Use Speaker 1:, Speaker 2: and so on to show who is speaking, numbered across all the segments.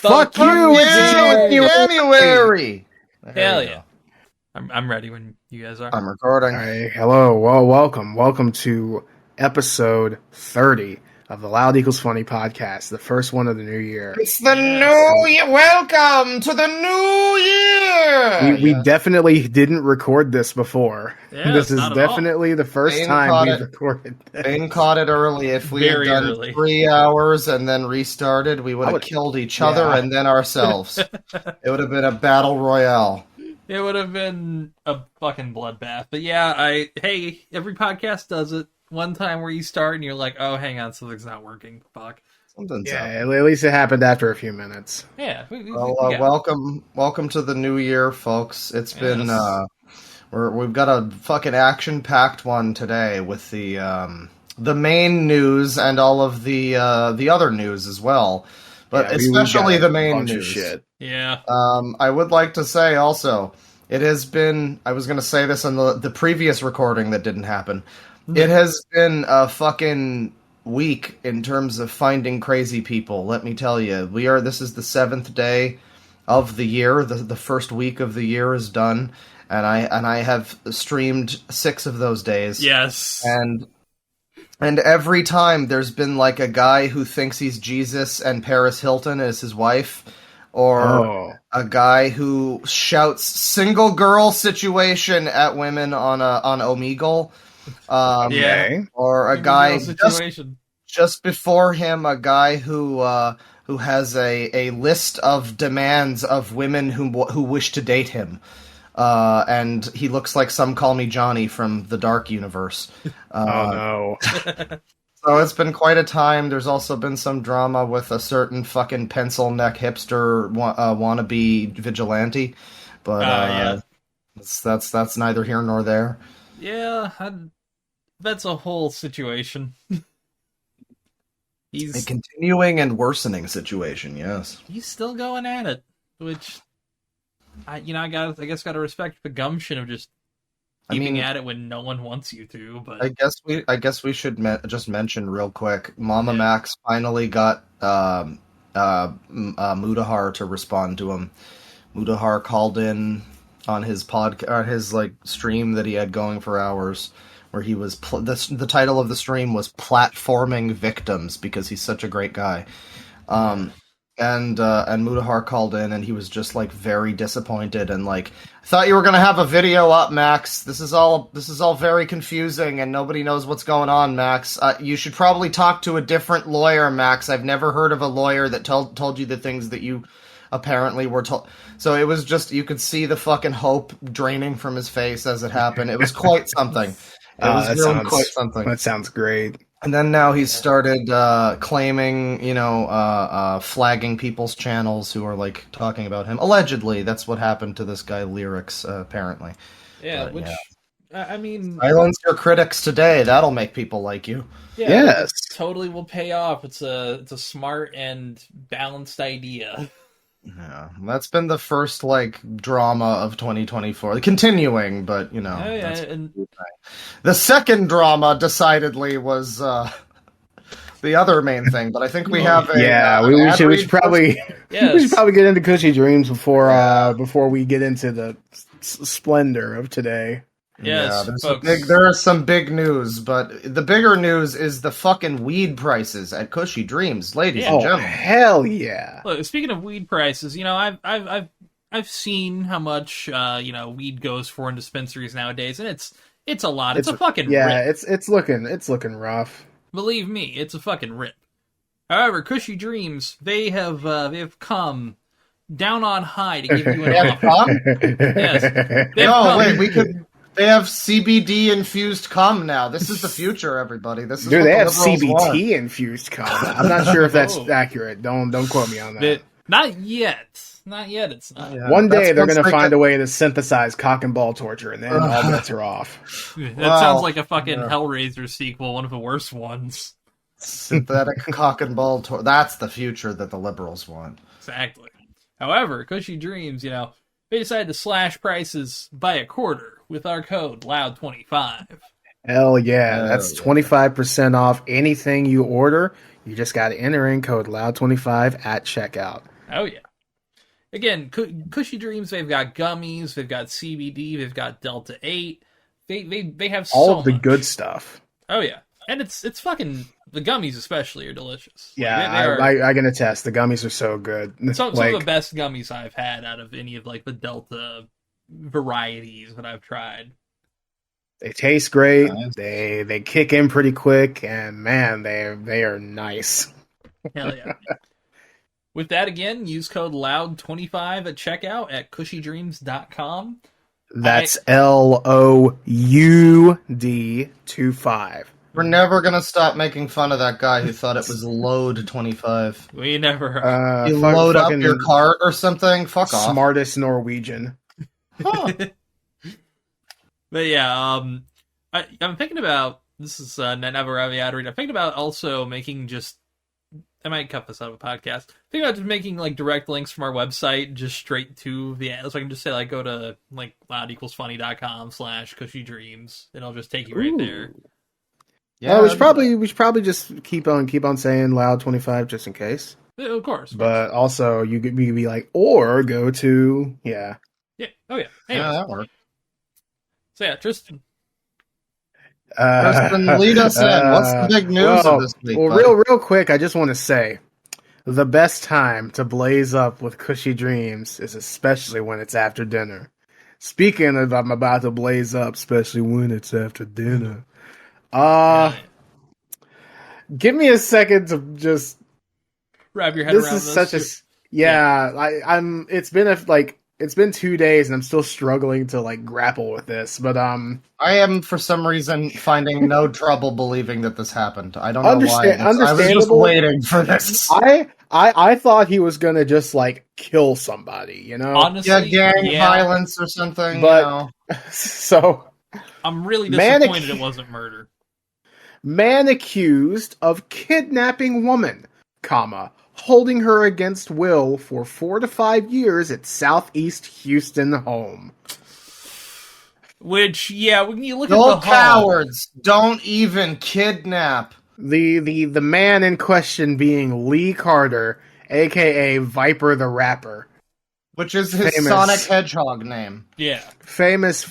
Speaker 1: Fuck you! It's
Speaker 2: January.
Speaker 3: Hell yeah! I'm ready when you guys are.
Speaker 2: I'm recording.
Speaker 1: All right, hello, well, welcome to episode 30 of the Loud Equals Funny podcast, the first one of the new year.
Speaker 2: It's the new year. Welcome to the new year.
Speaker 1: We definitely didn't record this before.
Speaker 3: Yeah,
Speaker 1: this is definitely the first
Speaker 2: Bane
Speaker 1: time we've recorded this.
Speaker 2: Bane caught it early. If we had done 3 hours and then restarted, we would have killed each other and then ourselves. It would have been a battle royale.
Speaker 3: It would have been a fucking bloodbath. But yeah, hey, every podcast does it. One time where you start and you're like, oh, hang on, something's not working. Fuck.
Speaker 1: At least it happened after a few minutes.
Speaker 3: Yeah.
Speaker 2: Welcome to the new year, folks. It's been we've got a fucking action-packed one today with the main news and all of the other news as well, but especially the main news.
Speaker 1: Shit.
Speaker 3: Yeah.
Speaker 2: I would like to say also, it has been. I was going to say this in the previous recording that didn't happen. It has been a fucking week in terms of finding crazy people. Let me tell you, this is the 7th day of the year. The first week of the year is done, and I have streamed 6 of those days.
Speaker 3: Yes.
Speaker 2: And every time there's been like a guy who thinks he's Jesus and Paris Hilton is his wife, or a guy who shouts "single girl situation" at women on Omegle. Or a guy just before him, a guy who has a list of demands of women who wish to date him, and he looks like Some Call Me Johnny from the Dark Universe.
Speaker 1: Oh no!
Speaker 2: So it's been quite a time. There's also been some drama with a certain fucking pencil neck hipster wannabe vigilante, but that's neither here nor there.
Speaker 3: Yeah, that's a whole situation.
Speaker 2: He's a continuing and worsening situation. Yes,
Speaker 3: he's still going at it, which I guess gotta respect the gumption of just keeping at it when no one wants you to. But
Speaker 2: I guess we should just mention real quick. Mama Max finally got Mudahar to respond to him. Mudahar called in on his his stream that he had going for hours, where he was the title of the stream was "Platforming Victims" because he's such a great guy. And Mudahar called in and he was just very disappointed and I thought you were gonna have a video up, Max. This is all very confusing and nobody knows what's going on, Max. You should probably talk to a different lawyer, Max. I've never heard of a lawyer that told you the things that you apparently were told. So it was just, you could see the fucking hope draining from his face as it happened. It was quite something. Quite something.
Speaker 1: That sounds great.
Speaker 2: And then now he's started claiming, flagging people's channels who are talking about him. Allegedly, that's what happened to this guy Lyrics, apparently.
Speaker 3: Yeah, I mean,
Speaker 2: silence your critics today. That'll make people like you.
Speaker 3: Yeah,
Speaker 1: yes,
Speaker 3: totally will pay off. It's a smart and balanced idea.
Speaker 2: Yeah, that's been the first drama of 2024. Continuing, but
Speaker 3: and
Speaker 2: the second drama decidedly was the other main thing. But I think we have
Speaker 1: we should probably get into Cushy Dreams before we get into the splendor of today.
Speaker 3: Yes,
Speaker 2: there is some big news, but the bigger news is the fucking weed prices at Cushy Dreams, ladies and gentlemen.
Speaker 1: Hell yeah!
Speaker 3: Look, speaking of weed prices, I've seen how much weed goes for in dispensaries nowadays, and it's a lot. It's a fucking rip.
Speaker 1: It's looking rough.
Speaker 3: Believe me, it's a fucking rip. However, Cushy Dreams, they have come down on high to give you an offer. Yes.
Speaker 2: They have CBD infused cum now. This is the future, everybody. This is
Speaker 1: Dude,
Speaker 2: what
Speaker 1: they
Speaker 2: the
Speaker 1: have
Speaker 2: liberals
Speaker 1: CBT infused cum. I'm not sure if that's accurate. Don't quote me on that.
Speaker 3: Not yet. Not yet. It's not.
Speaker 1: Yeah, one day they're going to find a way to synthesize cock and ball torture, and then all bets are off.
Speaker 3: That sounds like a fucking Hellraiser sequel, one of the worst ones.
Speaker 2: Synthetic cock and ball torture. That's the future that the liberals want.
Speaker 3: Exactly. However, Cushy Dreams, they decided to slash prices by a quarter with our code LOUD25.
Speaker 1: Hell yeah, that's 25% off anything you order. You just got to enter in code LOUD25 at checkout.
Speaker 3: Oh yeah. Again, Cushy Dreams. They've got gummies. They've got CBD. They've got Delta 8. They have
Speaker 1: all
Speaker 3: so
Speaker 1: of the
Speaker 3: much.
Speaker 1: good stuff.
Speaker 3: Oh yeah, and it's fucking the gummies especially are delicious.
Speaker 1: Yeah, I can attest. The gummies are so good.
Speaker 3: Some of the best gummies I've had out of any of like the Delta varieties that I've tried.
Speaker 1: They taste great. Nice. They kick in pretty quick, and man, they are nice.
Speaker 3: Hell yeah. With that, again, use code LOUD25 at checkout at cushydreams.com.
Speaker 1: That's LOUD25.
Speaker 2: We're never gonna stop making fun of that guy who thought it was load 25.
Speaker 3: We never.
Speaker 2: You load up your cart or something. Fuck off.
Speaker 1: Smartest Norwegian.
Speaker 2: Huh.
Speaker 3: But yeah, I'm thinking about this is never have the ad read. I'm thinking about also making just. I might cut this out of a podcast. Think about just making like direct links from our website just straight to the ad. So I can just say like go to like loud=funny.com/cushydreams. It'll just take you right there.
Speaker 1: Yeah, we should probably just keep on saying loud25 just in case.
Speaker 3: Yeah, of course.
Speaker 1: But also you could be like, or go to
Speaker 3: Yeah. Oh yeah. Anyways.
Speaker 2: Yeah, that works.
Speaker 3: So yeah, Tristan,
Speaker 2: lead us in. What's the big news of this week?
Speaker 1: Well, real quick, I just want to say the best time to blaze up with Cushy Dreams is especially when it's after dinner. Speaking of, I'm about to blaze up, especially when it's after dinner. Give me a second to just
Speaker 3: wrap your head around this.
Speaker 1: This is it's been 2 days and I'm still struggling to like grapple with this, but I
Speaker 2: am for some reason finding no trouble believing that this happened. I don't know why.
Speaker 1: I was
Speaker 2: just waiting for this.
Speaker 1: I thought he was gonna just like kill somebody, you know?
Speaker 3: Honestly,
Speaker 2: gang violence or something.
Speaker 1: But so
Speaker 3: I'm really disappointed it wasn't murder.
Speaker 1: Man accused of kidnapping woman, holding her against will for 4 to 5 years at Southeast Houston home.
Speaker 3: Which, when you look
Speaker 2: at
Speaker 3: the
Speaker 2: cowards don't even kidnap.
Speaker 1: The man in question being Lee Carter, aka Viper the Rapper.
Speaker 2: Which is his Sonic Hedgehog name.
Speaker 3: Yeah.
Speaker 1: Famous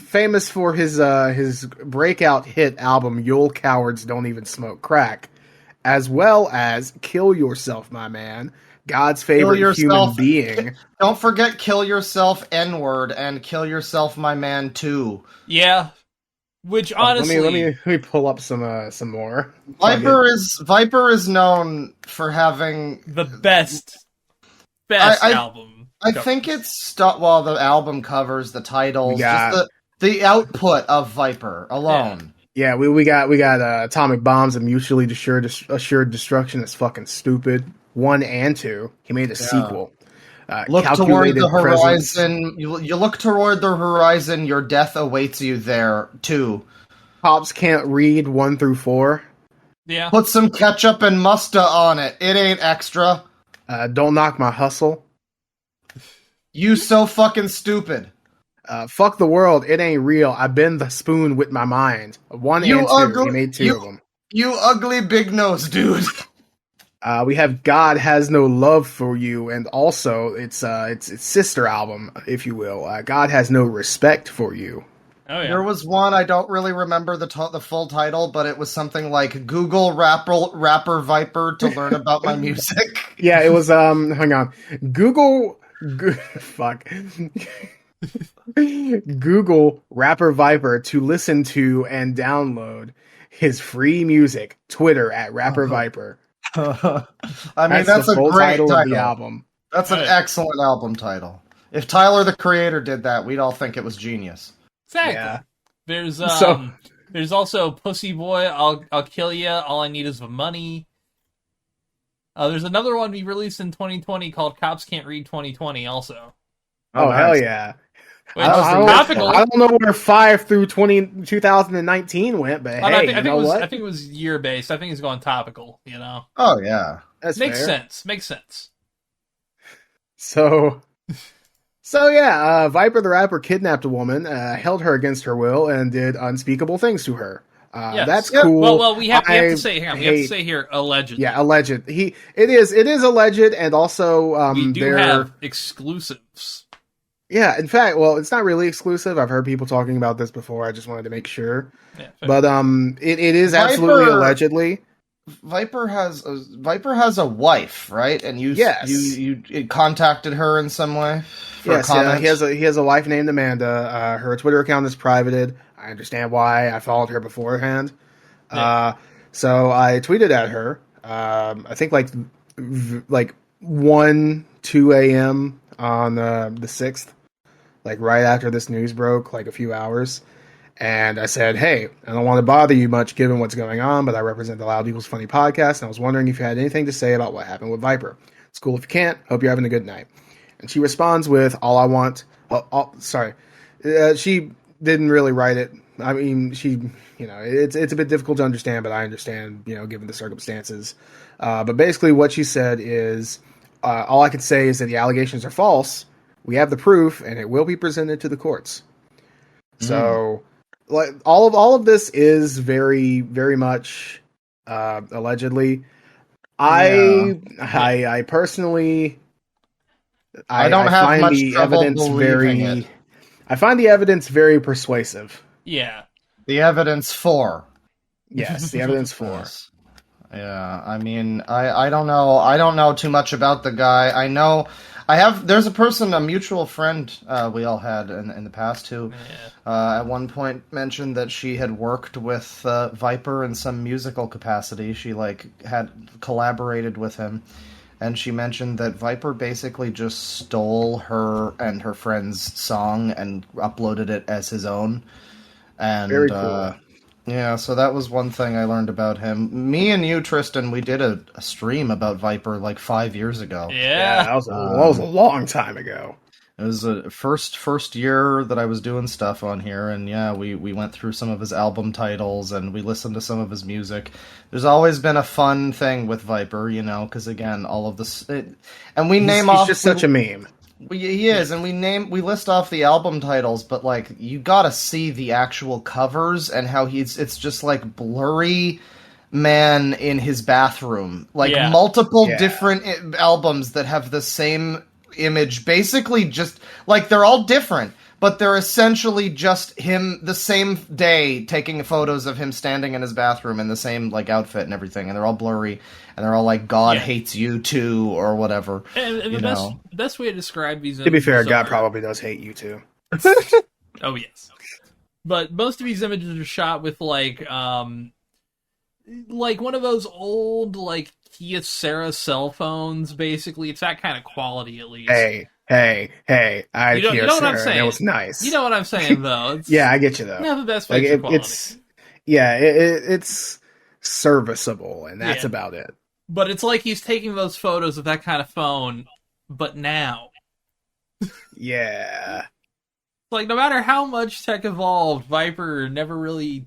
Speaker 1: for his breakout hit album, You'll Cowards Don't Even Smoke Crack, as well as Kill Yourself, My Man, God's favorite human being.
Speaker 2: Don't forget Kill Yourself, N-word, and Kill Yourself, My Man, too.
Speaker 3: Yeah. Which, honestly...
Speaker 1: Let me pull up some more.
Speaker 2: Viper is known for having...
Speaker 3: the best album.
Speaker 2: I think it's the album covers, the titles, just the output of Viper alone.
Speaker 1: Yeah, we got Atomic Bombs and Mutually Assured Destruction is fucking stupid. 1 and 2. He made a sequel.
Speaker 2: Look toward the horizon. You look toward the horizon. Your death awaits you there too.
Speaker 1: Cops Can't Read 1 through 4.
Speaker 3: Yeah.
Speaker 2: Put some ketchup and mustard on it. It ain't extra.
Speaker 1: Don't Knock My Hustle.
Speaker 2: You so fucking stupid.
Speaker 1: Fuck the world. It ain't real. I bend the spoon with my mind. 1 and 2. He made 2 of them.
Speaker 2: You ugly big nose dude.
Speaker 1: We have God Has No Love for You, and also its sister album, if you will. God Has No Respect for You.
Speaker 3: Oh, yeah.
Speaker 2: There was one, I don't really remember the full title, but it was something like Google Rapper Viper to learn about my music.
Speaker 1: Yeah, it was, hang on. Fuck. Google Rapper Viper to listen to and download his free music. Twitter at Rapper Viper.
Speaker 2: I mean, that's a great title
Speaker 1: of the album.
Speaker 2: That's an excellent album title. If Tyler the Creator did that, we'd all think it was genius.
Speaker 3: Exactly. Yeah. There's also Pussy Boy, I'll Kill Ya, All I Need Is the Money. There's another one we released in 2020 called Cops Can't Read 2020 also.
Speaker 1: Oh, nice. Hell yeah.
Speaker 3: I
Speaker 1: don't know where 5 through 2019 went, but I
Speaker 3: think it was year-based. I think it's going topical, you know?
Speaker 2: Oh, yeah.
Speaker 1: That's
Speaker 3: Makes
Speaker 1: fair.
Speaker 3: sense.
Speaker 1: So Viper the Rapper kidnapped a woman, held her against her will, and did unspeakable things to her.
Speaker 3: Yes.
Speaker 1: That's
Speaker 2: Yep.
Speaker 1: cool.
Speaker 3: Well, we have to say, hang on, we have to
Speaker 1: hate-
Speaker 3: say here, allegedly.
Speaker 1: Yeah, alleged. It is alleged, and also
Speaker 3: We do
Speaker 1: they're
Speaker 3: have exclusives.
Speaker 1: yeah. In fact, well, it's not really exclusive. I've heard people talking about this before. I just wanted to make sure.
Speaker 3: Yeah,
Speaker 1: But it is absolutely
Speaker 2: Viper-
Speaker 1: allegedly.
Speaker 2: Viper has a wife, right? And
Speaker 1: Yes.
Speaker 2: you contacted her in some way for
Speaker 1: Yes,
Speaker 2: comment.
Speaker 1: he has a wife named Amanda. Her Twitter account is privated. I understand why. I followed her beforehand.
Speaker 3: Yeah.
Speaker 1: So I tweeted at her. I think like 2 a.m. on the 6th, like right after this news broke, like a few hours. And I said, hey, I don't want to bother you much given what's going on, but I represent the Loud Eagles Funny podcast, and I was wondering if you had anything to say about what happened with Viper. It's cool if you can't. Hope you're having a good night. And she responds with, all I want... sorry. She didn't really write it. I mean, it's a bit difficult to understand, but I understand, given the circumstances. But basically what she said is, all I can say is that the allegations are false. We have the proof, and it will be presented to the courts. So... like all of this is very, very much allegedly. I personally
Speaker 2: I don't have
Speaker 1: find
Speaker 2: much
Speaker 1: the
Speaker 2: trouble
Speaker 1: evidence
Speaker 2: believing it.
Speaker 1: I find the evidence very persuasive.
Speaker 3: Yeah.
Speaker 2: The evidence for.
Speaker 1: Yes, the evidence for.
Speaker 2: Yes. Yeah, I mean, I don't know. I don't know too much about the guy. I know there's a mutual friend we all had in the past who at one point mentioned that she had worked with Viper in some musical capacity. She had collaborated with him, and she mentioned that Viper basically just stole her and her friend's song and uploaded it as his own. And
Speaker 1: Very cool.
Speaker 2: yeah, so that was one thing I learned about him. Me and you, Tristan, we did a stream about Viper 5 years ago.
Speaker 3: Yeah.
Speaker 1: That was a long time ago.
Speaker 2: It was the first year that I was doing stuff on here, and yeah, we went through some of his album titles, and we listened to some of his music. There's always been a fun thing with Viper, because again, all of this... and we name off...
Speaker 1: He's just such a meme.
Speaker 2: He is, and we list off the album titles, but you gotta see the actual covers and how it's just blurry man in his bathroom, multiple different albums that have the same image, basically just they're all different, but they're essentially just him the same day taking photos of him standing in his bathroom in the same outfit and everything, and they're all blurry. And they're all God hates you too, or whatever.
Speaker 3: And the best way to describe these...
Speaker 1: To be fair, God probably does hate you too.
Speaker 3: Oh, yes. But most of these images are shot with, one of those old, Kyocera cell phones, basically. It's that kind of quality, at least.
Speaker 1: Hey. I had
Speaker 3: you know what I'm
Speaker 1: Kyocera,
Speaker 3: saying?
Speaker 1: and it was nice.
Speaker 3: You know what I'm saying, though.
Speaker 1: Yeah, I get you, though.
Speaker 3: Not the best picture quality.
Speaker 1: It's serviceable, and that's about it.
Speaker 3: But it's he's taking those photos of that kind of phone, but now.
Speaker 1: Yeah.
Speaker 3: No matter how much tech evolved, Viper never really,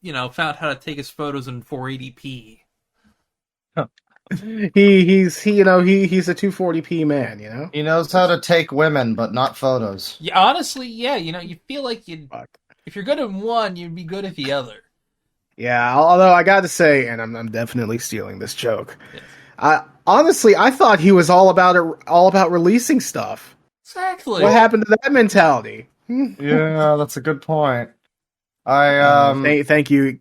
Speaker 3: found how to take his photos in 480p.
Speaker 1: He's a 240p man,
Speaker 2: He knows how to take women, but not photos.
Speaker 3: Yeah, honestly, yeah, you feel like if you're good at one, you'd be good at the other.
Speaker 1: Yeah, although I got to say, and I'm definitely stealing this joke.
Speaker 3: Yes.
Speaker 1: Honestly, I thought he was all about releasing stuff.
Speaker 3: Exactly.
Speaker 1: What happened to that mentality?
Speaker 2: Yeah, that's a good point.
Speaker 1: Thank you,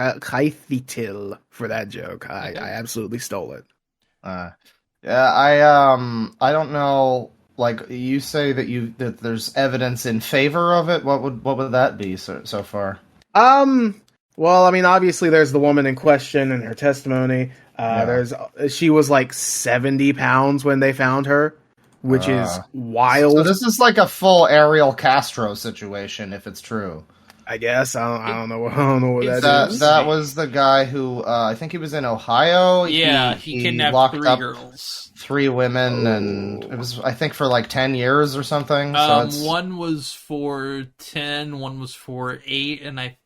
Speaker 1: Kaithitil, for that joke. I absolutely stole it.
Speaker 2: Yeah, I don't know. You say that there's evidence in favor of it. What would that be so far?
Speaker 1: Well, I mean, obviously there's the woman in question and her testimony. She was 70 pounds when they found her, which is wild.
Speaker 2: So this is a full Ariel Castro situation, if it's true.
Speaker 1: I guess I don't know what that is.
Speaker 2: That was the guy who I think he was in Ohio.
Speaker 3: Yeah, he kidnapped
Speaker 2: locked
Speaker 3: 3
Speaker 2: up
Speaker 3: girls,
Speaker 2: 3 women, and it was I think for 10 years or something.
Speaker 3: One was for 10, one was for 8, and I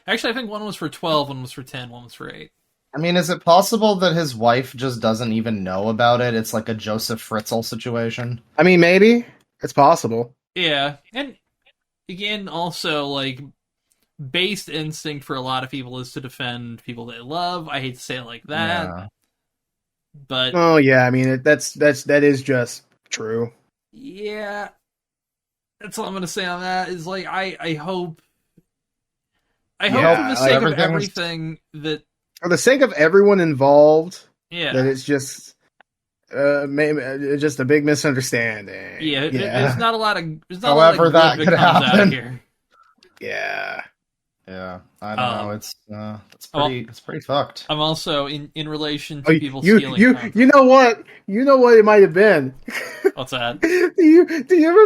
Speaker 3: think one was for 12, one was for 10, one was for 8.
Speaker 2: I mean, is it possible that his wife just doesn't even know about it? It's like a Joseph Fritzl situation.
Speaker 1: I mean, maybe it's possible.
Speaker 3: Yeah, and again, also based instinct for a lot of people is to defend people they love. I hate to say it like that,
Speaker 2: Yeah.
Speaker 3: but
Speaker 1: Oh yeah, I mean that is just true.
Speaker 3: yeah, that's all I'm gonna say on that. Is like I hope for the
Speaker 1: Yeah, like,
Speaker 3: sake of
Speaker 2: everything's-
Speaker 3: everything that
Speaker 1: For the sake of everyone involved,
Speaker 3: yeah.
Speaker 1: that it's just maybe just a big misunderstanding.
Speaker 3: Yeah,
Speaker 1: Yeah,
Speaker 3: there's not a lot of
Speaker 2: However
Speaker 3: good
Speaker 2: that
Speaker 3: that
Speaker 2: could
Speaker 3: comes out
Speaker 2: happen.
Speaker 3: of here.
Speaker 1: yeah.
Speaker 2: Yeah, I don't know. It's
Speaker 3: well,
Speaker 2: pretty fucked.
Speaker 3: I'm also in relation
Speaker 1: Oh,
Speaker 3: to people stealing.
Speaker 1: you know what? You know what it might have been.
Speaker 3: What's that?
Speaker 1: do you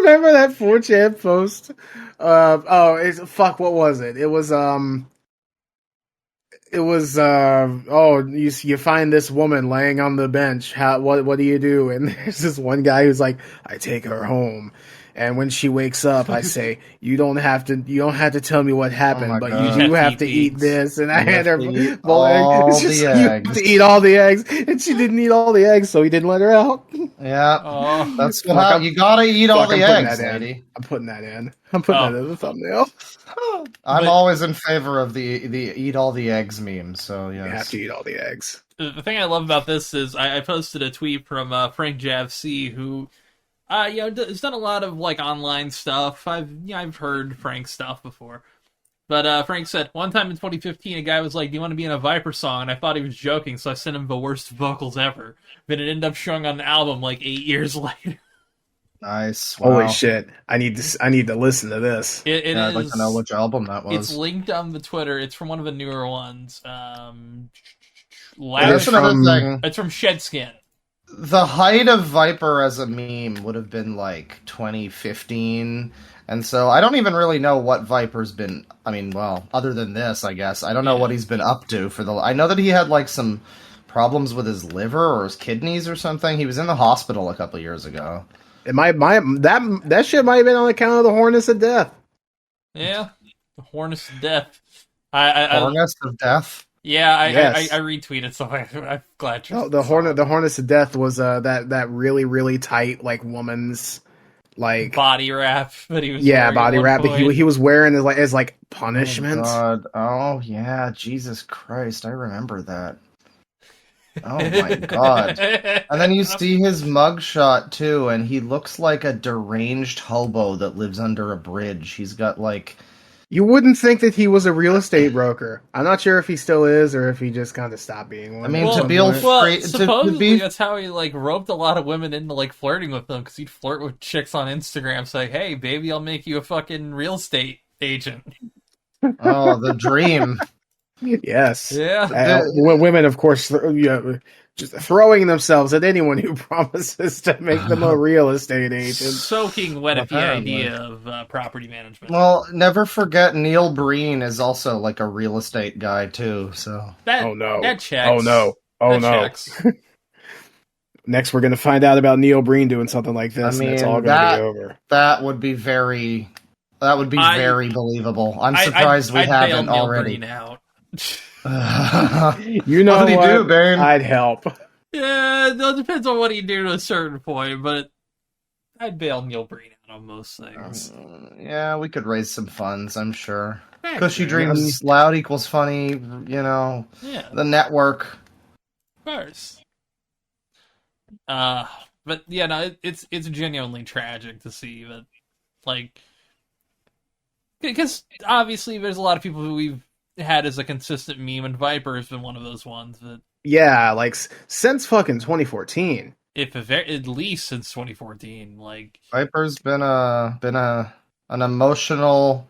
Speaker 1: remember that 4chan post? Fuck. What was it? You find this woman laying on the bench. What do you do? And there's this one guy who's like, I take her home. And when she wakes up, I say, you don't have to tell me what happened,
Speaker 2: my
Speaker 1: but
Speaker 2: God.
Speaker 1: you do have to eat
Speaker 3: eggs.
Speaker 1: this. And I
Speaker 2: You
Speaker 1: had
Speaker 2: have
Speaker 1: her
Speaker 2: to eat
Speaker 1: bowl
Speaker 2: all
Speaker 1: egg. It's just,
Speaker 2: the
Speaker 1: you have
Speaker 2: eggs.
Speaker 1: to eat all the eggs. And she didn't eat all the eggs, so he didn't let her out.
Speaker 2: Yeah,
Speaker 3: Oh,
Speaker 2: that's
Speaker 1: Fuck,
Speaker 2: what you gotta eat all the
Speaker 1: I'm putting
Speaker 2: eggs,
Speaker 1: that in.
Speaker 2: lady.
Speaker 1: I'm putting that in. I'm putting that in the thumbnail.
Speaker 2: I'm
Speaker 3: But-
Speaker 2: always in favor of the eat all the eggs meme. So
Speaker 1: You have
Speaker 2: yes,
Speaker 1: to eat all the eggs.
Speaker 3: the thing I love about this is I posted a tweet from Frank JFC who, has done a lot of like online stuff. I've heard Frank's stuff before, but Frank said one time in 2015 a guy was like, "Do you want to be in a Viper song?" And I thought he was joking, so I sent him the worst vocals ever. But it ended up showing on an album like 8 years later.
Speaker 2: nice. Wow.
Speaker 1: Holy shit! I need to listen to this.
Speaker 3: It
Speaker 2: Yeah, I'd like
Speaker 3: is-
Speaker 2: to know which album that was.
Speaker 3: It's linked on the Twitter. It's from one of the newer ones.
Speaker 2: And
Speaker 3: Lavish.
Speaker 2: that's another
Speaker 1: from-
Speaker 2: thing.
Speaker 3: It's from Shedskin.
Speaker 2: The height of Viper as a meme would have been like 2015, and so I don't even really know what Viper's been. I mean, well, other than this, I guess I don't know
Speaker 3: Yeah.
Speaker 2: what he's been up to for the. I know that he had like some problems with his liver or his kidneys or something. He was in the hospital a couple years ago.
Speaker 1: That shit might have been on account of the Hornets of Death.
Speaker 3: Yeah, the Hornets of Death. I
Speaker 2: Hornets of Death.
Speaker 3: yeah,
Speaker 1: Yes.
Speaker 3: I retweeted something. I'm glad you.
Speaker 1: Oh, the Hornets of Death was that really really tight like woman's like
Speaker 3: body wrap that he was.
Speaker 1: yeah
Speaker 3: wearing at
Speaker 1: body
Speaker 3: one
Speaker 1: wrap that
Speaker 3: point.
Speaker 1: he was wearing as like punishment.
Speaker 2: Oh, God. Oh yeah, Jesus Christ, I remember that. Oh my God. And then you see his mugshot too, and he looks like a deranged hobo that lives under a bridge. He's got like
Speaker 1: You wouldn't think that he was a real estate broker. I'm not sure if he still is or if he just kind of stopped being one.
Speaker 2: I mean,
Speaker 1: at
Speaker 2: to
Speaker 1: some
Speaker 2: be
Speaker 1: point.
Speaker 2: able-
Speaker 3: Well,
Speaker 2: Straight- to
Speaker 3: supposedly
Speaker 2: be-
Speaker 3: that's how he like roped a lot of women into like flirting with them because he'd flirt with chicks on Instagram, say, "Hey, baby, I'll make you a fucking real estate agent."
Speaker 2: oh, the dream.
Speaker 1: Yes.
Speaker 3: Yeah,
Speaker 1: Women, of course, just throwing themselves at anyone who promises to make them a real estate agent.
Speaker 3: soaking wet at the
Speaker 2: Apparently.
Speaker 3: idea of property management.
Speaker 2: Well, never forget Neil Breen is also like a real estate guy too. So
Speaker 3: that,
Speaker 1: Oh no!
Speaker 3: that checks.
Speaker 1: Oh no! Oh
Speaker 3: That
Speaker 1: no!
Speaker 3: checks.
Speaker 1: Next, we're gonna find out about Neil Breen doing something like this,
Speaker 2: I
Speaker 1: and it's
Speaker 2: mean,
Speaker 1: all gonna
Speaker 2: that-
Speaker 1: be over.
Speaker 2: that would be very very believable. I'm surprised we
Speaker 3: I'd bail
Speaker 2: haven't
Speaker 3: Neil
Speaker 2: already.
Speaker 3: Breen out.
Speaker 1: You know
Speaker 2: What did he do, Bane?
Speaker 1: I'd help.
Speaker 3: Yeah, it depends on what you do to a certain point, but I'd bail Neil Breen out on most things.
Speaker 2: Yeah, we could raise some funds, I'm sure.
Speaker 3: Heck,
Speaker 2: Cushy
Speaker 3: man.
Speaker 2: Dreams, loud equals funny, you know,
Speaker 3: Yeah,
Speaker 2: the network.
Speaker 3: of course. But yeah, no, it's genuinely tragic to see that, like, because obviously there's a lot of people who we've had as a consistent meme, and Viper has been one of those ones that,
Speaker 1: Yeah, like since fucking 2014.
Speaker 3: at least since 2014, like,
Speaker 2: Viper's been an emotional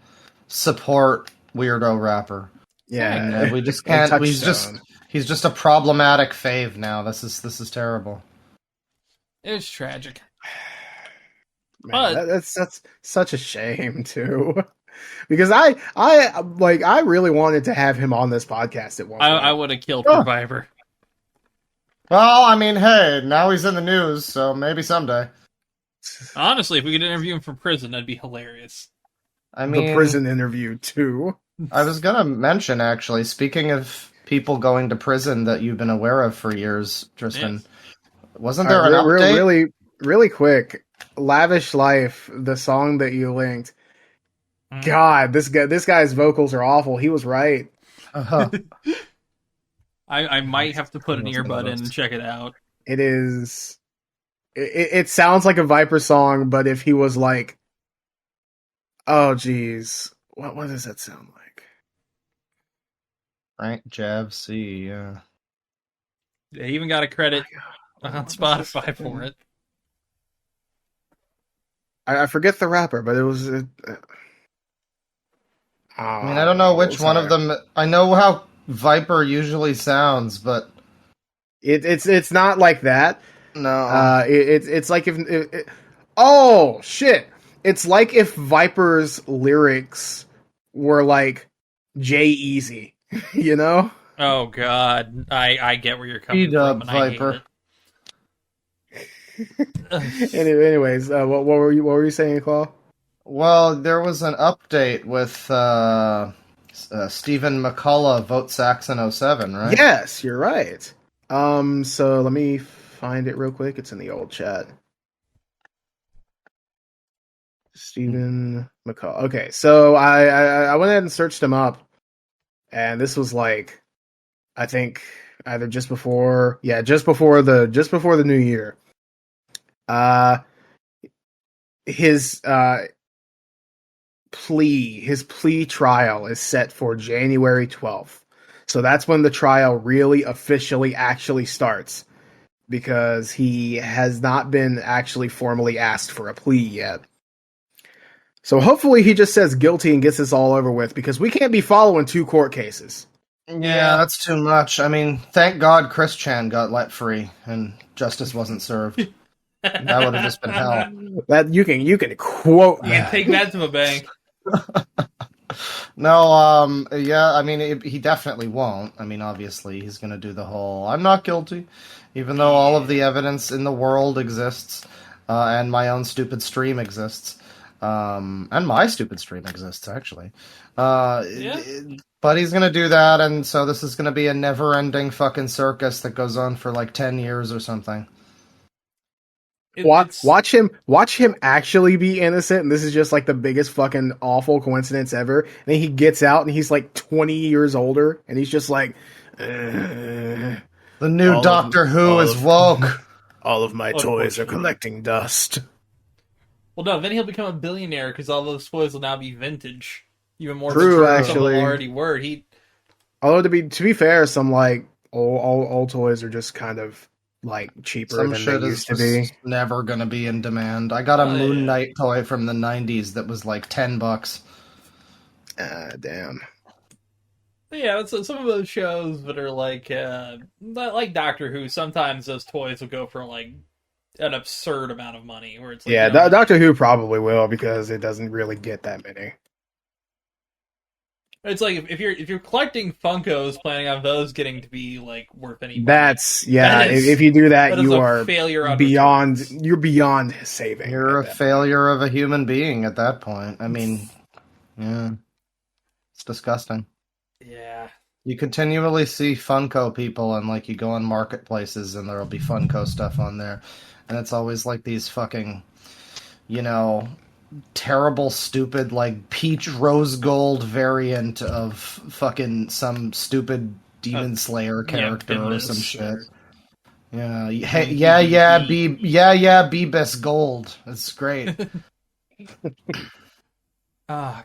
Speaker 2: support weirdo rapper.
Speaker 1: Yeah,
Speaker 2: And we just
Speaker 1: a
Speaker 2: can't.
Speaker 1: touchstone.
Speaker 2: He's just a problematic fave now. This is terrible.
Speaker 3: it's tragic.
Speaker 1: Man,
Speaker 3: But-
Speaker 1: that's such a shame too, because I really wanted to have him on this podcast at one point.
Speaker 3: I would have killed
Speaker 2: Oh.
Speaker 3: for Viper.
Speaker 2: Well, I mean, hey, now he's in the news, so maybe someday.
Speaker 3: Honestly, if we could interview him from prison, that'd be hilarious.
Speaker 2: I mean,
Speaker 1: The prison interview too.
Speaker 2: I was gonna mention actually. Speaking of people going to prison that you've been aware of for years, Tristan,
Speaker 3: Yes.
Speaker 2: wasn't there an
Speaker 1: All right,
Speaker 2: update?
Speaker 1: really quick, "Lavish Life," the song that you linked. God, this guy's vocals are awful. He was right.
Speaker 2: Uh-huh.
Speaker 3: I might have to put an
Speaker 2: Almost
Speaker 3: earbud in
Speaker 2: almost.
Speaker 3: and check it out.
Speaker 1: It is. It sounds like a Viper song, but if he was like, oh geez, what does that sound like?
Speaker 2: Frank Jav C, yeah.
Speaker 3: They even got a credit
Speaker 1: Oh my
Speaker 3: on
Speaker 1: God.
Speaker 3: Spotify for it.
Speaker 1: I forget the rapper, but it was.
Speaker 2: I mean, I don't know which one of them. I know how Viper usually sounds, but
Speaker 1: It's not like that.
Speaker 2: no.
Speaker 1: It's like if oh shit! It's like if Viper's lyrics were like J-Eazy, you know?
Speaker 3: Oh god, I get where you're coming
Speaker 2: Speed-up,
Speaker 3: from, and
Speaker 2: Viper.
Speaker 3: I hate it.
Speaker 1: Anyways, what were you saying, Claw?
Speaker 2: Well, there was an update with Stephen McCullough, Vote Saxon 07, right?
Speaker 1: Yes, you're right. So let me find it real quick. It's in the old chat. Stephen McCall. Okay, so I went ahead and searched him up, and this was like, I think either just before the new year. His plea trial is set for January 12th. So that's when the trial really officially actually starts, because he has not been actually formally asked for a plea yet. So hopefully he just says guilty and gets this all over with, because we can't be following 2 court cases.
Speaker 2: Yeah, that's too much. I mean, thank God Chris Chan got let free and justice wasn't served. That would have just been hell.
Speaker 1: That you can quote
Speaker 3: You can
Speaker 1: that.
Speaker 3: take that to the bank.
Speaker 2: No, yeah, I mean, he definitely won't. I mean, obviously, he's going to do the whole, I'm not guilty, even though all of the evidence in the world exists, and my own stupid stream exists, and my stupid stream exists, actually.
Speaker 3: Yeah.
Speaker 2: But he's going to do that, and so this is going to be a never-ending fucking circus that goes on for like 10 years or something.
Speaker 1: Watch him actually be innocent, and this is just like the biggest fucking awful coincidence ever. And then he gets out, and he's like 20 years older, and he's just like,
Speaker 2: The new Doctor Who is woke.
Speaker 1: all of my toys are collecting dust.
Speaker 3: Well, no, then he'll become a billionaire because all those toys will now be vintage, even more
Speaker 1: True,
Speaker 3: vintage than some
Speaker 1: actually.
Speaker 3: of them already were.
Speaker 1: Although to be fair, some like old toys are just kind of like cheaper
Speaker 2: Some
Speaker 1: than
Speaker 2: shit
Speaker 1: they
Speaker 2: is
Speaker 1: used to be.
Speaker 2: just never gonna be in demand. I got a Moon Knight toy from the 90s that was like $10.
Speaker 1: Damn.
Speaker 3: Yeah, it's some of those shows that are like Doctor Who. Sometimes those toys will go for like an absurd amount of money. Where it's like,
Speaker 1: Yeah,
Speaker 3: you know,
Speaker 1: Doctor Who probably will, because it doesn't really get that many.
Speaker 3: it's like if you're collecting Funkos, planning on those getting to be like worth any money.
Speaker 1: That is, if you do that,
Speaker 3: is
Speaker 1: you
Speaker 3: a
Speaker 1: are
Speaker 3: failure on
Speaker 1: beyond.
Speaker 3: returns.
Speaker 1: You're beyond saving.
Speaker 2: You're a
Speaker 1: at that
Speaker 2: failure of a human being at that point. I mean, yeah. It's disgusting.
Speaker 3: Yeah.
Speaker 2: You continually see Funko people, and like you go on marketplaces and there'll be Funko stuff on there. And it's always like these fucking, you know, terrible, stupid, like peach rose gold variant of fucking some stupid Demon Slayer character or some shit. Yeah, Beebus Gold. It's great.
Speaker 3: God,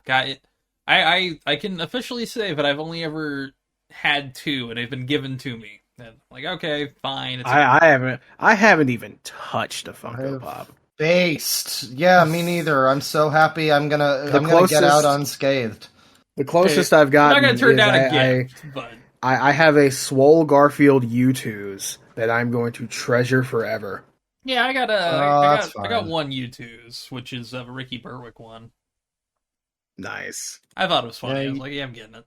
Speaker 3: I can officially say that I've only ever had 2, and they've been given to me. And like, okay, fine.
Speaker 1: I haven't even touched a Funko Pop.
Speaker 2: Based. Yeah, me neither. I'm so happy I'm gonna get out unscathed.
Speaker 1: The closest I've gotten
Speaker 3: I'm not gonna turn down a
Speaker 1: I,
Speaker 3: gift, but
Speaker 1: I have a Swole Garfield U2s that I'm going to treasure forever.
Speaker 3: yeah, I got
Speaker 2: that's
Speaker 3: I got
Speaker 2: fine.
Speaker 3: one U2s, which is a Ricky Berwick one.
Speaker 1: Nice.
Speaker 3: I thought it was funny.
Speaker 2: Yeah,
Speaker 3: I was like, yeah, I'm getting it.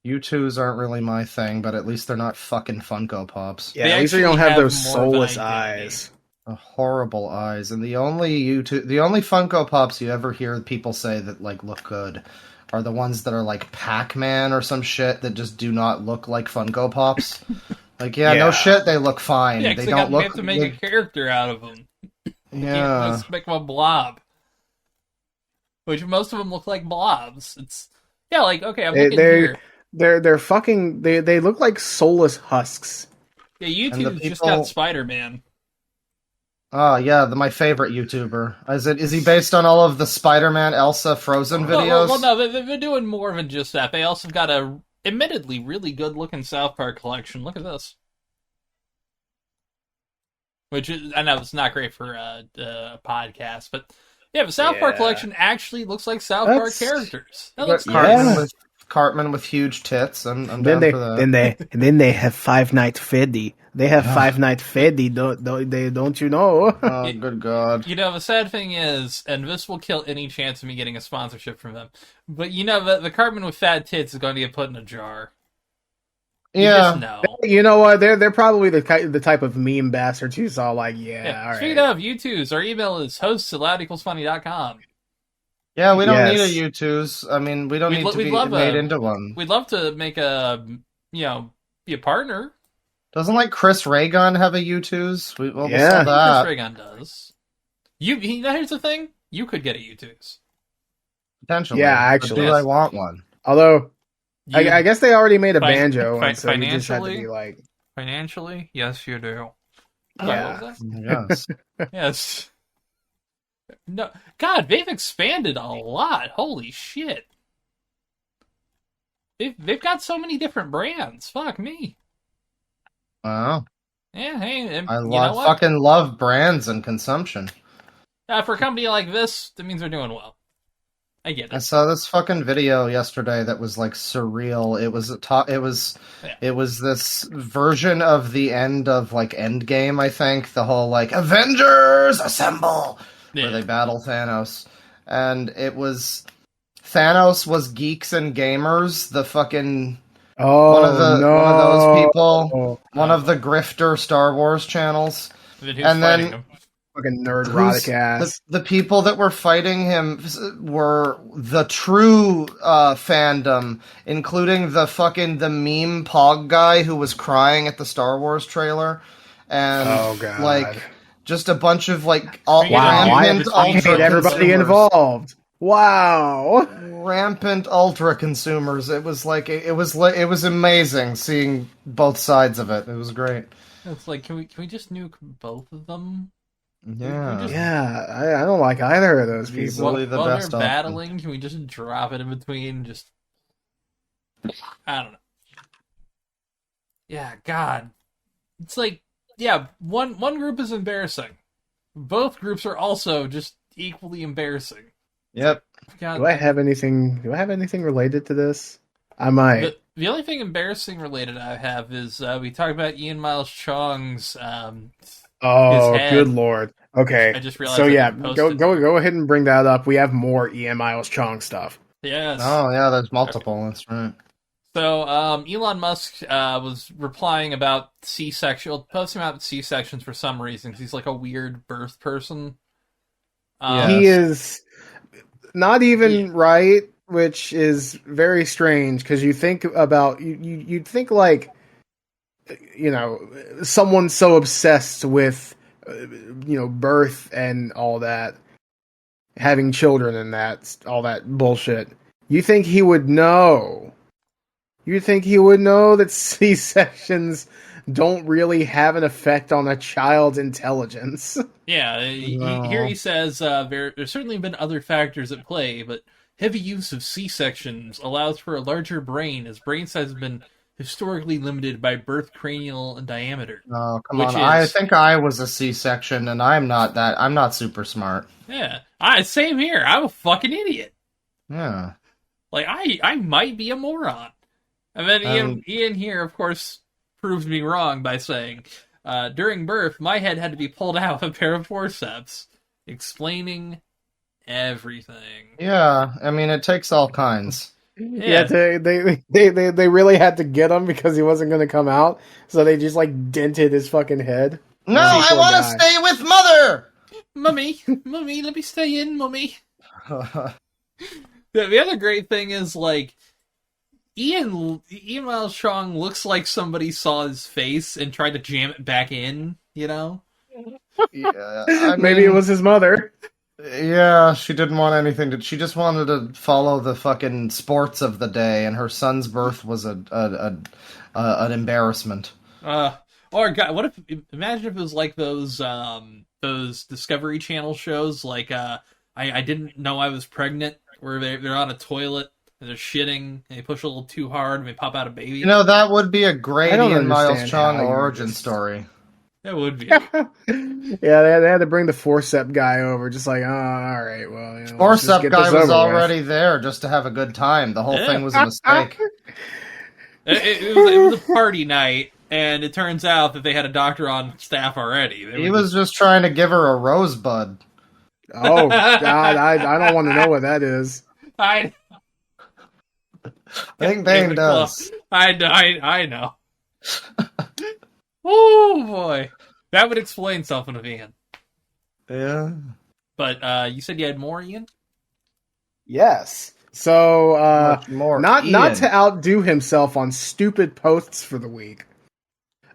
Speaker 2: U2s aren't really my thing, but at least they're not fucking Funko Pops.
Speaker 1: Yeah,
Speaker 3: They
Speaker 1: at least they don't
Speaker 3: actually
Speaker 1: have those
Speaker 3: have more of an
Speaker 1: soulless
Speaker 3: identity.
Speaker 1: eyes.
Speaker 2: Horrible eyes. And the only Funko Pops you ever hear people say that like look good are the ones that are like Pac-Man or some shit that just do not look like Funko Pops. Like, no
Speaker 1: Yeah.
Speaker 2: shit, they look fine.
Speaker 3: Yeah,
Speaker 2: they
Speaker 3: because
Speaker 2: don't
Speaker 3: they
Speaker 2: look.
Speaker 3: have to make a character out of them. You can't
Speaker 2: Yeah.
Speaker 3: just make them a blob. which most of them look like blobs. It's like okay, I'm
Speaker 1: They,
Speaker 3: looking
Speaker 1: they're
Speaker 3: here.
Speaker 1: they're fucking. They look like soulless husks.
Speaker 3: Yeah,
Speaker 2: And the
Speaker 3: YouTube just got
Speaker 2: people.
Speaker 3: Spider-Man.
Speaker 2: Oh yeah, my favorite YouTuber. Is he based on all of the Spider-Man Elsa Frozen videos?
Speaker 3: Well, no, they're doing more than just that. They also got a, admittedly, really good-looking South Park collection. Look at this. Which is, I know it's not great for a podcast, but yeah, the South Park collection actually looks like South Park characters. That looks nice.
Speaker 2: Cartman with huge tits. I'm
Speaker 1: Then
Speaker 2: down for that.
Speaker 1: then they have Five Nights Freddy. They have Five Nights Freddy. Don't you know?
Speaker 2: Oh, good God.
Speaker 3: You know, the sad thing is, and this will kill any chance of me getting a sponsorship from them, but you know, the Cartman with fat tits is going to get put in a jar. You just know.
Speaker 1: You know what? They're probably the type of meme bastards who saw like, all
Speaker 3: Speaking
Speaker 1: right.
Speaker 3: of U2s, our email is hosts@loudequalsfunny.com.
Speaker 2: Yeah, we don't need a U2s. I mean, we don't need to be made into one.
Speaker 3: We'd love to make a, be a partner.
Speaker 2: Doesn't like Chris Ray Gun have a U2s? We'll
Speaker 1: Yeah.
Speaker 2: sell that.
Speaker 3: Chris Ray Gun does. Here's the thing. You could get a U2s.
Speaker 2: Potentially.
Speaker 1: Yeah, actually.
Speaker 2: But do I want one?
Speaker 1: Although, I guess they already made a banjo, and so you
Speaker 3: financially,
Speaker 1: just have to be like...
Speaker 3: Financially, yes, you do.
Speaker 1: Yeah.
Speaker 2: Yes.
Speaker 3: Yes. No, God, they've expanded a lot. Holy shit. They've got so many different brands. Fuck me.
Speaker 2: Wow.
Speaker 3: Yeah, hey,
Speaker 2: fucking love brands and consumption.
Speaker 3: For a company like this, that means they're doing well. I get it.
Speaker 2: I saw this fucking video yesterday that was like surreal. It was this version of the end of like Endgame, I think. The whole like Avengers Assemble, where they battle Thanos, and it was Thanos was Geeks and Gamers, the fucking one of those people, one of the grifter Star Wars channels, and then
Speaker 3: him?
Speaker 1: Fucking nerd-rotic ass.
Speaker 2: The people that were fighting him were the true fandom, including the meme Pog guy who was crying at the Star Wars trailer, and like just a bunch of like rampant ultra
Speaker 1: everybody involved. Wow,
Speaker 2: rampant ultra consumers. It was like it was amazing seeing both sides of it. It was great.
Speaker 3: It's like can we just nuke both of them?
Speaker 2: Yeah,
Speaker 1: I don't like either of those people.
Speaker 3: While they're battling, can we just drop it in between? Just I don't know. Yeah, God, it's like one group is embarrassing. Both groups are also just equally embarrassing.
Speaker 2: Yep.
Speaker 1: God. Do I have anything related to this? I might.
Speaker 3: The only thing embarrassing related I have is we talked about Ian Miles Chong's.
Speaker 1: Good lord. Okay.
Speaker 3: I just realized.
Speaker 1: So yeah, go ahead and bring that up. We have more Ian Miles Chong stuff.
Speaker 3: Yes.
Speaker 2: Oh yeah, there's multiple. Okay. That's right.
Speaker 3: So Elon Musk was replying about posting about C-sections for some reason. He's like a weird birth person.
Speaker 1: He is not even right, which is very strange because you think about you'd think like someone so obsessed with birth and all that, having children and all that bullshit. You think he would know? You think he would know that C-sections don't really have an effect on a child's intelligence?
Speaker 3: Yeah, here he says there's certainly been other factors at play, but heavy use of C-sections allows for a larger brain, as brain size has been historically limited by birth cranial diameter.
Speaker 2: Oh, come on. I think I was a C-section, and I'm not super smart.
Speaker 3: Yeah. Same here. I'm a fucking idiot.
Speaker 2: Yeah.
Speaker 3: Like, I might be a moron. And then Ian here, of course, proves me wrong by saying, during birth, my head had to be pulled out with a pair of forceps, explaining everything.
Speaker 2: Yeah, I mean, it takes all kinds.
Speaker 1: Yeah, they really had to get him because he wasn't going to come out, so they just like dented his fucking head.
Speaker 2: No, I want to stay with Mother.
Speaker 3: Mummy, let me stay in, Mummy. The other great thing is like Ian Miles Chong looks like somebody saw his face and tried to jam it back in.
Speaker 2: Yeah,
Speaker 1: maybe it was his mother.
Speaker 2: Yeah, she didn't want anything to. She just wanted to follow the fucking sports of the day, and her son's birth was an embarrassment.
Speaker 3: Uh, or God, what if? Imagine if it was like those Discovery Channel shows, like I didn't know I was pregnant, where they're on a toilet and they're shitting and they push a little too hard and they pop out a baby.
Speaker 2: You know, that would be a great
Speaker 1: I don't
Speaker 2: Ian Miles
Speaker 1: understand
Speaker 2: Chong
Speaker 1: how you
Speaker 2: origin
Speaker 1: just-
Speaker 2: story.
Speaker 3: That would be.
Speaker 1: Yeah, they had to bring the forceps guy over, just like, oh, all right, well, let's just
Speaker 2: Forceps
Speaker 1: get
Speaker 2: guy
Speaker 1: this
Speaker 2: was
Speaker 1: over with.
Speaker 2: already there just to have a good time. The whole
Speaker 3: Yeah.
Speaker 2: thing was a mistake.
Speaker 3: It was a party night, and it turns out that they had a doctor on staff already.
Speaker 2: He was just trying to give her a rosebud.
Speaker 1: Oh God, I don't want to know what that is.
Speaker 3: I
Speaker 2: Bang Bang does.
Speaker 3: I know. Oh boy, that would explain something to Ian.
Speaker 2: Yeah.
Speaker 3: But you said you had more, Ian?
Speaker 1: Yes. So
Speaker 2: Much more.
Speaker 1: not
Speaker 2: Ian.
Speaker 1: to outdo himself on stupid posts for the week.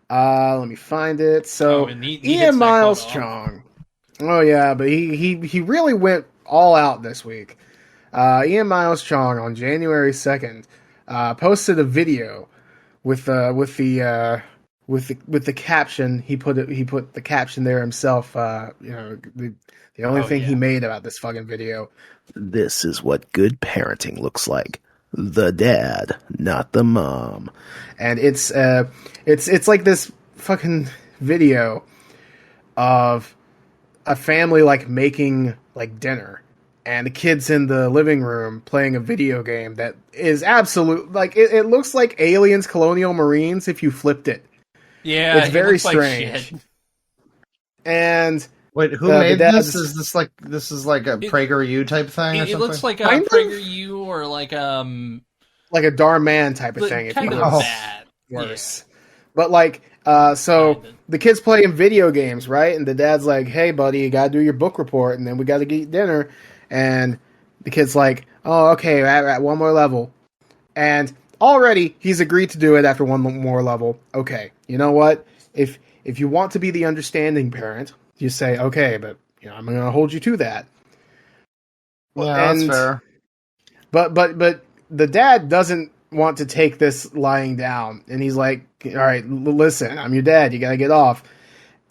Speaker 1: Let me find it. So
Speaker 3: and he hits
Speaker 1: Ian
Speaker 3: that
Speaker 1: Miles
Speaker 3: quote off.
Speaker 1: Chong. Oh yeah, but he really went all out this week. Ian Miles Chong on January 2nd posted a video with the caption. He put the caption there himself. The only
Speaker 3: Oh,
Speaker 1: thing
Speaker 3: yeah.
Speaker 1: he made about this fucking video. This is what good parenting looks like. The dad, not the mom. And it's like this fucking video of a family like making like dinner, and the kids in the living room playing a video game that is absolute like it looks like Aliens Colonial Marines if you flipped it.
Speaker 3: Yeah,
Speaker 1: It's
Speaker 3: it
Speaker 1: very
Speaker 3: looks like
Speaker 1: strange.
Speaker 3: shit.
Speaker 1: And
Speaker 2: Wait, who
Speaker 1: the
Speaker 2: made
Speaker 1: dad's-
Speaker 2: this? Is this like a PragerU type thing or
Speaker 3: It
Speaker 2: something?
Speaker 3: looks like a
Speaker 1: Kind of.
Speaker 3: PragerU or like
Speaker 1: like a Darman type of thing if
Speaker 3: kind
Speaker 1: you
Speaker 3: of
Speaker 1: will.
Speaker 3: bad.
Speaker 1: Worse. But like so
Speaker 3: Kinda.
Speaker 1: the kid's playing video games, right? And the dad's like, "Hey buddy, you got to do your book report and then we got to eat dinner." And the kid's like, "Oh, okay, at one more level." And already he's agreed to do it after one more level. Okay. You know what? If you want to be the understanding parent, you say, "Okay, but I'm going to hold you to that."
Speaker 2: Yeah, that's
Speaker 1: And-
Speaker 2: fair.
Speaker 1: But the dad doesn't want to take this lying down, and he's like, "All right, listen, I'm your dad. You gotta get off."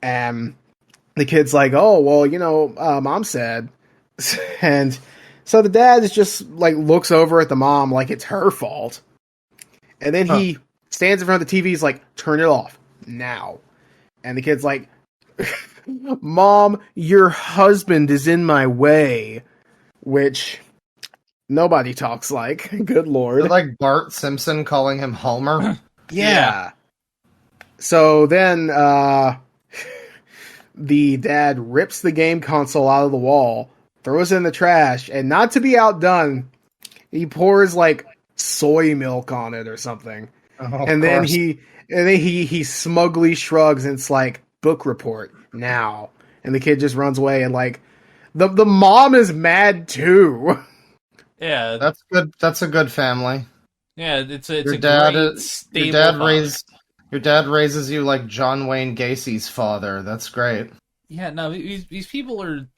Speaker 1: And the kid's like, "Oh, well, mom said," and so the dad is just like looks over at the mom like it's her fault, and then he stands in front of the TV. He's like, "Turn it off now," and the kid's like, "Mom, your husband is in my way," which. Nobody talks like. Good lord.
Speaker 2: Is it like Bart Simpson calling him Homer?
Speaker 1: Yeah. So then the dad rips the game console out of the wall, throws it in the trash, and not to be outdone, he pours like soy milk on it or something.
Speaker 2: Oh,
Speaker 1: and then he smugly shrugs and it's like book report now. And the kid just runs away and like the mom is mad too.
Speaker 3: Yeah,
Speaker 2: That's good. That's a good family.
Speaker 3: yeah. It's
Speaker 2: Your
Speaker 3: a
Speaker 2: dad,
Speaker 3: great stable
Speaker 2: your dad
Speaker 3: father.
Speaker 2: your dad raises you like John Wayne Gacy's father. That's great.
Speaker 3: Yeah, no, these people are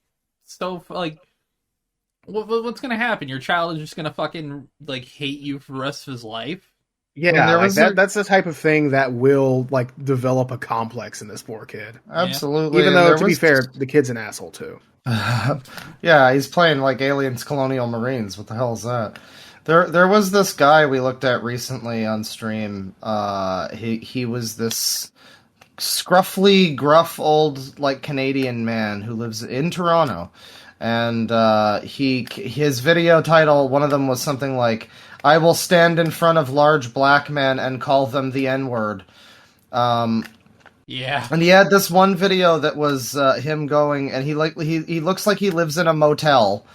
Speaker 3: so like. What's gonna happen? Your child is just gonna fucking like hate you for the rest of his life.
Speaker 1: Yeah,
Speaker 2: there
Speaker 1: like
Speaker 2: was
Speaker 1: that's the type of thing that will like develop a complex in this poor kid.
Speaker 2: Absolutely.
Speaker 1: Even
Speaker 2: And
Speaker 1: though,
Speaker 2: there
Speaker 1: to be
Speaker 2: was-
Speaker 1: fair, the kid's an asshole too.
Speaker 2: yeah, he's playing like Aliens Colonial Marines. What the hell is that? There was this guy we looked at recently on stream. He was this scruffy, gruff old like Canadian man who lives in Toronto, and his video title, one of them was something like "I will stand in front of large black men and call them the N-word."
Speaker 3: Yeah,
Speaker 2: And he had this one video that was him going, and he looks like he lives in a motel,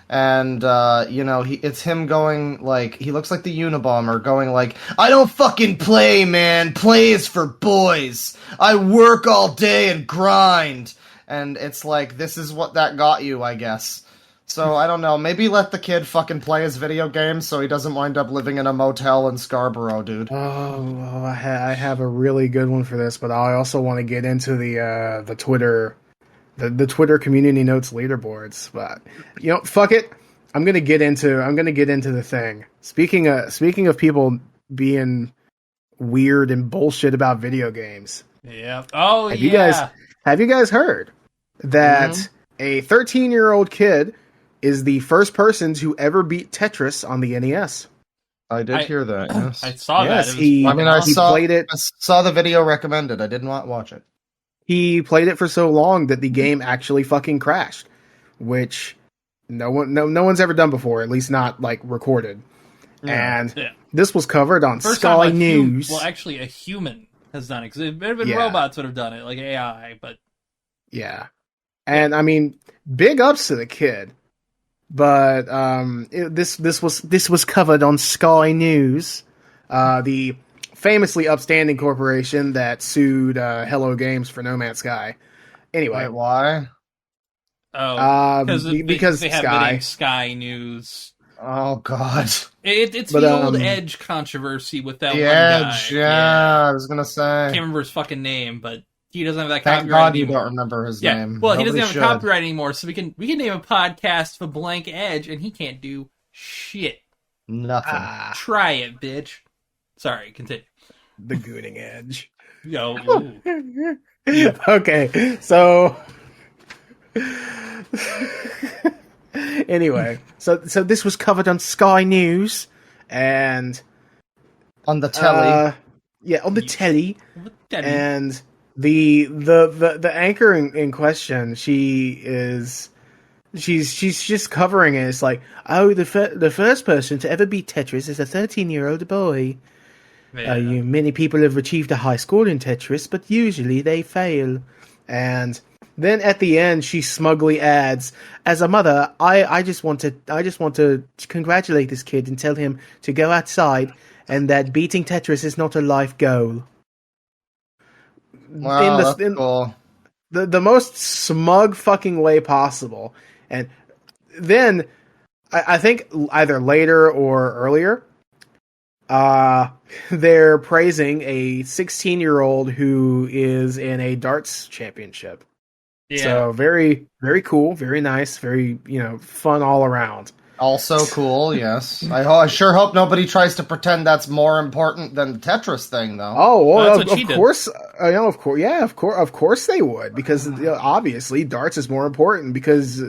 Speaker 2: and it's him going like he looks like the Unabomber going like, "I don't fucking play, man. Play is for boys. I work all day and grind," and it's like this is what that got you, I guess. So I don't know. Maybe let the kid fucking play his video games so he doesn't wind up living in a motel in Scarborough, dude.
Speaker 1: I have a really good one for this, but I also want to get into the Twitter the Twitter community notes leaderboards. But fuck it. I'm gonna get into the thing. Speaking of people being weird and bullshit about video games.
Speaker 3: Yeah. Oh,
Speaker 1: Have you guys heard that a 13-year-old kid is the first person to ever beat Tetris on the NES?
Speaker 2: I did hear that. Yes,
Speaker 3: I saw that.
Speaker 2: I saw the video recommended. I did not watch it.
Speaker 1: He played it for so long that the game actually fucking crashed, which no one's ever done before, at least not like recorded. Yeah. And this was covered on Sky News.
Speaker 3: Well, actually, a human has done it. Because there have been robots that have done it, like AI. But
Speaker 1: yeah, and I mean, big ups to the kid. But this was covered on Sky News, the famously upstanding corporation that sued Hello Games for No Man's Sky. Anyway,
Speaker 2: wait, why?
Speaker 3: Oh,
Speaker 1: because
Speaker 3: they have
Speaker 1: Sky.
Speaker 3: Sky News.
Speaker 2: Oh God!
Speaker 3: It's the old Edge controversy with that one guy.
Speaker 2: Edge, yeah, I was gonna say. I
Speaker 3: can't remember his fucking name, but he doesn't have that
Speaker 2: Thank
Speaker 3: copyright
Speaker 2: God
Speaker 3: anymore.
Speaker 2: You don't remember his name.
Speaker 3: Well,
Speaker 2: Nobody
Speaker 3: he doesn't have
Speaker 2: should.
Speaker 3: a copyright anymore, so we can name a podcast for Blank Edge, and he can't do shit.
Speaker 2: Nothing.
Speaker 3: Try it, bitch. Sorry, continue.
Speaker 1: The Gooning Edge.
Speaker 3: Yo.
Speaker 1: Okay, so anyway, so this was covered on Sky News and
Speaker 2: on the telly.
Speaker 1: On the telly. And the anchor in question, she's just covering it. It's like, oh, the first person to ever beat Tetris is a 13-year-old boy. Yeah. Many people have achieved a high score in Tetris, but usually they fail. And then at the end, she smugly adds, "As a mother, I just want to congratulate this kid and tell him to go outside, and that beating Tetris is not a life goal."
Speaker 2: Wow, that's cool.
Speaker 1: The most smug fucking way possible. And then I think either later or earlier, they're praising a 16-year-old who is in a darts championship. Yeah. So very, very cool, very nice, very, fun all around.
Speaker 2: Also cool, yes. I sure hope nobody tries to pretend that's more important than the Tetris thing, though.
Speaker 1: Oh, well, of course, of course they would, because obviously darts is more important because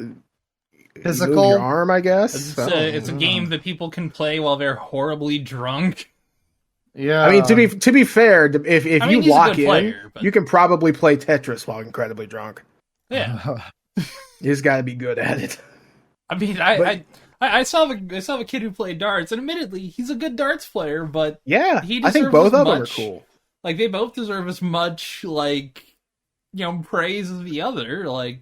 Speaker 2: physical
Speaker 1: you move your arm, I guess.
Speaker 3: It's a game that people can play while they're horribly drunk.
Speaker 2: Yeah,
Speaker 1: I mean, to be fair, if you walk in,
Speaker 3: player, but...
Speaker 1: you can probably play Tetris while incredibly drunk.
Speaker 3: Yeah,
Speaker 1: you just got to be good at it.
Speaker 3: I mean, I saw the kid who played darts, and admittedly, he's a good darts player. But
Speaker 1: yeah,
Speaker 3: he
Speaker 1: I think both of them are cool.
Speaker 3: Like they both deserve as much praise as the other. Like,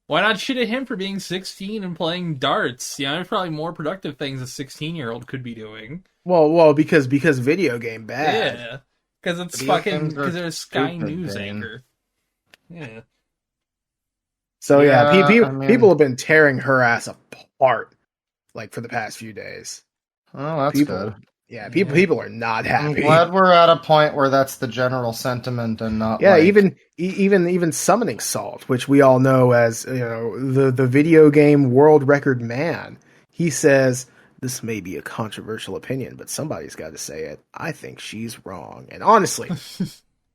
Speaker 3: why not shit at him for being 16 and playing darts? There's probably more productive things a 16-year-old could be doing.
Speaker 1: Well, because video game bad.
Speaker 3: Yeah, because it's because they're a Sky News anchor. Yeah.
Speaker 1: So people have been tearing her ass apart, like for the past few days.
Speaker 2: Oh, that's good.
Speaker 1: Yeah, people are not happy.
Speaker 2: I'm glad we're at a point where that's the general sentiment and not.
Speaker 1: Yeah, even summoning Salt, which we all know as the video game world record man. He says, "This may be a controversial opinion, but somebody's got to say it. I think she's wrong." And honestly,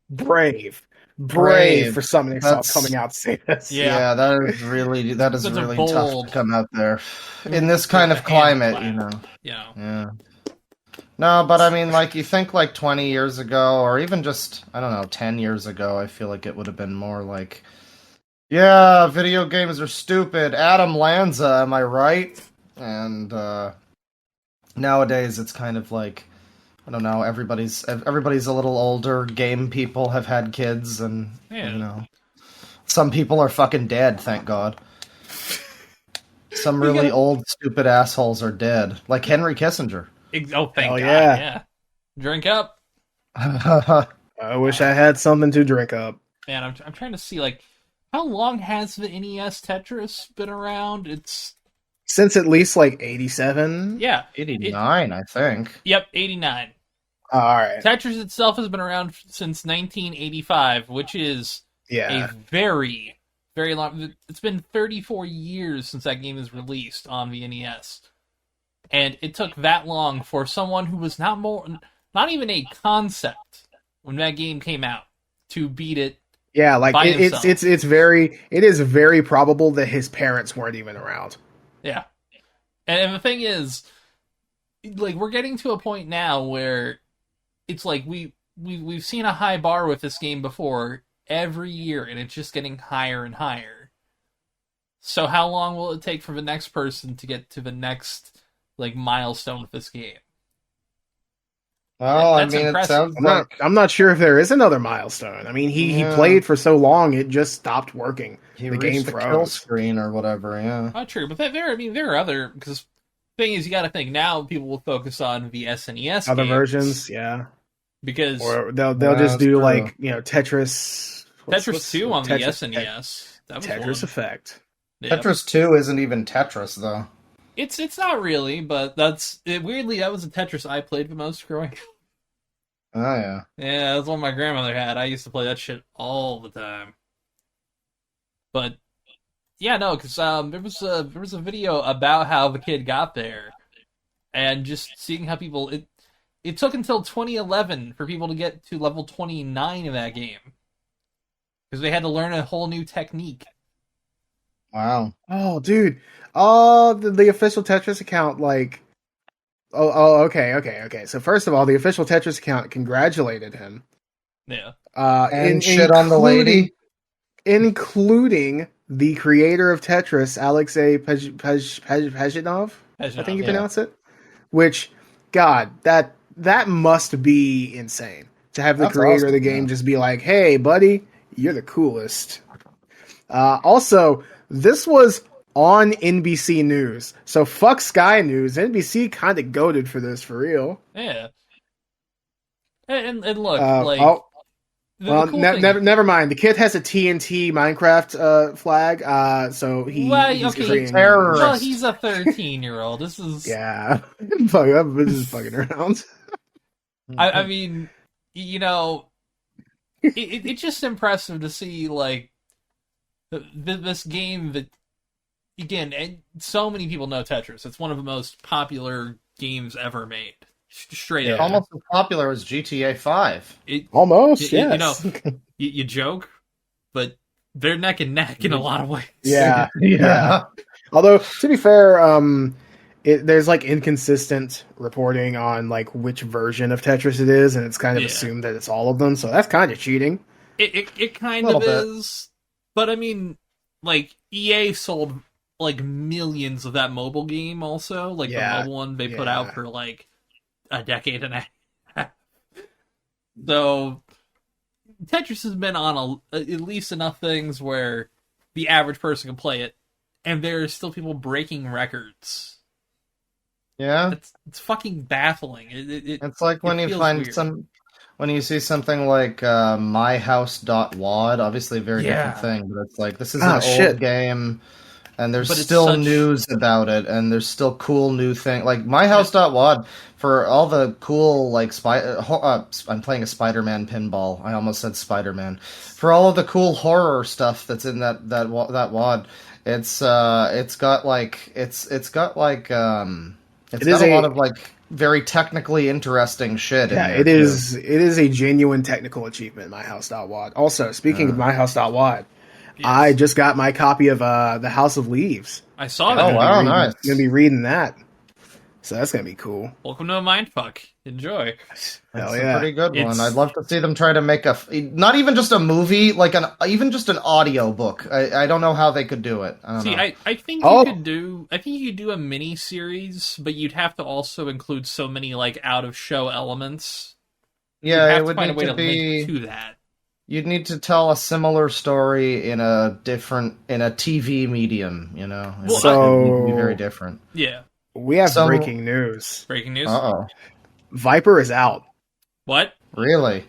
Speaker 1: brave for summoning Salt coming out to say this.
Speaker 3: Yeah,
Speaker 2: that is really tough to come out there in this kind of climate, Yeah. No, but I mean, you think 20 years ago, or even just, I don't know, 10 years ago, I feel like it would have been more like, yeah, video games are stupid. Adam Lanza, am I right? And nowadays it's kind of like, I don't know, everybody's a little older, game people have had kids, and, some people are fucking dead, thank God. Some really old, stupid assholes are dead. Like Henry Kissinger.
Speaker 3: Oh, thank God, yeah. Drink up.
Speaker 1: I wish I had something to drink up.
Speaker 3: Man, I'm trying to see, how long has the NES Tetris been around? It's...
Speaker 1: Since at least, 87?
Speaker 3: Yeah.
Speaker 2: 89, I think.
Speaker 3: Yep, 89.
Speaker 1: All right.
Speaker 3: Tetris itself has been around since 1985, which is a very very long. It's been 34 years since that game was released on the NES, and it took that long for someone who was not even a concept when that game came out to beat it.
Speaker 1: Yeah, like
Speaker 3: by
Speaker 1: it
Speaker 3: himself.
Speaker 1: it is very probable that his parents weren't even around.
Speaker 3: Yeah, and the thing is, like, we're getting to a point now where it's like we've seen a high bar with this game before every year, and it's just getting higher and higher. So how long will it take for the next person to get to the next like milestone with this game?
Speaker 2: Well,
Speaker 3: That's
Speaker 2: I mean,
Speaker 3: impressive.
Speaker 2: it sounds like
Speaker 1: I'm not sure if there is another milestone. I mean, he played for so long, it just stopped working.
Speaker 2: he
Speaker 1: the
Speaker 2: reached
Speaker 1: game
Speaker 2: the kill
Speaker 1: froze.
Speaker 2: screen or whatever. Yeah.
Speaker 3: Not true, but there are other, because thing is, you got to think now people will focus on the SNES
Speaker 1: Other
Speaker 3: games,
Speaker 1: versions, yeah.
Speaker 3: because
Speaker 1: Or they'll
Speaker 2: Yeah,
Speaker 1: just
Speaker 2: that's
Speaker 1: do
Speaker 2: true.
Speaker 1: like, Tetris.
Speaker 3: Tetris 2 on the
Speaker 1: Tetris,
Speaker 3: SNES. That was
Speaker 1: Tetris
Speaker 3: one.
Speaker 1: Effect.
Speaker 3: Yeah.
Speaker 2: Tetris 2 isn't even Tetris though.
Speaker 3: It's not really, but weirdly that was a Tetris I played the most growing up.
Speaker 2: Oh yeah.
Speaker 3: Yeah, that's one my grandmother had. I used to play that shit all the time. But yeah, no, because there was a video about how the kid got there, and just seeing how people it took until 2011 for people to get to level 29 in that game, because they had to learn a whole new technique.
Speaker 2: Wow.
Speaker 1: Oh, dude. Oh, the official Tetris account, like. Okay. So first of all, the official Tetris account congratulated him.
Speaker 3: Yeah,
Speaker 2: And shit on the lady.
Speaker 1: Including the creator of Tetris, Alexei Pajitnov, I think you pronounce it. Which, God, that must be insane to have the
Speaker 2: That's
Speaker 1: creator of the
Speaker 2: awesome,
Speaker 1: game
Speaker 2: yeah.
Speaker 1: just be like, "Hey, buddy, you're the coolest." Also, this was on NBC News, so fuck Sky News. NBC kind of goated for this, for real.
Speaker 3: yeah. And look,
Speaker 1: Well,
Speaker 3: cool thing.
Speaker 1: never mind. The kid has a TNT Minecraft flag, so he's
Speaker 3: okay,
Speaker 1: creating
Speaker 2: terrorist.
Speaker 3: Well, he's a 13-year-old. This is
Speaker 1: Yeah, I'm just fucking around.
Speaker 3: I mean, it's just impressive to see, like, this game that, again, and so many people know Tetris. It's one of the most popular games ever made. Straight up.
Speaker 2: Almost as popular as GTA 5.
Speaker 1: Almost,
Speaker 3: You
Speaker 1: yes.
Speaker 3: you joke, but they're neck and neck in a lot of ways.
Speaker 1: Yeah. Although, to be fair, there's like inconsistent reporting on like which version of Tetris it is, and it's kind of assumed that it's all of them. So that's kind of cheating.
Speaker 3: It kind of is, but I mean, like, EA sold like millions of that mobile game. Also, like the mobile one they put out for like a decade and a half. So Tetris has been on at least enough things where the average person can play it, and there are still people breaking records.
Speaker 2: Yeah,
Speaker 3: It's fucking baffling.
Speaker 2: it's like when you find
Speaker 3: weird.
Speaker 2: when you see something like myhouse.wad, obviously a very different thing, but it's like, this is an old game, and there's still news about it, and there's still cool new thing. Like myhouse.wad, for all the cool, like, I'm playing a Spider-Man pinball. I almost said Spider-Man. For all of the cool horror stuff that's in that wad, it's got a lot of like very technically interesting shit in there.
Speaker 1: It is a genuine technical achievement, myhouse.wad. Also, speaking of myhouse.wad, I just got my copy of The House of Leaves.
Speaker 3: I saw that.
Speaker 2: Oh, wow, nice.
Speaker 1: I'm going to be reading that. So that's going to be cool.
Speaker 3: Welcome to a mindfuck. Enjoy.
Speaker 2: That's a pretty good one. I'd love to see them try to make not even just a movie, like even just an audio book. I don't know how they could do it. I don't know.
Speaker 3: I think you could do a mini series, but you'd have to also include so many like out of show elements.
Speaker 2: Yeah, it would
Speaker 3: find a way
Speaker 2: need to be
Speaker 3: link to that.
Speaker 2: You'd need to tell a similar story in a TV medium, you know. It would be very different.
Speaker 3: Yeah.
Speaker 1: We have breaking news.
Speaker 3: Breaking news?
Speaker 2: Uh-oh.
Speaker 1: Viper is out.
Speaker 3: What?
Speaker 2: Really?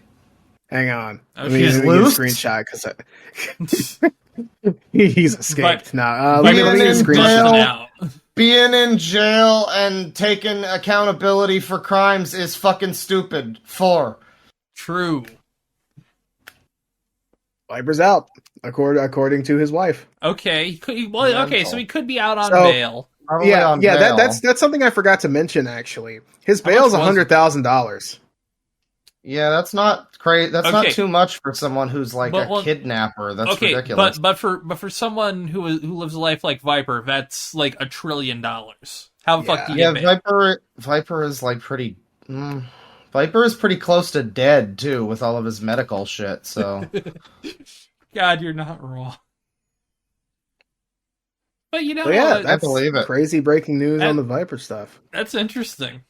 Speaker 1: Hang on.
Speaker 2: Oh, he's loose?
Speaker 1: Get a screenshot because he's escaped. Let me
Speaker 2: get a
Speaker 1: screenshot.
Speaker 2: Being in jail and taking accountability for crimes is fucking stupid. 4.
Speaker 3: True.
Speaker 1: Viper's out. according to his wife.
Speaker 3: Okay, okay, so he could be out on
Speaker 1: So-
Speaker 3: bail.
Speaker 2: Probably
Speaker 1: Yeah,
Speaker 2: on
Speaker 1: yeah.
Speaker 2: bail.
Speaker 1: That's something I forgot to mention. Actually, his
Speaker 3: How much
Speaker 1: bail's
Speaker 3: was it?
Speaker 1: $100,000.
Speaker 2: Yeah, that's not crazy. That's
Speaker 3: Okay.
Speaker 2: not too much for someone who's like
Speaker 3: But,
Speaker 2: a
Speaker 3: well,
Speaker 2: kidnapper. That's
Speaker 3: Okay,
Speaker 2: ridiculous.
Speaker 3: but for someone who lives a life like Viper, that's like $1 trillion. How the fuck do you
Speaker 2: Yeah,
Speaker 3: get bail?
Speaker 2: Viper is like pretty. Viper is pretty close to dead too, with all of his medical shit. So
Speaker 3: God, you're not wrong. But you know,
Speaker 1: So yeah,
Speaker 2: I
Speaker 1: that's
Speaker 2: believe it.
Speaker 1: crazy breaking news
Speaker 3: That-
Speaker 1: on the Viper stuff.
Speaker 3: that's interesting.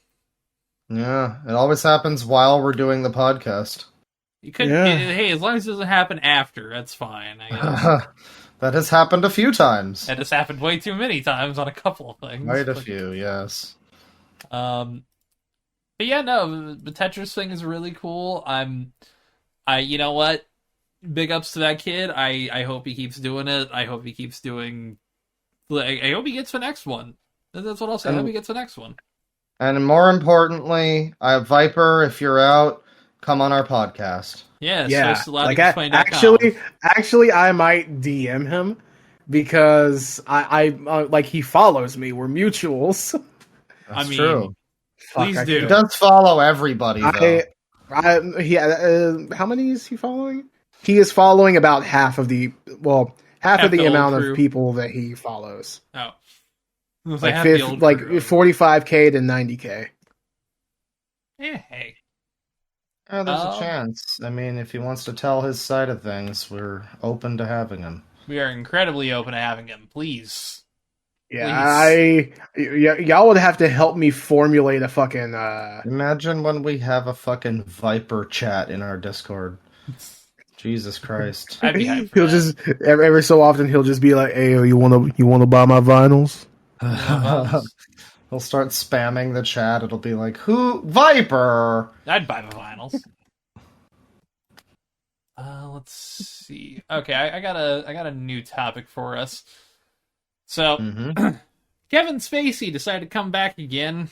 Speaker 2: yeah, it always happens while we're doing the podcast.
Speaker 3: You could,
Speaker 1: Yeah.
Speaker 3: hey, as long as it doesn't happen after, that's fine. I guess.
Speaker 2: That has happened a few times.
Speaker 3: And it's happened way too many times on a couple of things.
Speaker 2: Quite a
Speaker 3: but,
Speaker 2: few, yes.
Speaker 3: But yeah, no, the Tetris thing is really cool. You know what? Big ups to that kid. I hope he keeps doing it. I hope he keeps doing. I hope he gets the next one. That's what I'll say. I hope he gets the next one.
Speaker 2: And more importantly, Viper, if you're out, come on our podcast.
Speaker 3: Yeah,
Speaker 1: Yeah,
Speaker 3: so
Speaker 1: like actually, I might DM him because I like he follows me. We're mutuals.
Speaker 2: That's
Speaker 3: I mean,
Speaker 2: true.
Speaker 3: please
Speaker 1: I
Speaker 3: do.
Speaker 2: He does follow everybody, though.
Speaker 1: How many is he following? He is following about half of the
Speaker 3: Half
Speaker 1: of the
Speaker 3: the old
Speaker 1: amount
Speaker 3: crew.
Speaker 1: of people that he follows.
Speaker 3: Oh.
Speaker 1: Like
Speaker 3: Half the old
Speaker 1: like
Speaker 3: crew.
Speaker 1: 45K to 90K.
Speaker 3: Yeah, hey.
Speaker 2: Yeah, there's
Speaker 3: Oh.
Speaker 2: a chance. I mean, if he wants to tell his side of things, we're open to having him.
Speaker 3: We are incredibly open to having him. Please.
Speaker 1: Yeah, y'all would have to help me formulate a fucking
Speaker 2: Imagine when we have a fucking Viper chat in our Discord. Jesus Christ.
Speaker 3: I'd be hyped for
Speaker 1: he'll
Speaker 3: that.
Speaker 1: just every so often he'll just be like, "Hey, you wanna buy my vinyls?"
Speaker 2: He'll start spamming the chat. It'll be like, "Who? Viper?"
Speaker 3: I'd buy the vinyls. Let's see. Okay, I got a new topic for us. So,
Speaker 2: Mm-hmm.
Speaker 3: Kevin Spacey decided to come back again.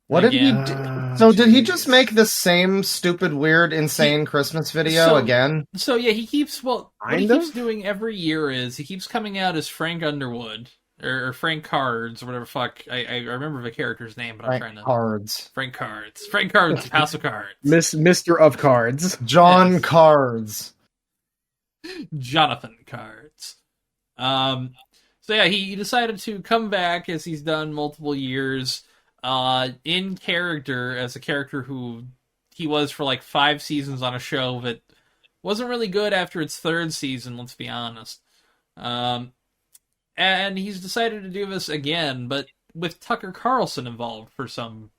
Speaker 2: What did he
Speaker 3: Again.
Speaker 2: do? So did he just make the same stupid, weird, insane Christmas video
Speaker 3: So-
Speaker 2: again?
Speaker 3: So yeah, he keeps what he
Speaker 1: Kind of?
Speaker 3: keeps doing every year is he keeps coming out as Frank Underwood or Frank Cards or whatever. Fuck, I remember the character's name, but I'm trying to
Speaker 2: Cards.
Speaker 3: Frank Cards, House of Cards,
Speaker 1: Mr. of Cards.
Speaker 2: John
Speaker 3: Yes.
Speaker 2: Cards.
Speaker 3: Jonathan Cards. So yeah, he decided to come back as he's done multiple years, in character as a character who he was for like 5 seasons on a show that wasn't really good after its 3rd season. Let's be honest. And he's decided to do this again, but with Tucker Carlson involved for some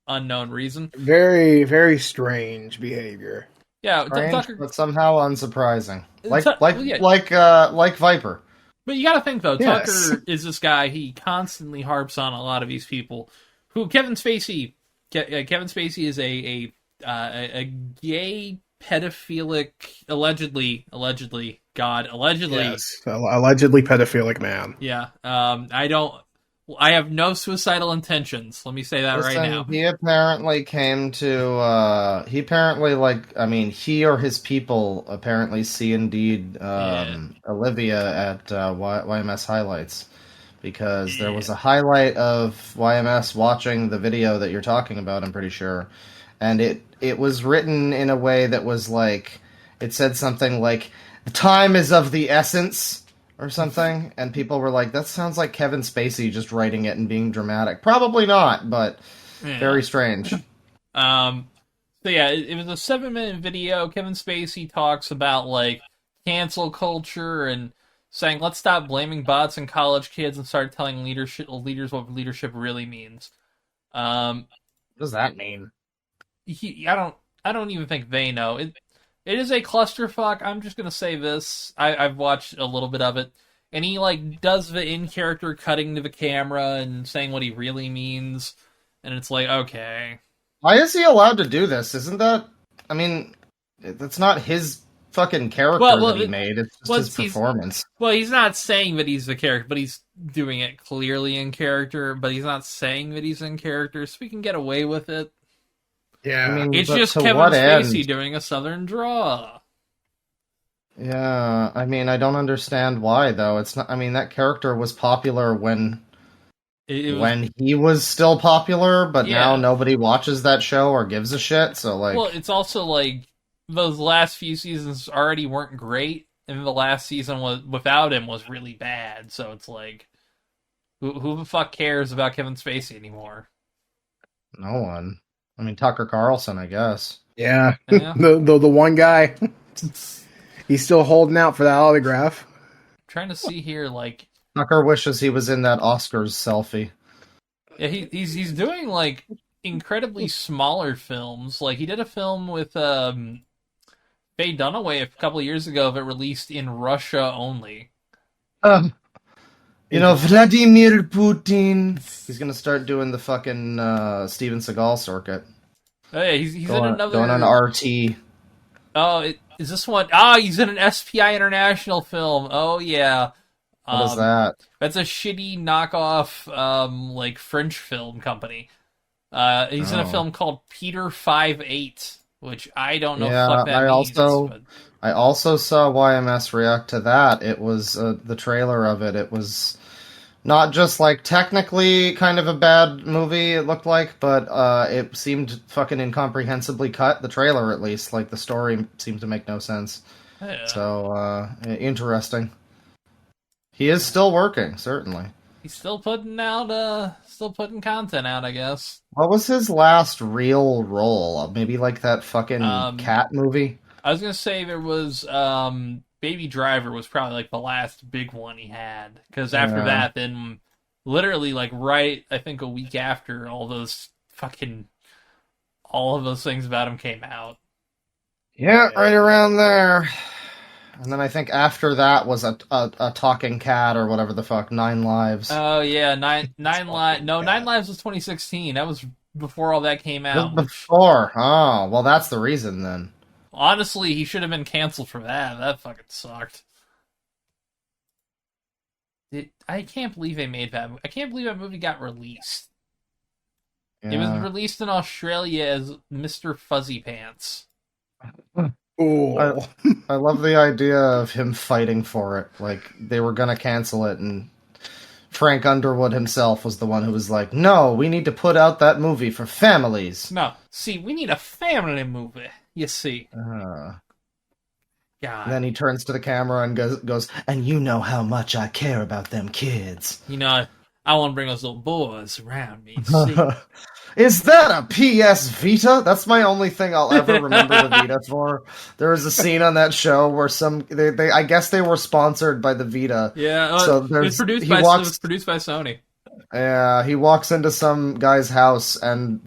Speaker 3: unknown reason.
Speaker 1: Very, very strange behavior.
Speaker 3: Yeah,
Speaker 2: Strange,
Speaker 3: Tucker.
Speaker 2: but somehow unsurprising. Like
Speaker 3: Yeah.
Speaker 2: like Viper.
Speaker 3: But you got to think though,
Speaker 1: Yes.
Speaker 3: Tucker is this guy. He constantly harps on a lot of these people. Who Kevin Spacey is a gay pedophilic allegedly
Speaker 1: Yes, allegedly pedophilic man.
Speaker 3: yeah. I have no suicidal intentions. Let me say that right
Speaker 2: Listen,
Speaker 3: now.
Speaker 2: he apparently came to. He apparently he or his people apparently see indeed Olivia at YMS highlights, because there was a highlight of YMS watching the video that you're talking about. I'm pretty sure, and it was written in a way that was like, it said something like, "The time is of the essence." Or something, and people were like, that sounds like Kevin Spacey just writing it and being dramatic. Probably not, but
Speaker 3: Yeah.
Speaker 2: very strange.
Speaker 3: So yeah, it was a 7-minute video. Kevin Spacey talks about like cancel culture and saying let's stop blaming bots and college kids and start telling leaders what leadership really means.
Speaker 2: What does that mean?
Speaker 3: I don't even think they know. It is a clusterfuck. I'm just gonna say this. I've watched a little bit of it, and he like does the in character cutting to the camera and saying what he really means, and it's like, okay.
Speaker 2: Why is he allowed to do this? Isn't that... I mean, that's not his fucking character that he made. It's just his performance.
Speaker 3: Well, he's not saying that he's the character, but he's doing it clearly in character, but he's not saying that he's in character, so we can get away with it.
Speaker 1: Yeah,
Speaker 2: I mean,
Speaker 3: It's
Speaker 2: but
Speaker 3: just
Speaker 2: to
Speaker 3: Kevin
Speaker 2: what
Speaker 3: Spacey
Speaker 2: end?
Speaker 3: doing a southern draw.
Speaker 2: Yeah, I mean, I don't understand why though. It's not. I mean, that character was popular
Speaker 3: It was,
Speaker 2: when he was still popular, but now
Speaker 3: yeah.
Speaker 2: nobody watches that show or gives a shit. So
Speaker 3: Well,
Speaker 2: like,
Speaker 3: it's also like those last few seasons already weren't great, and the last season was without him was really bad. So it's like, who the fuck cares about Kevin Spacey anymore?
Speaker 2: no one. I mean, Tucker Carlson, I guess.
Speaker 1: Yeah,
Speaker 3: Yeah.
Speaker 1: the one guy, he's still holding out for that autograph.
Speaker 3: Trying to see here, like,
Speaker 2: Tucker wishes he was in that Oscars selfie.
Speaker 3: yeah, he's doing like incredibly smaller films. Like he did a film with Faye Dunaway a couple of years ago that released in Russia only.
Speaker 2: Uh, Vladimir Putin. He's gonna start doing the fucking Steven Seagal circuit.
Speaker 3: Oh yeah, he's in
Speaker 2: Going on
Speaker 3: another.
Speaker 2: RT.
Speaker 3: Oh, is this one? Ah, he's in an SPI International film. Oh yeah.
Speaker 2: What is that?
Speaker 3: That's a shitty knockoff, like French film company. He's in a
Speaker 2: Oh.
Speaker 3: film called Peter 5'8", which I don't know
Speaker 2: Yeah,
Speaker 3: fuck that means. But
Speaker 2: I also saw YMS react to that. It was the trailer of it. It was not just like technically kind of a bad movie. It looked like, but it seemed fucking incomprehensibly cut. The trailer, at least, like the story seemed to make no sense.
Speaker 3: yeah,
Speaker 2: So interesting. He is still working, certainly.
Speaker 3: he's still putting content out, I guess.
Speaker 2: What was his last real role? Maybe like that fucking
Speaker 3: Um,
Speaker 2: cat movie?
Speaker 3: I was gonna say there was Baby Driver was probably like the last big one he had, because after
Speaker 2: Yeah.
Speaker 3: that, then literally like right, I think a week after all of those things about him came out.
Speaker 2: Yeah, right around there. And then I think after that was a talking cat or whatever the fuck, Nine Lives.
Speaker 3: Oh yeah, nine lives. No, Nine Lives was 2016. That was before all that came
Speaker 2: Just
Speaker 3: out. Which
Speaker 2: before. Oh, well, that's the reason then.
Speaker 3: honestly, he should have been canceled for that. That fucking sucked. I can't believe they made that. I can't believe that movie got released. It was
Speaker 2: Yeah.
Speaker 3: released in Australia as Mr. Fuzzy Pants.
Speaker 1: Oh,
Speaker 2: I love the idea of him fighting for it. Like, they were gonna cancel it, and Frank Underwood himself was the one who was like, no, we need to put out that movie for families.
Speaker 3: No, see, we need a family movie. You see,
Speaker 2: And
Speaker 3: God,
Speaker 2: then he turns to the camera and goes, and you know how much I care about them kids.
Speaker 3: you know, I want to bring those little boys around me. See,
Speaker 2: Is that a PS Vita? That's my only thing I'll ever remember the Vita for. There was a scene on that show where they I guess they were sponsored by the Vita.
Speaker 3: yeah,
Speaker 2: So
Speaker 3: it was produced by Sony.
Speaker 2: Yeah, he walks into some guy's house and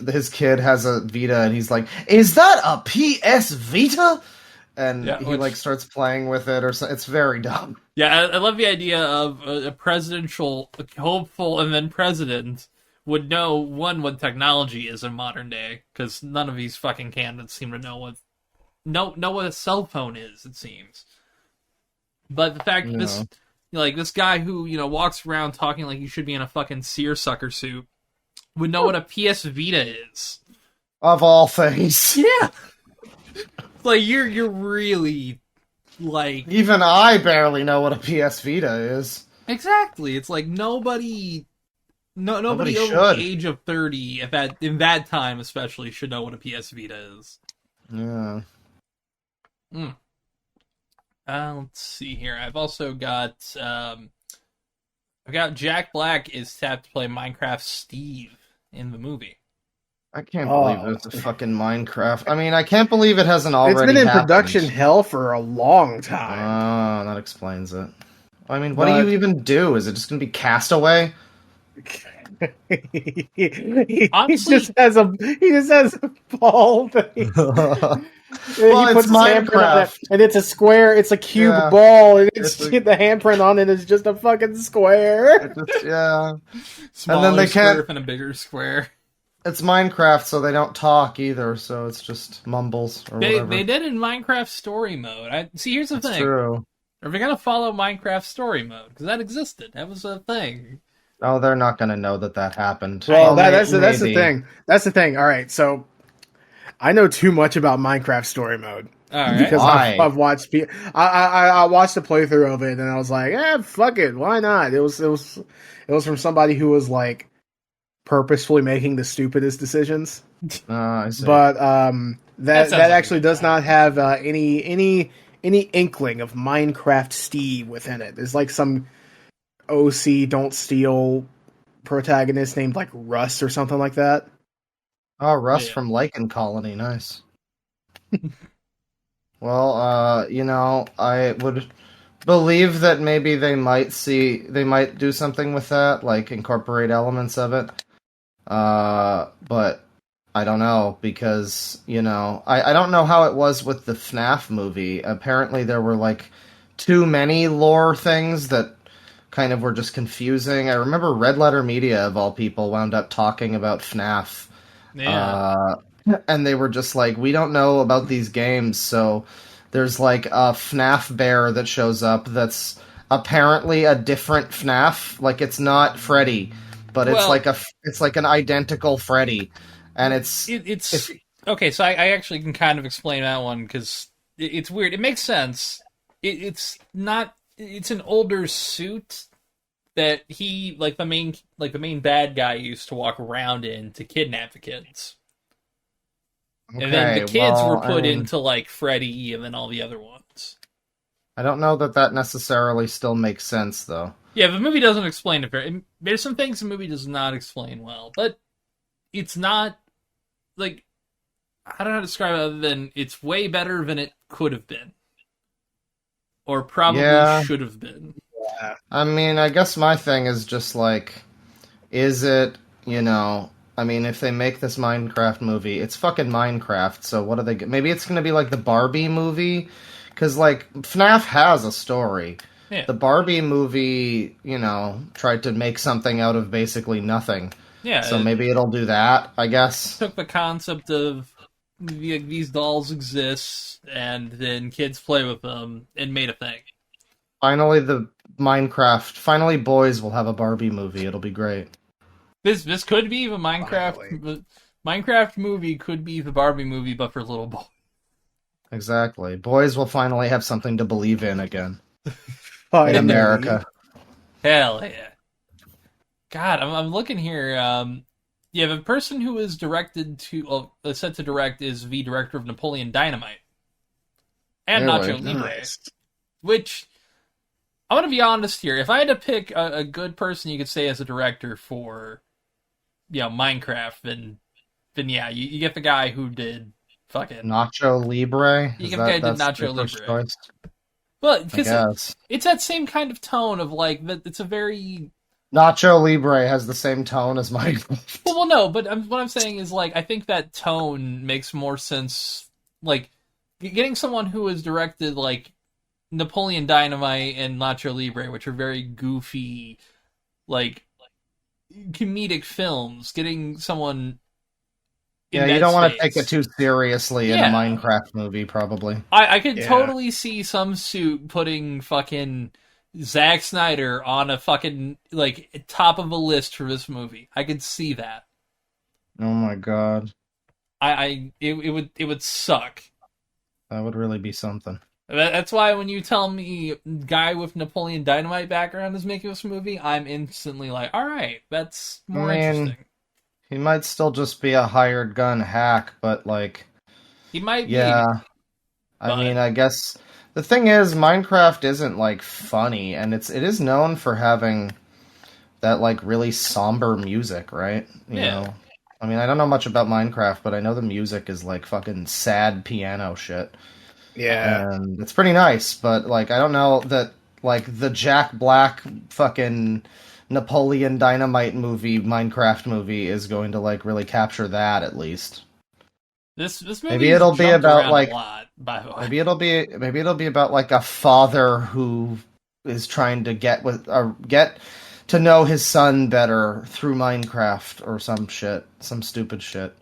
Speaker 2: his kid has a Vita and he's like, "Is that a PS Vita?" And
Speaker 3: Yeah,
Speaker 2: he like starts playing with it or so. It's very dumb.
Speaker 3: Yeah, I love the idea of a presidential hopeful and then president would know what technology is in modern day, because none of these fucking candidates seem to know what a cell phone is. It seems, but the fact that this guy who walks around talking like he should be in a fucking seersucker suit would know what a PS Vita is.
Speaker 2: Of all things.
Speaker 3: Yeah, like you're really like
Speaker 2: Even I barely know what a PS Vita is.
Speaker 3: exactly. It's like nobody over
Speaker 2: should.
Speaker 3: the age of 30 in that time especially should know what a PS Vita is.
Speaker 2: Yeah.
Speaker 3: Let's see here. I've also got Jack Black is tapped to play Minecraft Steve in the movie.
Speaker 2: I can't believe there's a fucking Minecraft. I mean, I can't believe it hasn't already
Speaker 1: it's been in
Speaker 2: happened.
Speaker 1: production hell for a long time.
Speaker 2: Oh, that explains it. I mean, what do you even do? Is it just going to be Castaway?
Speaker 1: he
Speaker 3: Honestly-
Speaker 1: just has a ball thing.
Speaker 2: Well,
Speaker 1: He
Speaker 2: it's
Speaker 1: puts his handprint on it,
Speaker 2: Minecraft.
Speaker 1: and it's a square. It's a cube
Speaker 2: Yeah.
Speaker 1: ball, and
Speaker 2: It's
Speaker 1: the handprint on it is just a fucking square.
Speaker 2: Yeah.
Speaker 3: Smaller
Speaker 2: then they
Speaker 3: square
Speaker 2: can't-
Speaker 3: and a bigger square.
Speaker 2: It's Minecraft, so they don't talk either, so it's just mumbles or
Speaker 3: They
Speaker 2: whatever.
Speaker 3: did in Minecraft Story Mode. See, here's the
Speaker 2: That's
Speaker 3: thing.
Speaker 2: true.
Speaker 3: Are we gonna follow Minecraft Story Mode? Because that existed. That was a thing.
Speaker 2: Oh, they're not going to know that happened.
Speaker 1: Well, that's
Speaker 2: maybe.
Speaker 1: the thing. That's the thing. All right, so I know too much about Minecraft Story Mode.
Speaker 3: All right.
Speaker 1: because
Speaker 2: Why?
Speaker 1: I've watched I watched a playthrough of it and I was like, fuck it, why not? It was from somebody who was like purposefully making the stupidest decisions.
Speaker 2: I see.
Speaker 1: But
Speaker 3: That
Speaker 1: that
Speaker 3: sounds like a
Speaker 1: actually
Speaker 3: good
Speaker 1: does
Speaker 3: time.
Speaker 1: not have any inkling of Minecraft Steve within it. There's like some OC Don't Steal protagonist named like Russ or something like that.
Speaker 2: Oh, Russ
Speaker 3: Yeah.
Speaker 2: from Lichen Colony, nice. Well, I would believe that maybe they might do something with that, like incorporate elements of it. But I don't know because, I don't know how it was with the FNAF movie. Apparently there were like too many lore things that kind of were just confusing. I remember Red Letter Media, of all people, wound up talking about FNAF.
Speaker 3: Yeah.
Speaker 2: And they were just like, we don't know about these games, so there's like a FNAF bear that shows up that's apparently a different FNAF. Like it's not Freddy, but
Speaker 3: Well,
Speaker 2: it's like an identical Freddy, and it's
Speaker 3: it's
Speaker 2: if
Speaker 3: okay. So I actually can kind of explain that one because it's weird. It makes sense. It's not. It's an older suit that he the main bad guy used to walk around in to kidnap the kids. And then the
Speaker 2: okay.
Speaker 3: kids were
Speaker 2: Well, I
Speaker 3: put
Speaker 2: mean,
Speaker 3: into like Freddy and then all the other ones.
Speaker 2: I don't know that necessarily still makes sense though.
Speaker 3: Yeah, the movie doesn't explain it very. There's some things the movie does not explain well, but it's not like I don't know how to describe it other than it's way better than it could have been, or probably
Speaker 2: Yeah,
Speaker 3: should have been.
Speaker 2: I mean, I guess my thing is just like, is it, I mean, if they make this Minecraft movie, it's fucking Minecraft, so what are they, maybe it's gonna be like the Barbie movie? Because, like, FNAF has a story.
Speaker 3: Yeah,
Speaker 2: The Barbie movie, tried to make something out of basically nothing.
Speaker 3: yeah.
Speaker 2: So
Speaker 3: It
Speaker 2: maybe it'll do that, I guess.
Speaker 3: took the concept of these dolls exist, and then kids play with them, and made a thing.
Speaker 2: Finally boys will have a Barbie movie. It'll be great.
Speaker 3: This could be the
Speaker 1: Finally.
Speaker 3: Minecraft movie could be the Barbie movie, but for little boys.
Speaker 2: Exactly. Boys will finally have something to believe in again. In
Speaker 1: Finally.
Speaker 2: America.
Speaker 3: Hell yeah! God, I'm looking here. Yeah, the person who is set to direct is the director of Napoleon Dynamite and
Speaker 2: Really?
Speaker 3: Nacho Libre.
Speaker 1: Nice.
Speaker 3: Which I want to be honest here. If I had to pick a good person you could say as a director for, Minecraft, then yeah, you get the guy who did fucking.
Speaker 2: Nacho Libre?
Speaker 3: You
Speaker 2: Is
Speaker 3: get the guy who did
Speaker 2: that's your
Speaker 3: Nacho
Speaker 2: first
Speaker 3: Libre.
Speaker 2: choice?
Speaker 3: Well,
Speaker 2: I
Speaker 3: because
Speaker 2: guess.
Speaker 3: it's that same kind of tone of like that. It's a very
Speaker 2: Nacho Libre has the same tone as Minecraft.
Speaker 3: well, no. But what I'm saying is like I think that tone makes more sense. Like getting someone who has directed like Napoleon Dynamite and Nacho Libre, which are very goofy, like comedic films. Getting someone in
Speaker 2: Yeah, you
Speaker 3: that
Speaker 2: don't want to take
Speaker 3: space.
Speaker 2: it too seriously in a
Speaker 3: Yeah.
Speaker 2: Minecraft movie, probably.
Speaker 3: I could
Speaker 1: Yeah.
Speaker 3: totally see some suit putting fucking Zack Snyder on a fucking like top of a list for this movie. I could see that.
Speaker 2: Oh my god.
Speaker 3: It would suck.
Speaker 2: That would really be something.
Speaker 3: That's why when you tell me guy with Napoleon Dynamite background is making this movie, I'm instantly like, all right, that's more
Speaker 2: I mean,
Speaker 3: interesting.
Speaker 2: he might still just be a hired gun hack, but like,
Speaker 3: He might be,
Speaker 2: yeah. I
Speaker 3: but
Speaker 2: mean, I guess the thing is, Minecraft isn't like funny, and it is known for having that like really somber music, right? You
Speaker 3: Yeah.
Speaker 2: know. I mean, I don't know much about Minecraft, but I know the music is like fucking sad piano shit.
Speaker 1: Yeah.
Speaker 2: And it's pretty nice, but like I don't know that like the Jack Black fucking Napoleon Dynamite movie, Minecraft movie is going to like really capture that at least.
Speaker 3: this movie
Speaker 2: Maybe it'll be about
Speaker 3: around
Speaker 2: like
Speaker 3: a lot. By the way,
Speaker 2: maybe it'll be about like a father who is trying to get to know his son better through Minecraft or some shit, some stupid shit.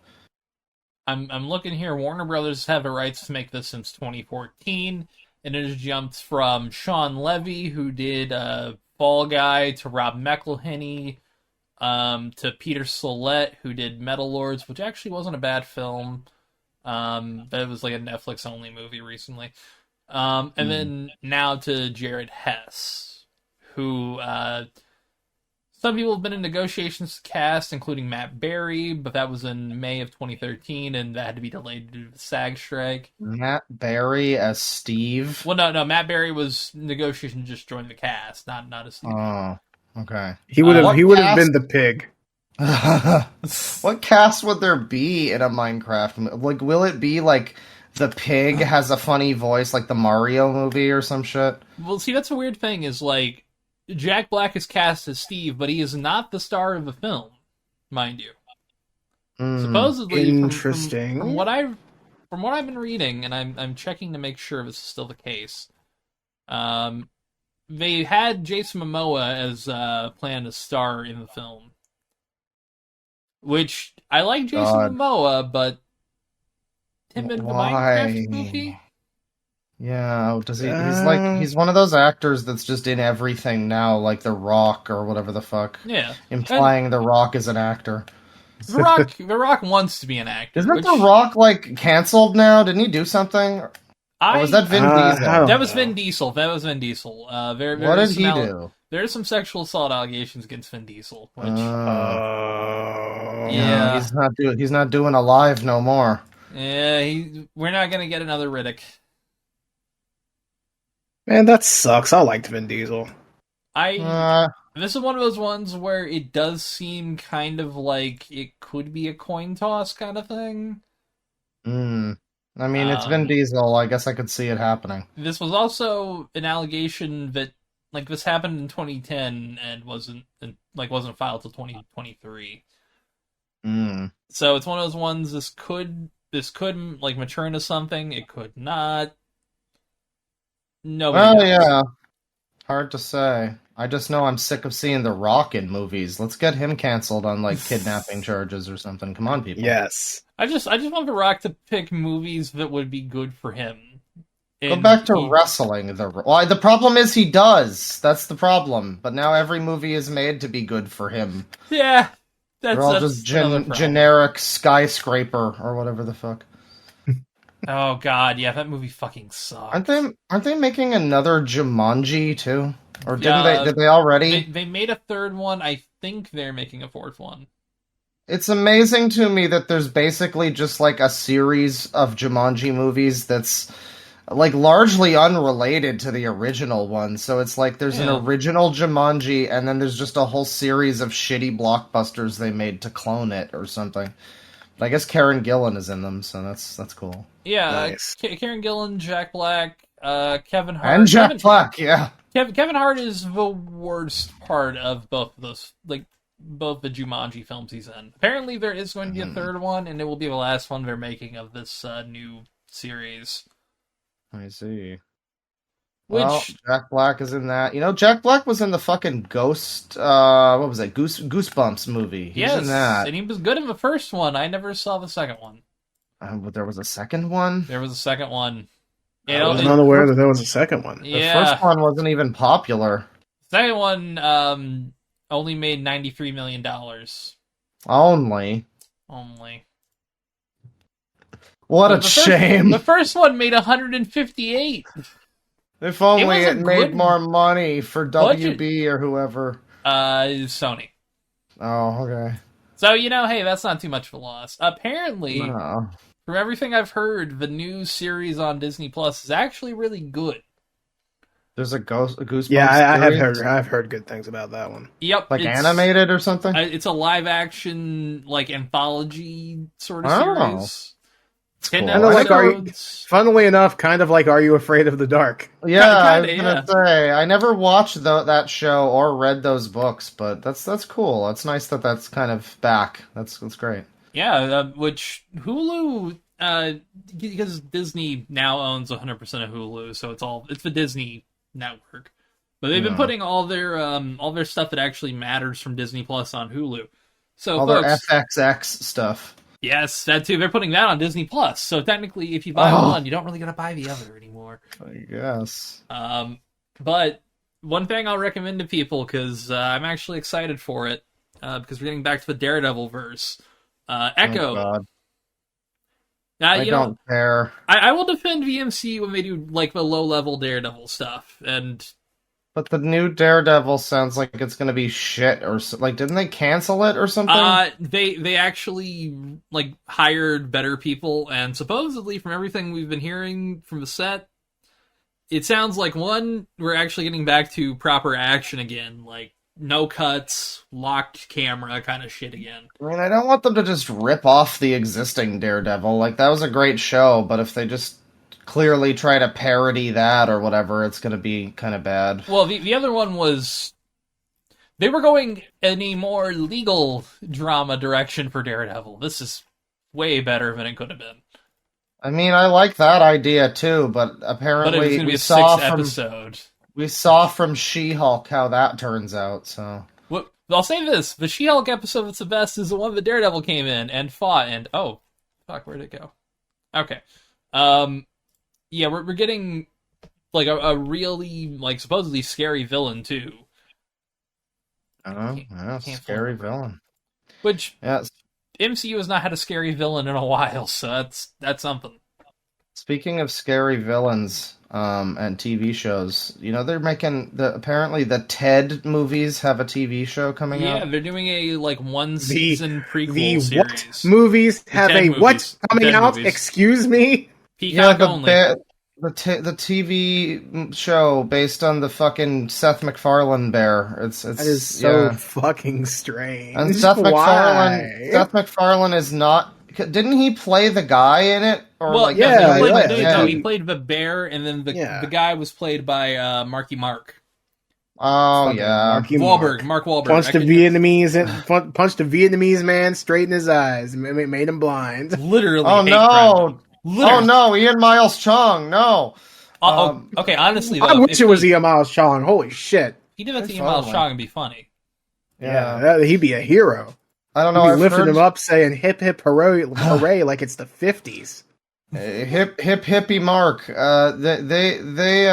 Speaker 3: I'm looking here. Warner Brothers have the rights to make this since 2014, and it has jumped from Sean Levy, who did Fall Guy, to Rob McElhenney, to Peter Sollett, who did Metal Lords, which actually wasn't a bad film. But it was like a Netflix only movie recently. And then now to Jared Hess, who some people have been in negotiations to cast, including Matt Berry, but that was in May of 2013, and that had to be delayed due to the SAG strike.
Speaker 2: Matt Berry as Steve.
Speaker 3: Well, no, Matt Berry was negotiation to just join the cast, not as Steve.
Speaker 2: Oh, okay.
Speaker 1: He would have
Speaker 2: What
Speaker 1: been the pig.
Speaker 2: What cast would there be in a Minecraft? Like, will it be like the pig has a funny voice, like the Mario movie or some shit?
Speaker 3: Well, see, that's a weird thing. Is like Jack Black is cast as Steve, but he is not the star of the film, mind you. Supposedly,
Speaker 1: interesting.
Speaker 3: From what I've been reading, and I'm checking to make sure this is still the case. They had Jason Momoa as planned to star in the film, which I like Jason Momoa, but him in the Minecraft movie.
Speaker 2: Yeah, does he? He's one of those actors that's just in everything now, like The Rock or whatever the fuck.
Speaker 3: Yeah,
Speaker 2: implying The Rock is an actor.
Speaker 3: The Rock wants to be an actor.
Speaker 2: Isn't The Rock like canceled now? Didn't he do something? Or was that Vin Diesel?
Speaker 3: That was Vin Diesel. What
Speaker 2: did he do?
Speaker 3: There's some sexual assault allegations against Vin Diesel. Which,
Speaker 2: yeah, he's not doing Alive no more.
Speaker 3: Yeah, we're not gonna get another Riddick.
Speaker 1: Man, that sucks. I liked Vin Diesel.
Speaker 3: This is one of those ones where it does seem kind of like it could be a coin toss kind of thing.
Speaker 2: I mean, it's Vin Diesel. I guess I could see it happening.
Speaker 3: This was also an allegation that like this happened in 2010 and wasn't filed till 2023. So it's one of those ones. This could like mature into something. It could not. Nobody knows.
Speaker 2: Yeah. Hard to say. I just know I'm sick of seeing The Rock in movies. Let's get him canceled on like kidnapping charges or something. Come on, people.
Speaker 1: Yes.
Speaker 3: I just want The Rock to pick movies that would be good for him.
Speaker 2: Go back to wrestling. The problem is he does. That's the problem. But now every movie is made to be good for him.
Speaker 3: Yeah.
Speaker 2: They're all just generic skyscraper or whatever the fuck.
Speaker 3: Oh god, yeah, that movie fucking sucks.
Speaker 2: Aren't they making another Jumanji too? Or did they already?
Speaker 3: They made a third one. I think they're making a fourth one.
Speaker 2: It's amazing to me that there's basically just like a series of Jumanji movies that's like largely unrelated to the original one. So it's like there's an original Jumanji and then there's just a whole series of shitty blockbusters they made to clone it or something. But I guess Karen Gillan is in them, so that's cool.
Speaker 3: Yeah,
Speaker 1: nice.
Speaker 3: Karen Gillan, Jack Black, Kevin Hart.
Speaker 2: And Jack Black, yeah.
Speaker 3: Kevin Hart is the worst part of both of those, like, both the Jumanji films he's in. Apparently there is going to be a third one, and it will be the last one they're making of this new series.
Speaker 2: I see.
Speaker 3: Which...
Speaker 2: Well, Jack Black is in that. You know, Jack Black was in the fucking Ghost, what was that, Goosebumps movie. He's in that.
Speaker 3: And he was good in the first one. I never saw the second one.
Speaker 2: But there was a second one?
Speaker 3: There was a second one.
Speaker 1: I was not aware that there was a second one.
Speaker 3: Yeah.
Speaker 2: The first one wasn't even popular.
Speaker 3: The second one only made $93 million.
Speaker 2: Only. What a shame.
Speaker 3: The first one made 158.
Speaker 2: If only it made more money for WB
Speaker 3: budget.
Speaker 2: Or whoever.
Speaker 3: Sony.
Speaker 2: Oh, okay.
Speaker 3: So, hey, that's not too much of a loss. Apparently, from everything I've heard, the new series on Disney Plus is actually really good.
Speaker 2: There's a Goosebumps
Speaker 1: series? I've heard good things about that one.
Speaker 3: Yep.
Speaker 2: Like animated or something?
Speaker 3: It's a live action, like, anthology sort of series.
Speaker 2: Cool.
Speaker 1: Funnily enough, kind of like Are You Afraid of the Dark?
Speaker 2: Yeah, I was gonna say I never watched that show or read those books, but that's cool. It's nice that that's kind of back. That's great.
Speaker 3: Yeah, which Hulu, because Disney now owns 100% of Hulu, so it's the Disney network. But they've been putting all their stuff that actually matters from Disney Plus on Hulu. So
Speaker 2: all
Speaker 3: folks,
Speaker 2: their FXX stuff.
Speaker 3: Yes, that too. They're putting that on Disney Plus. So technically, if you buy one, you don't really gotta buy the other anymore.
Speaker 2: I guess.
Speaker 3: But one thing I'll recommend to people, because I'm actually excited for it, because we're getting back to the Daredevil verse. Echo.
Speaker 2: I don't care.
Speaker 3: I will defend VMC when they do like the low level Daredevil stuff, and
Speaker 2: But the new Daredevil sounds like it's gonna be shit, or like, didn't they cancel it or something?
Speaker 3: they actually like hired better people, and supposedly from everything we've been hearing from the set, it sounds like one, we're actually getting back to proper action again, like no cuts, locked camera kind of shit again.
Speaker 2: I mean, I don't want them to just rip off the existing Daredevil. Like, that was a great show, but if they just clearly try to parody that or whatever, it's gonna be kind of bad.
Speaker 3: Well, the other one was they were going in a more legal drama direction for Daredevil. This is way better than it could have been.
Speaker 2: I mean, I like that idea too, but
Speaker 3: But it was
Speaker 2: apparently
Speaker 3: going to be
Speaker 2: we
Speaker 3: a
Speaker 2: saw
Speaker 3: sixth
Speaker 2: from
Speaker 3: episode.
Speaker 2: She-Hulk how that turns out. So
Speaker 3: What, I'll say this: the She-Hulk episode that's the best is the one that Daredevil came in and fought. And oh, fuck, where'd it go? Okay, yeah, we're getting like a really like supposedly scary villain too.
Speaker 2: yeah,
Speaker 3: Can't
Speaker 2: scary
Speaker 3: find
Speaker 2: villain.
Speaker 3: Which
Speaker 2: Yeah.
Speaker 3: MCU has not had a scary villain in a while, so that's something.
Speaker 2: Speaking of scary villains, and TV shows, they're making apparently the Ted movies have a TV show coming
Speaker 3: Yeah,
Speaker 2: out.
Speaker 3: they're doing a like one season prequel
Speaker 1: The
Speaker 3: series.
Speaker 1: what movies have
Speaker 3: Ted
Speaker 1: a
Speaker 3: movies.
Speaker 1: what coming
Speaker 3: Ted
Speaker 1: out?
Speaker 3: movies.
Speaker 1: Excuse me?
Speaker 3: Peacock only.
Speaker 2: The TV show based on the fucking Seth MacFarlane bear. It's
Speaker 1: That is so
Speaker 2: yeah.
Speaker 1: fucking strange.
Speaker 2: And Seth
Speaker 1: Why?
Speaker 2: MacFarlane is not. Didn't he play the guy in it? Or
Speaker 3: Well,
Speaker 2: like,
Speaker 3: yeah,
Speaker 1: yeah,
Speaker 3: he played,
Speaker 1: yeah.
Speaker 3: no, he played the bear, and then the guy was played by Marky Mark.
Speaker 2: Oh
Speaker 1: Fucking
Speaker 2: yeah,
Speaker 1: Marky
Speaker 3: Mark Wahlberg.
Speaker 1: Punched a Vietnamese man straight in his eyes, made him blind.
Speaker 3: Literally.
Speaker 2: Oh
Speaker 3: hate
Speaker 2: no!
Speaker 3: crime. Literally.
Speaker 2: Oh no! Ian Miles Chong, no.
Speaker 3: Okay. Honestly, though,
Speaker 1: I wish it was Ian Miles Chong. Holy shit!
Speaker 3: he did that to Ian Miles Chong and be funny.
Speaker 2: Yeah,
Speaker 1: he'd be a hero.
Speaker 2: I don't know.
Speaker 1: He'd be
Speaker 2: I've
Speaker 1: lifting
Speaker 2: heard
Speaker 1: him up, saying "hip hip hooray, hooray" like it's the 50s.
Speaker 2: hip hippie Mark. They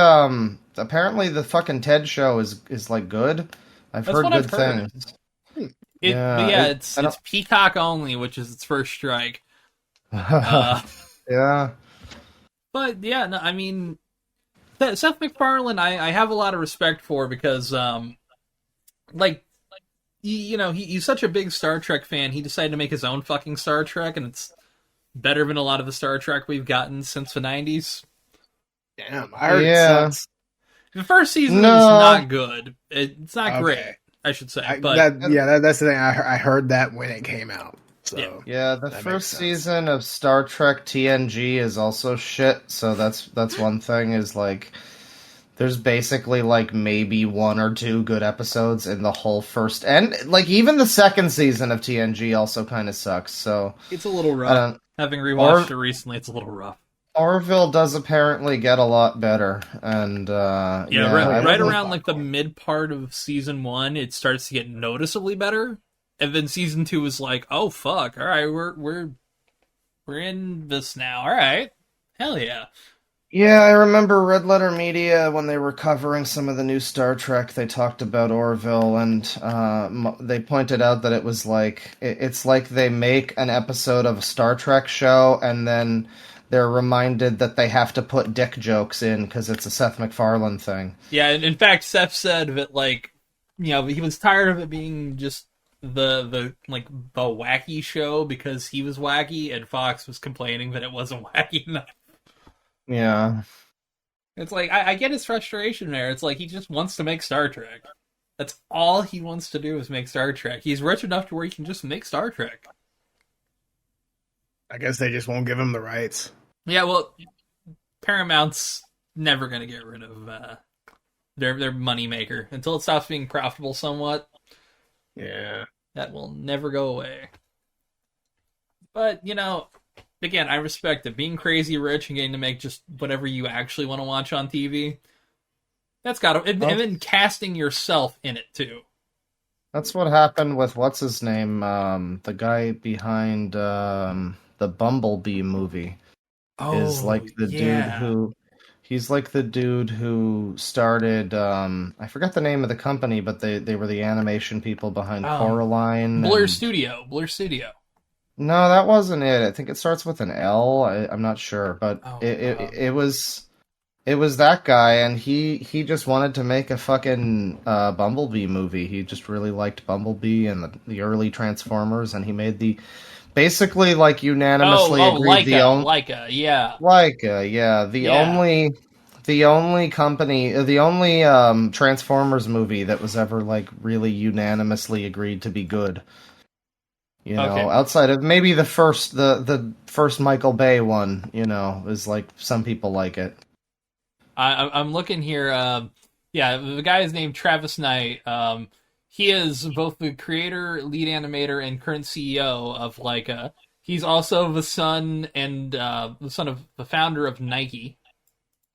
Speaker 2: apparently the fucking TED show is like good. I've
Speaker 3: That's
Speaker 2: heard
Speaker 3: what
Speaker 2: good
Speaker 3: I've heard.
Speaker 2: things.
Speaker 3: It's Peacock only, which is its first strike.
Speaker 2: Yeah.
Speaker 3: But yeah, no, I mean, Seth MacFarlane, I have a lot of respect for because, he's such a big Star Trek fan. He decided to make his own fucking Star Trek, and it's better than a lot of the Star Trek we've gotten since the 90s.
Speaker 1: Damn, I heard it sucks.
Speaker 3: The first season is not good. It's not
Speaker 1: Okay.
Speaker 3: great, I should say.
Speaker 1: That's the thing. I heard that when it came out. So
Speaker 2: Yeah, the
Speaker 1: that
Speaker 2: first
Speaker 1: makes sense.
Speaker 2: season of Star Trek TNG is also shit, so that's one thing is like there's basically like maybe one or two good episodes in the whole first, and like even the second season of TNG also kind of sucks, so
Speaker 3: it's a little rough. Having rewatched it recently, it's a little rough.
Speaker 2: Orville does apparently get a lot better, and
Speaker 3: right around like the mid part of season 1, it starts to get noticeably better. And then season 2 is like, oh fuck, all right, we're in this now, all right, hell yeah.
Speaker 2: Yeah, I remember Red Letter Media when they were covering some of the new Star Trek. They talked about Orville, and they pointed out that it was like it's like they make an episode of a Star Trek show, and then they're reminded that they have to put dick jokes in because it's a Seth MacFarlane thing.
Speaker 3: Yeah, and in fact, Seth said that like, he was tired of it being just the wacky show because he was wacky, and Fox was complaining that it wasn't wacky enough.
Speaker 2: Yeah.
Speaker 3: It's like, I get his frustration there. It's like he just wants to make Star Trek. That's all he wants to do is make Star Trek. He's rich enough to where he can just make Star Trek.
Speaker 1: I guess they just won't give him the rights.
Speaker 3: Yeah, well, Paramount's never going to get rid of their moneymaker. Until it stops being profitable somewhat.
Speaker 1: Yeah.
Speaker 3: That will never go away. But, again, I respect it. Being crazy rich and getting to make just whatever you actually want to watch on TV, that's got to... And then casting yourself in it, too.
Speaker 2: That's what happened with, what's his name? The guy behind the Bumblebee movie. Is like the dude who... He's like the dude who started, I forgot the name of the company, but they were the animation people behind Coraline.
Speaker 3: Blur Studio.
Speaker 2: No, that wasn't it. I think it starts with an L. I'm not sure, but
Speaker 3: Oh,
Speaker 2: it was that guy, and he just wanted to make a fucking Bumblebee movie. He just really liked Bumblebee and the early Transformers, and he made the basically like unanimously agreed
Speaker 3: Leica, yeah,
Speaker 2: yeah,
Speaker 3: yeah.
Speaker 2: the only company, the only Transformers movie that was ever like really unanimously agreed to be good. You know,
Speaker 3: Okay,
Speaker 2: outside of maybe the first Michael Bay one, you know, is like some people like it.
Speaker 3: I'm looking here. Yeah, the guy is named Travis Knight. He is both the creator, lead animator, and current CEO of Leica. He's also the son of the founder of Nike,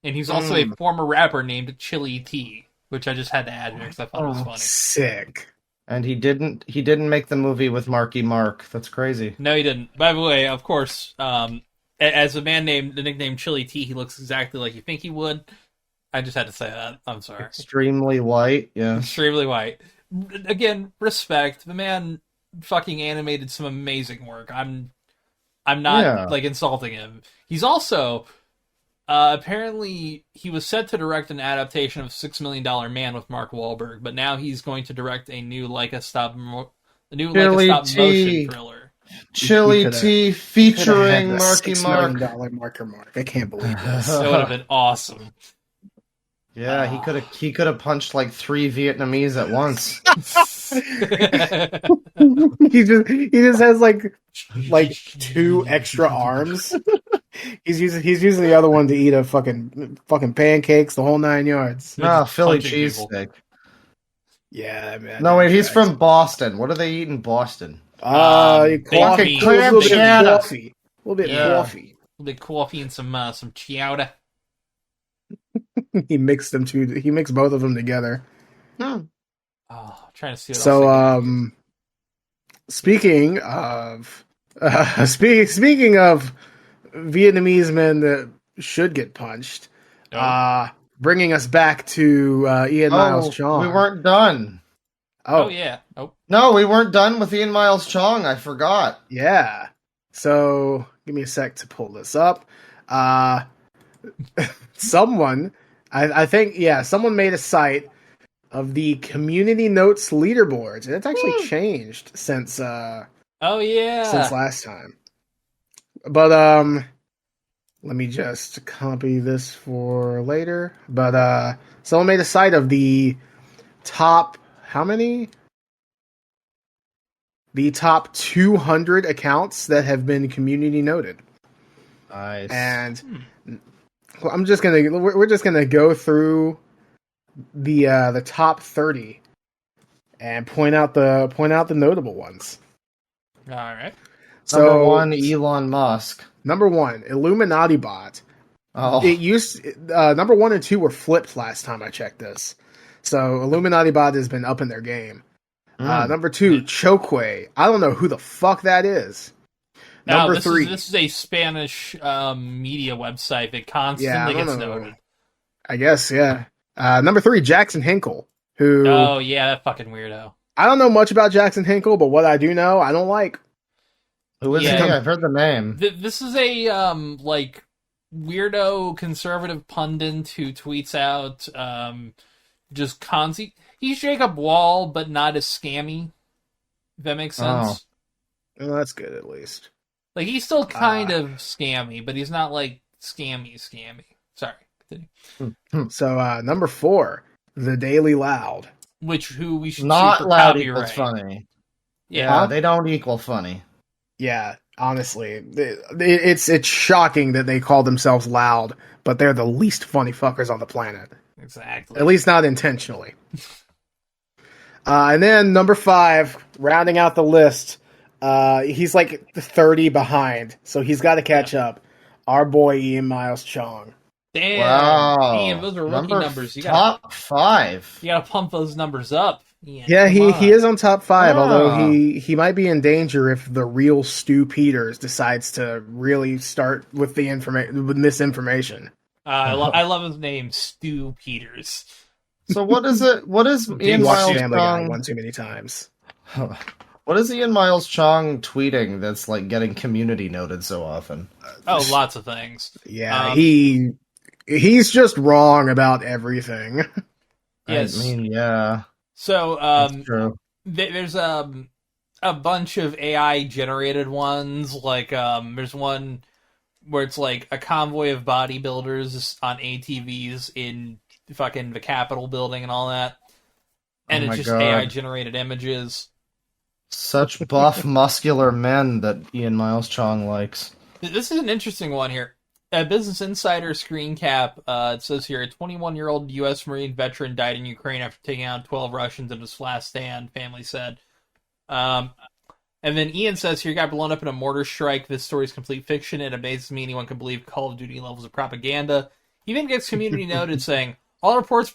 Speaker 3: and he's also a
Speaker 1: Mm.
Speaker 3: former rapper named Chili T, which I just had to add here because I thought it was
Speaker 2: Oh.
Speaker 3: funny.
Speaker 1: Sick.
Speaker 2: And he didn't make the movie with Marky Mark. That's crazy.
Speaker 3: No, he didn't. By the way, of course, as a man named the nickname Chili T, he looks exactly like you think he would. I just had to say that. I'm sorry.
Speaker 2: Extremely white, yeah.
Speaker 3: Extremely white. Again, respect. The man fucking animated some amazing work. I'm not
Speaker 2: Yeah.
Speaker 3: like insulting him. He's also apparently he was set to direct an adaptation of $6 Million Man with Mark Wahlberg, but now he's going to direct a new
Speaker 2: Chili
Speaker 3: stop motion
Speaker 2: T.
Speaker 3: thriller.
Speaker 2: Chili
Speaker 1: coulda-
Speaker 2: T
Speaker 1: Could have
Speaker 2: featuring
Speaker 1: had the
Speaker 2: Marky
Speaker 1: $6 million
Speaker 2: Mark.
Speaker 1: marker mark. I can't believe this.
Speaker 3: That would have been awesome.
Speaker 2: Yeah, he could have punched like 3 Vietnamese at once.
Speaker 1: He just has like 2 extra arms. He's using the other one to eat a fucking pancakes, the whole 9 yards.
Speaker 2: Ah, Philly
Speaker 3: Punching people.
Speaker 2: cheesesteak.
Speaker 1: Yeah, man.
Speaker 2: No, wait, he's
Speaker 1: tracks.
Speaker 2: from Boston. What do they eat in Boston?
Speaker 1: Coffee,
Speaker 3: Fucking
Speaker 1: a little bit
Speaker 2: clam
Speaker 1: of
Speaker 2: chowder.
Speaker 1: coffee, a little bit
Speaker 2: Yeah.
Speaker 1: of coffee.
Speaker 3: A bit coffee and some chowder.
Speaker 1: He mixed them two. He mixed both of them together.
Speaker 2: Hmm.
Speaker 3: Oh, I'm trying to see what
Speaker 1: So,
Speaker 3: else I can
Speaker 1: speaking of speaking of Vietnamese men that should get punched,
Speaker 3: do.
Speaker 1: bringing us back to Ian Miles Chong.
Speaker 2: We weren't done.
Speaker 3: Oh yeah. Oh.
Speaker 2: No, we weren't done with Ian Miles Chong. I forgot.
Speaker 1: Yeah. So give me a sec to pull this up. Someone, I think, yeah, someone made a site of the community notes leaderboards, and it's actually changed since
Speaker 3: Oh yeah.
Speaker 1: since last time. But let me just copy this for later. But someone made a site of the top, how many? The top 200 accounts that have been community noted.
Speaker 2: Nice.
Speaker 1: And we're just gonna go through the top 30 and point out the notable ones.
Speaker 3: All right.
Speaker 1: So
Speaker 2: Number 1, Elon Musk.
Speaker 1: Number 1, Illuminati bot.
Speaker 2: Oh,
Speaker 1: It used number 1 and 2 were flipped last time I checked this. So Illuminati bot has been up in their game. Number 2, Chokwe. I don't know who the fuck that is.
Speaker 3: Now,
Speaker 1: Number 3.
Speaker 3: This is a Spanish media website that constantly
Speaker 1: I don't
Speaker 3: gets
Speaker 1: know.
Speaker 3: noted.
Speaker 1: I guess, yeah. Number 3, Jackson Hinkle, who
Speaker 3: Oh yeah, that fucking weirdo.
Speaker 1: I don't know much about Jackson Hinkle, but what I do know, I don't like.
Speaker 2: who is
Speaker 3: Yeah.
Speaker 2: he? I've heard the name.
Speaker 3: This is a like weirdo conservative pundit who tweets out just constantly. He's Jacob Wall, but not as scammy. If that makes sense.
Speaker 1: Well, that's good at least.
Speaker 3: Like he's still kind of scammy, but he's not like scammy. Sorry. Continue.
Speaker 1: So number 4, The Daily Loud.
Speaker 3: Who we should
Speaker 2: Not
Speaker 3: sue for
Speaker 2: loud
Speaker 3: copyright.
Speaker 2: equals funny.
Speaker 3: Yeah.
Speaker 2: They don't equal funny.
Speaker 1: Yeah, honestly, it's shocking that they call themselves loud, but they're the least funny fuckers on the planet.
Speaker 3: Exactly.
Speaker 1: At least not intentionally. And then number 5, rounding out the list, he's like 30 behind, so he's got to catch up. Our boy Ian Miles Chong.
Speaker 3: Damn.
Speaker 2: Wow.
Speaker 3: Damn, those are rookie numbers.
Speaker 2: Top 5.
Speaker 3: You gotta pump those numbers up.
Speaker 1: Yeah, he is on top 5,
Speaker 2: Ah.
Speaker 1: although he might be in danger if the real Stu Peters decides to really start with with misinformation.
Speaker 3: I love his name, Stu Peters.
Speaker 2: So what is it? What is Ian
Speaker 1: He watched
Speaker 2: Miles
Speaker 1: Family Guy
Speaker 2: Chong?
Speaker 1: one too many times.
Speaker 2: What is Ian Miles Chong tweeting that's like getting community noted so often?
Speaker 3: Oh, lots of things.
Speaker 1: Yeah, he's just wrong about everything.
Speaker 3: Yes.
Speaker 2: I mean, yeah,
Speaker 3: So,
Speaker 2: that's true.
Speaker 3: there's a bunch of AI generated ones. Like, there's one where it's like a convoy of bodybuilders on ATVs in fucking the Capitol building and all that, and
Speaker 2: Oh
Speaker 3: it's
Speaker 2: my
Speaker 3: just AI
Speaker 2: god.
Speaker 3: generated images.
Speaker 2: Such buff, muscular men that Ian Miles Chong likes.
Speaker 3: This is an interesting one here. A Business Insider screen cap. It says here a 21-year-old U.S. Marine veteran died in Ukraine after taking out 12 Russians in his last stand. Family said. And then Ian says here, got blown up in a mortar strike. This story is complete fiction. It amazes me anyone can believe Call of Duty levels of propaganda. He then gets community noted saying, all reports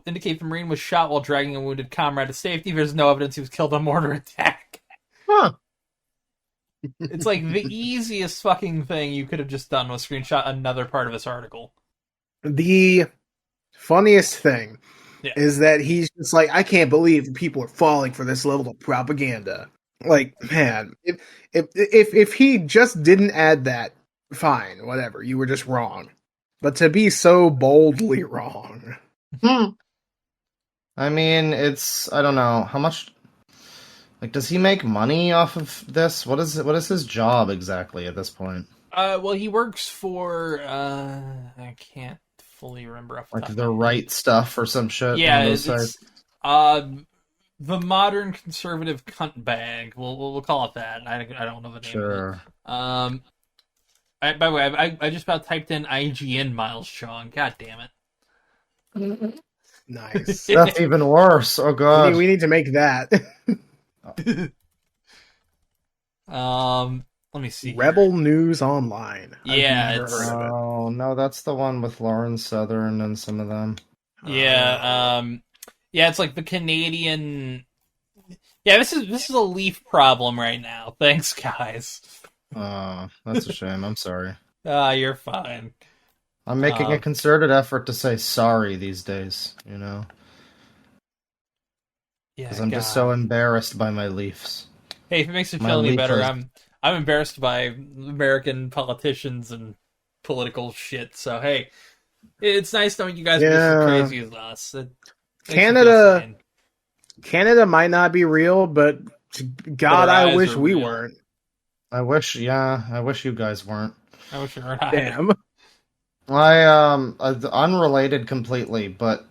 Speaker 3: indicate the Marine was shot while dragging a wounded comrade to safety. There's no evidence he was killed in a mortar attack.
Speaker 2: Huh.
Speaker 3: It's like the easiest fucking thing you could have just done was screenshot another part of this article.
Speaker 1: The funniest thing
Speaker 3: Yeah.
Speaker 1: is that he's just like, I can't believe people are falling for this level of propaganda. Like, man, if he just didn't add that, fine, whatever, you were just wrong. But to be so boldly wrong.
Speaker 2: I mean, I don't know how much. Like, does he make money off of this? What is his job exactly at this point?
Speaker 3: Well, he works for I can't fully remember off the
Speaker 2: Like
Speaker 3: top
Speaker 2: the
Speaker 3: of my head.
Speaker 2: right stuff or some shit?
Speaker 3: Yeah,
Speaker 2: on those
Speaker 3: it's
Speaker 2: sites?
Speaker 3: the modern conservative cunt bag. We'll call it that. I don't know the name of
Speaker 2: Sure.
Speaker 3: it. By the way, I just about typed in IGN Miles Chong. God damn it.
Speaker 1: Nice.
Speaker 2: That's even worse. Oh
Speaker 1: we,
Speaker 2: god.
Speaker 1: need, we need to make that.
Speaker 3: Let me see.
Speaker 1: Rebel News Online.
Speaker 3: Yeah,
Speaker 1: I've never
Speaker 3: it's-
Speaker 1: heard of it.
Speaker 2: Oh no, that's the one with Lauren Southern and some of them.
Speaker 3: Yeah, yeah, it's like the Canadian. Yeah, this is a Leaf problem right now. Thanks, guys.
Speaker 2: Oh, that's a shame. I'm sorry.
Speaker 3: You're fine.
Speaker 2: I'm making a concerted effort to say sorry these days,
Speaker 3: Yeah,
Speaker 2: because I'm just
Speaker 3: God.
Speaker 2: so embarrassed by my Leafs.
Speaker 3: Hey, if it makes you
Speaker 2: My
Speaker 3: feel any
Speaker 2: Leaf
Speaker 3: better,
Speaker 2: has-
Speaker 3: I'm embarrassed by American politicians and political shit. So hey, it's nice knowing you guys are just as crazy as us. It makes me feel
Speaker 1: Canada-
Speaker 3: sane.
Speaker 1: Canada might not be real, but God,
Speaker 3: our
Speaker 1: I
Speaker 3: eyes
Speaker 1: wish
Speaker 3: are
Speaker 1: we
Speaker 3: real.
Speaker 1: weren't.
Speaker 2: I wish you guys weren't.
Speaker 3: I wish we were not.
Speaker 1: Damn.
Speaker 2: Unrelated completely, but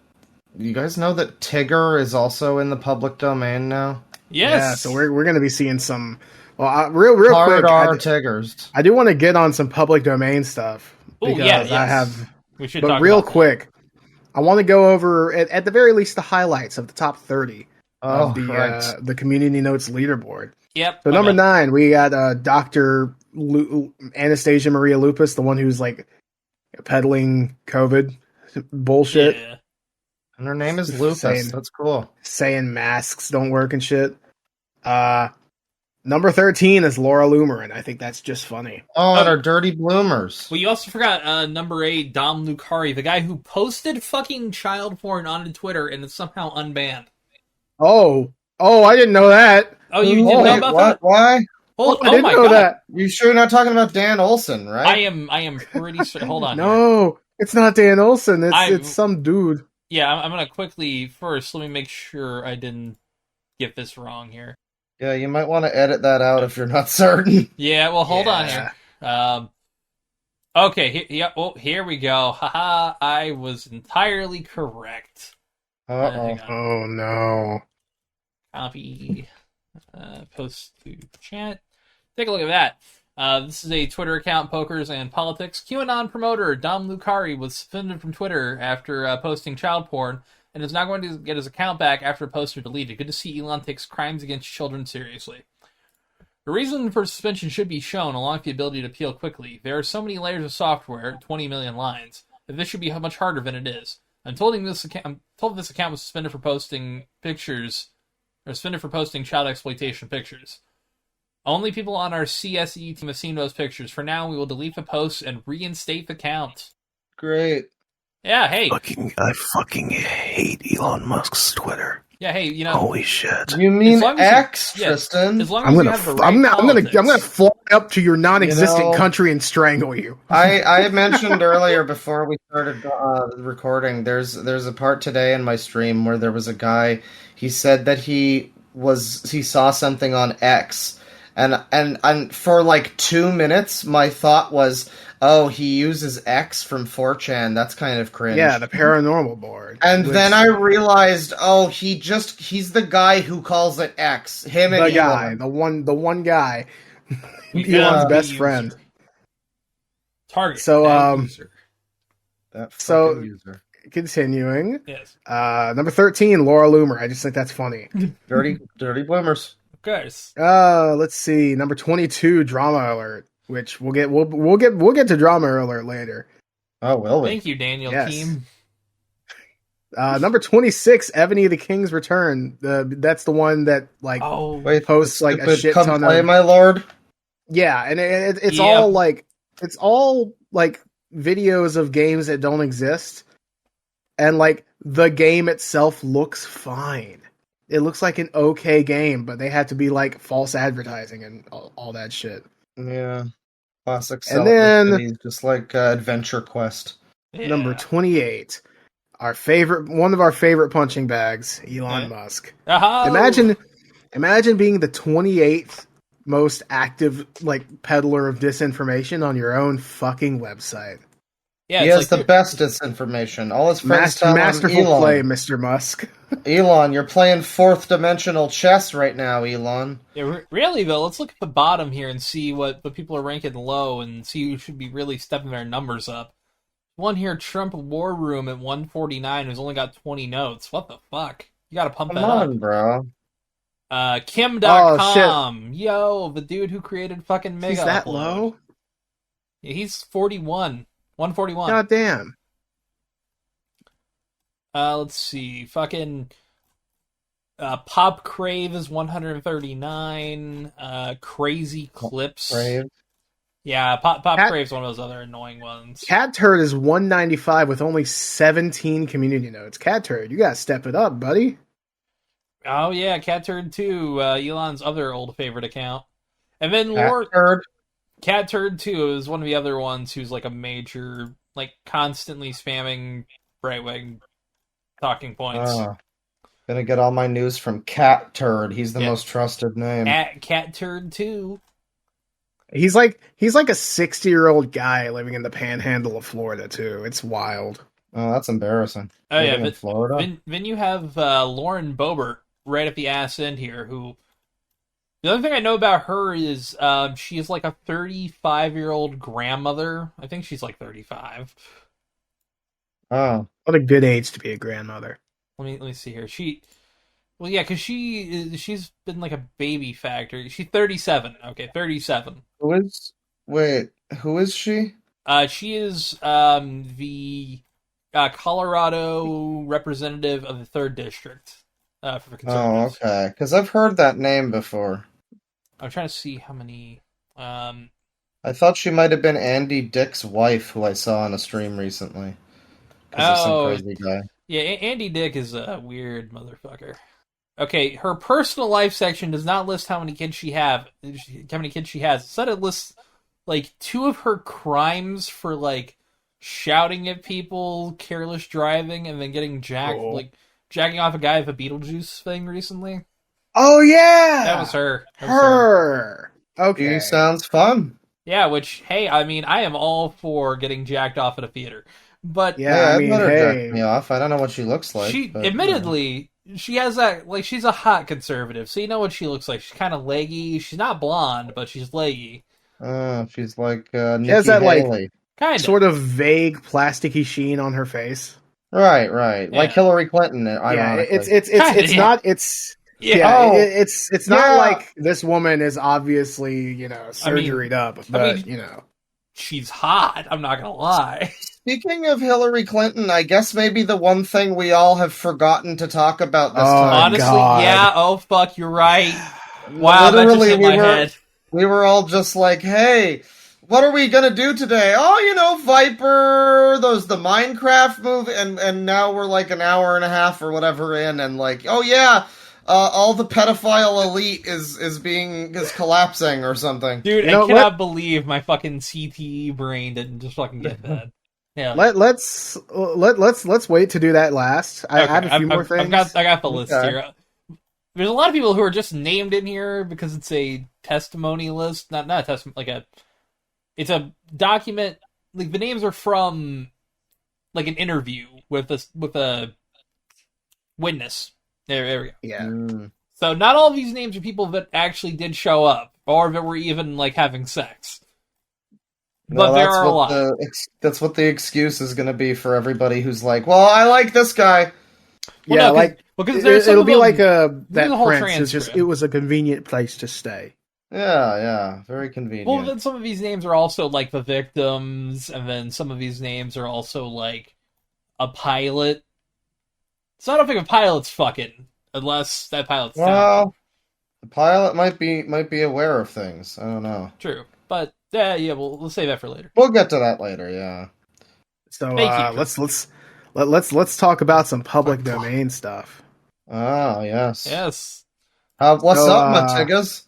Speaker 2: you guys know that Tigger is also in the public domain now?
Speaker 3: Yes.
Speaker 1: Yeah, so we're going to be seeing some. Well, real
Speaker 2: Hard
Speaker 1: quick,
Speaker 2: R Tiggers.
Speaker 1: I do want to get on some public domain stuff
Speaker 3: Ooh,
Speaker 1: because
Speaker 3: yeah,
Speaker 1: I
Speaker 3: yes.
Speaker 1: have.
Speaker 3: We should
Speaker 1: But
Speaker 3: talk
Speaker 1: real
Speaker 3: about that.
Speaker 1: quick, I want to go over at the very least the highlights of the top 30
Speaker 2: Oh,
Speaker 1: of the
Speaker 2: right.
Speaker 1: the community notes leaderboard.
Speaker 3: Yep.
Speaker 1: So
Speaker 3: my
Speaker 1: number
Speaker 3: bad.
Speaker 1: 9, we got Dr. Anastasia Maria Lupus, the one who's like peddling COVID bullshit,
Speaker 3: Yeah.
Speaker 2: And her name is Lupus.
Speaker 1: Saying-
Speaker 2: That's cool.
Speaker 1: saying masks don't work and shit. Number 13 is Laura Lumerin. I think that's just funny.
Speaker 2: Oh, and her dirty bloomers.
Speaker 3: Well, you also forgot number 8, Dom Lucari, the guy who posted fucking child porn onto Twitter and is somehow unbanned.
Speaker 1: Oh, I didn't know that.
Speaker 3: Oh, you didn't know about
Speaker 2: what?
Speaker 3: that?
Speaker 2: Why?
Speaker 3: Hold,
Speaker 1: I
Speaker 3: oh
Speaker 1: didn't
Speaker 3: my
Speaker 1: know
Speaker 3: god!
Speaker 1: that.
Speaker 2: You sure you're not talking about Dan Olson, right?
Speaker 3: I am pretty sure. Hold on. Here.
Speaker 1: No, it's not Dan Olson.
Speaker 3: I'm-
Speaker 1: It's some dude.
Speaker 3: Yeah, I'm gonna quickly first. Let me make sure I didn't get this wrong here.
Speaker 2: Yeah, you might want to edit that out if you're not certain.
Speaker 3: Yeah, well, hold on
Speaker 1: Yeah.
Speaker 3: here. Okay, here we go. Haha, I was entirely correct.
Speaker 2: Uh-oh.
Speaker 3: Hang on.
Speaker 1: Oh no.
Speaker 3: Copy. Post to chat. Take a look at that. This is a Twitter account, Pokers and Politics. QAnon promoter Dom Lucari was suspended from Twitter after posting child porn and is now going to get his account back after the posts are deleted. Good to see Elon takes crimes against children seriously. The reason for suspension should be shown, along with the ability to appeal quickly. There are so many layers of software, 20 million lines, that this should be much harder than it is. I'm told this account was suspended for posting pictures, or suspended for posting child exploitation pictures. Only people on our CSE team have seen those pictures. For now, we will delete the posts and reinstate the count.
Speaker 2: Great.
Speaker 3: Yeah, hey.
Speaker 4: I fucking hate Elon Musk's Twitter.
Speaker 3: Yeah, hey, you know,
Speaker 1: Holy shit!
Speaker 2: You mean
Speaker 3: as long as
Speaker 2: X,
Speaker 3: you,
Speaker 2: Tristan?
Speaker 3: as long as
Speaker 1: I'm
Speaker 3: you
Speaker 1: gonna,
Speaker 3: have the
Speaker 1: f-
Speaker 3: right
Speaker 1: I'm
Speaker 3: politics.
Speaker 1: gonna fly up to your non-existent
Speaker 2: You know,
Speaker 1: country and strangle you.
Speaker 2: I mentioned earlier before we started recording. There's a part today in my stream where there was a guy. He said that he saw something on X, and for like 2 minutes, my thought was, oh, he uses X from 4chan. That's kind of
Speaker 1: Yeah,
Speaker 2: cringe.
Speaker 1: the paranormal board.
Speaker 2: And then
Speaker 1: Which
Speaker 2: I realized, oh, he's the guy who calls it X. Him and
Speaker 1: the guy,
Speaker 2: Elon.
Speaker 1: the one guy,
Speaker 3: We
Speaker 1: Elon's
Speaker 3: found the
Speaker 1: best
Speaker 3: user.
Speaker 1: friend.
Speaker 3: Target
Speaker 1: So,
Speaker 3: that user.
Speaker 2: That
Speaker 1: So-
Speaker 2: fucking user.
Speaker 1: Continuing,
Speaker 3: Yes,
Speaker 1: number 13, Laura Loomer. I just think that's funny.
Speaker 2: Dirty bloomers.
Speaker 3: of course.
Speaker 1: Let's see, number 22, Drama Alert, which we'll get to Drama Alert later.
Speaker 2: Oh, will we?
Speaker 3: Thank you, Daniel
Speaker 1: Yes.
Speaker 3: Keem.
Speaker 1: Number 26, Ebony the King's Return. That's the one that like
Speaker 3: Oh,
Speaker 2: Wait,
Speaker 1: posts
Speaker 2: the
Speaker 1: like a
Speaker 2: stupid
Speaker 1: shit
Speaker 2: come
Speaker 1: ton
Speaker 2: play,
Speaker 1: of
Speaker 2: my lord.
Speaker 1: yeah, and it's
Speaker 3: Yeah.
Speaker 1: all like videos of games that don't exist, and like the game itself looks fine. It looks like an okay game, but they had to be like false advertising and all that shit.
Speaker 2: Yeah, classic.
Speaker 1: And then-
Speaker 2: cities, just like Adventure Quest.
Speaker 3: yeah.
Speaker 1: Number 28, one of our favorite punching bags, Elon
Speaker 3: Yeah.
Speaker 1: Musk.
Speaker 3: Oh!
Speaker 1: Imagine being the 28th most active like peddler of disinformation on your own fucking website.
Speaker 3: Yeah,
Speaker 2: He
Speaker 3: it's
Speaker 2: has
Speaker 3: like
Speaker 2: the best disinformation. All his friends tell him,
Speaker 1: Masterful
Speaker 2: Elon,
Speaker 1: play, Mr. Musk.
Speaker 2: Elon, you're playing fourth dimensional chess right now, Elon.
Speaker 3: Yeah, really though, let's look at the bottom here and see what people are ranking low and see who should be really stepping their numbers up. One here, Trump War Room at 149, who's only got 20 notes. What the fuck? You gotta pump
Speaker 2: Come
Speaker 3: that
Speaker 2: on,
Speaker 3: up.
Speaker 2: bro.
Speaker 3: Kim.com. Yo, the dude who created fucking Mega
Speaker 1: He's that
Speaker 3: Upload.
Speaker 1: low?
Speaker 3: Yeah, he's 41. 141.
Speaker 1: God damn.
Speaker 3: Let's see. Fucking Pop Crave is 139. Crazy Clips.
Speaker 2: Brave.
Speaker 3: Yeah, Pop
Speaker 1: Cat-
Speaker 3: Crave's one of those other annoying ones.
Speaker 1: Cat Turd is 195 with only 17 community notes. Cat Turd, you gotta step it up, buddy.
Speaker 3: Oh yeah, Cat Turd 2, Elon's other old favorite account. And then
Speaker 2: Cat
Speaker 3: Lord
Speaker 2: turd.
Speaker 3: Cat Turd 2 is one of the other ones who's like a major, like constantly spamming right wing talking points.
Speaker 2: Gonna get all my news from Cat Turd. He's the
Speaker 3: Yeah.
Speaker 2: most trusted name.
Speaker 3: At Cat Turd 2.
Speaker 1: He's like a 60-year-old guy living in the panhandle of Florida too. It's wild.
Speaker 2: Oh, that's embarrassing.
Speaker 3: Oh yeah,
Speaker 2: Living in
Speaker 3: but
Speaker 2: Florida.
Speaker 3: then you have Lauren Boebert right at the ass end here, who the other thing I know about her is she is like a 35-year-old grandmother. I think she's like 35.
Speaker 2: Oh,
Speaker 1: What a good age to be a grandmother.
Speaker 3: Let me see here. Well, yeah, because she's been like a baby factory. She's 37. Okay, 37.
Speaker 2: who is she?
Speaker 3: She is the Colorado representative of the 3rd District for the
Speaker 2: Oh,
Speaker 3: Conservatives.
Speaker 2: okay. Because I've heard that name before.
Speaker 3: I'm trying to see how many.
Speaker 2: I thought she might have been Andy Dick's wife, who I saw on a stream recently. Because
Speaker 3: Oh,
Speaker 2: some crazy guy.
Speaker 3: yeah, Andy Dick is a weird motherfucker. Okay, her personal life section does not list how many kids she has. Instead, it lists like 2 of her crimes for like shouting at people, careless driving, and then getting
Speaker 1: Cool.
Speaker 3: like jacking off a guy with a Beetlejuice thing recently.
Speaker 1: Oh yeah,
Speaker 3: That was her.
Speaker 1: Her. Okay.
Speaker 2: She sounds fun.
Speaker 3: Yeah, which hey, I mean, I am all for getting jacked off at a theater, but
Speaker 1: Yeah, I
Speaker 2: I'd
Speaker 1: mean,
Speaker 2: let her
Speaker 1: hey.
Speaker 2: jack me off. I don't know what she looks like.
Speaker 3: she
Speaker 2: but,
Speaker 3: admittedly. She has that, like, she's a hot conservative, so you know what she looks like. She's kind of leggy. She's not blonde, but she's leggy.
Speaker 2: She's like Nikki
Speaker 1: has that, like,
Speaker 2: Haley.
Speaker 3: Kind of.
Speaker 1: Sort of vague plasticky sheen on her face.
Speaker 2: Right.
Speaker 3: Yeah.
Speaker 2: Like Hillary Clinton,
Speaker 1: Yeah,
Speaker 2: ironically.
Speaker 1: it's
Speaker 3: Kinda,
Speaker 1: not
Speaker 3: yeah.
Speaker 1: yeah,
Speaker 2: Oh,
Speaker 1: it's not
Speaker 2: yeah.
Speaker 1: like this woman is obviously, surgeried up, but
Speaker 3: She's hot, I'm not gonna lie.
Speaker 2: Speaking of Hillary Clinton, I guess maybe the one thing we all have forgotten to talk about this
Speaker 1: Oh,
Speaker 2: time.
Speaker 3: Honestly,
Speaker 1: God.
Speaker 3: yeah, oh fuck, you're right. Wow, that just
Speaker 2: Literally,
Speaker 3: hit my head.
Speaker 2: we were all just like, hey, what are we gonna do today? Oh, Viper, the Minecraft movie, and now we're like an hour and a half or whatever in, and like, oh yeah, all the pedophile elite is collapsing or something.
Speaker 3: Dude,
Speaker 1: You
Speaker 3: I
Speaker 1: know,
Speaker 3: cannot believe my fucking CTE brain didn't just fucking get that. Yeah.
Speaker 1: let's wait to do that last. I have a few more things.
Speaker 3: I got the list
Speaker 2: Okay.
Speaker 3: here. There's a lot of people who are just named in here because it's a testimony list, not a testimony, it's a document. Like the names are from like an interview with a witness. There we go.
Speaker 1: Yeah.
Speaker 2: Mm.
Speaker 3: So not all of these names are people that actually did show up or that were even like having sex. But
Speaker 2: No,
Speaker 3: there are a lot.
Speaker 2: That's what the excuse is gonna be for everybody who's like, well, I like this guy.
Speaker 3: Well,
Speaker 1: Yeah,
Speaker 3: no,
Speaker 1: like
Speaker 3: because there's
Speaker 1: it'll be
Speaker 3: them,
Speaker 1: like
Speaker 3: there's
Speaker 1: that
Speaker 3: a whole
Speaker 1: Prince. It's just
Speaker 3: transcript.
Speaker 1: it was a convenient place to stay.
Speaker 2: Yeah, very convenient.
Speaker 3: Well, then some of these names are also like the victims, and then some of these names are also like a pilot. So I don't think a pilot's fucking unless that pilot's talented.
Speaker 2: Well, the pilot might be aware of things. I don't know.
Speaker 3: True, but yeah, we'll save that for later.
Speaker 2: We'll get to that later. Yeah.
Speaker 1: So
Speaker 3: Thank you, Chris.
Speaker 1: let's talk about some public domain stuff.
Speaker 2: Ah, yes.
Speaker 3: Yes.
Speaker 2: What's
Speaker 1: So,
Speaker 2: up, Matigas?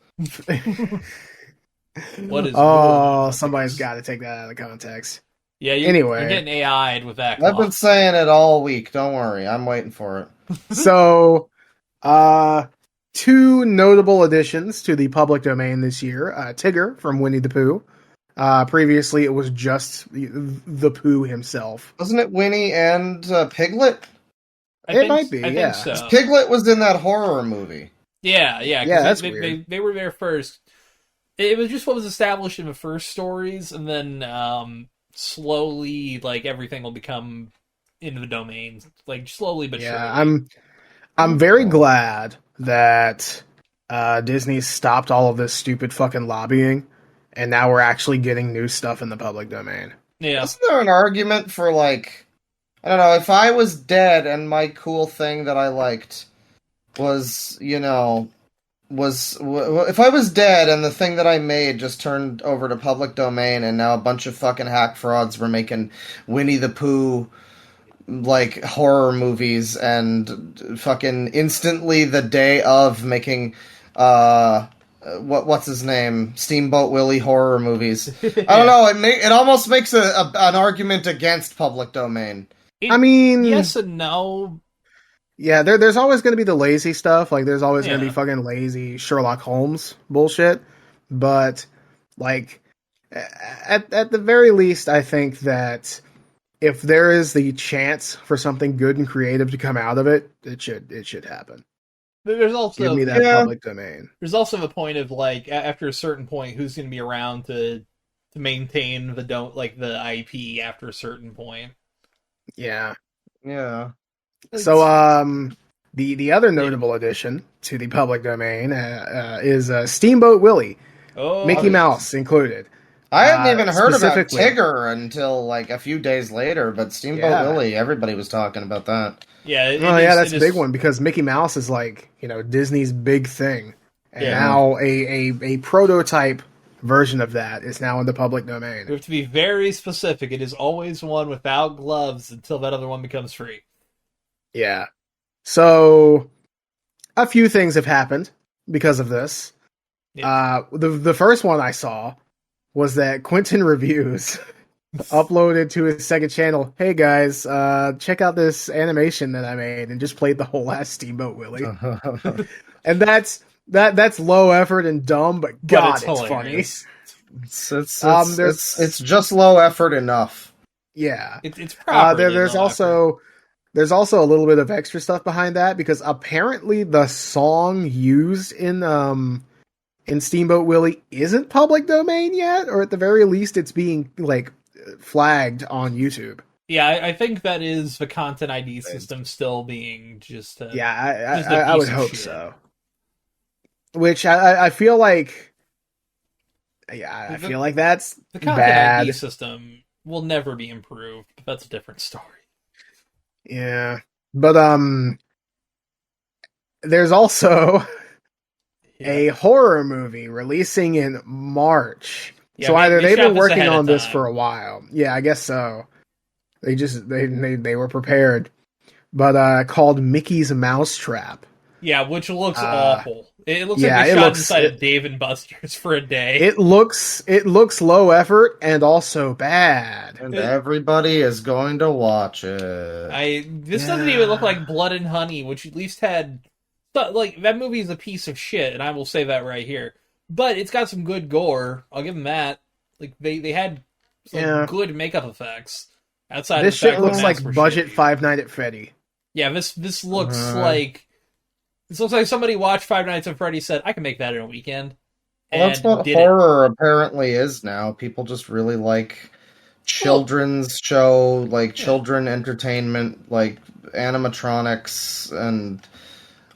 Speaker 3: What is
Speaker 1: Oh,
Speaker 3: good?
Speaker 1: somebody's got to take that out of context.
Speaker 3: Yeah.
Speaker 1: Anyway.
Speaker 3: You're getting AI'd with that.
Speaker 2: I've been saying it all week. Don't worry. I'm waiting for it.
Speaker 1: So, two notable additions to the public domain this year. Tigger from Winnie the Pooh. Previously, it was just the Pooh himself.
Speaker 2: Wasn't it Winnie and Piglet?
Speaker 1: It might be,
Speaker 3: I
Speaker 1: yeah.
Speaker 3: think so.
Speaker 2: Piglet was in that horror movie.
Speaker 3: Yeah.
Speaker 1: Yeah,
Speaker 3: 'Cause
Speaker 1: that's
Speaker 3: they,
Speaker 1: weird.
Speaker 3: They were there first. It was just what was established in the first stories, and then slowly, like everything will become into the domain, like slowly but surely.
Speaker 1: Yeah, I'm very glad that Disney stopped all of this stupid fucking lobbying, and now we're actually getting new stuff in the public domain.
Speaker 3: Yeah.
Speaker 2: Isn't there an argument for like, I don't know, if I was dead and my cool thing that I liked was, if I was dead and the thing that I made just turned over to public domain and now a bunch of fucking hack frauds were making Winnie the Pooh like horror movies and fucking instantly the day of making what's his name, Steamboat Willie horror movies. I don't know, it almost makes an argument against public domain.
Speaker 1: I mean,
Speaker 3: yes and no.
Speaker 1: Yeah, there's always going to be the lazy stuff. Like, there's always going to
Speaker 3: Yeah.
Speaker 1: be fucking lazy Sherlock Holmes bullshit. But, like, at the very least, I think that if there is the chance for something good and creative to come out of it, it should happen.
Speaker 3: There's also
Speaker 1: Give me that public domain.
Speaker 3: There's also the point of like after a certain point, who's going to be around to maintain the IP after a certain point.
Speaker 1: Yeah.
Speaker 2: Yeah.
Speaker 1: So, the other notable addition to the public domain is Steamboat Willie,
Speaker 3: Oh,
Speaker 1: Mickey Mouse included.
Speaker 2: I hadn't even heard about
Speaker 1: specifically.
Speaker 2: Tigger until like a few days later, but Steamboat Willie, everybody was talking about that.
Speaker 3: Yeah.
Speaker 1: That's a big one because Mickey Mouse is like, Disney's big thing. And now a prototype version of that is now in the public domain.
Speaker 3: We have to be very specific. It is always one without gloves until that other one becomes free.
Speaker 1: Yeah. So a few things have happened because of this.
Speaker 3: Yeah.
Speaker 1: The first one I saw was that Quentin Reviews uploaded to his second channel, "Hey guys, check out this animation that I made," and just played the whole last Steamboat Willie. And that's low effort and dumb, but God, it's funny.
Speaker 3: hilarious.
Speaker 2: It's just low effort enough.
Speaker 1: Yeah.
Speaker 3: It's properly
Speaker 1: there's
Speaker 3: low
Speaker 1: also there's also a little bit of extra stuff behind that because apparently the song used in Steamboat Willie isn't public domain yet, or at the very least it's being like flagged on YouTube.
Speaker 3: Yeah, I think that is the content ID system still being just
Speaker 1: I would hope so. Which I feel like, I feel like that's
Speaker 3: the content
Speaker 1: bad.
Speaker 3: ID system will never be improved, but that's a different story.
Speaker 1: Yeah, but there's also a horror movie releasing in March
Speaker 3: Yeah,
Speaker 1: So either they've
Speaker 3: shot
Speaker 1: been
Speaker 3: this
Speaker 1: working
Speaker 3: ahead of
Speaker 1: on this
Speaker 3: time.
Speaker 1: for a while. Yeah, I guess so. They were prepared. But called Mickey's Mousetrap.
Speaker 3: Yeah, which looks awful. It looks like
Speaker 1: Yeah,
Speaker 3: they
Speaker 1: it
Speaker 3: shot
Speaker 1: looks
Speaker 3: inside of Dave and Buster's for a day.
Speaker 1: it looks low effort and also bad.
Speaker 2: And everybody is going to watch it.
Speaker 3: This doesn't even look like Blood and Honey, which at least had like that movie is a piece of shit, and I will say that right here. But it's got some good gore. I'll give them that. Like they had good makeup effects outside.
Speaker 1: This
Speaker 3: of the fact
Speaker 1: shit looks
Speaker 3: the
Speaker 1: like
Speaker 3: masks were
Speaker 1: budget
Speaker 3: shitty.
Speaker 1: Five Nights at Freddy.
Speaker 3: Yeah, this looks like somebody watched Five Nights at Freddy, said I can make that in a weekend.
Speaker 2: Well, that's what horror apparently is now. People just really like children's show, like children entertainment, like animatronics, and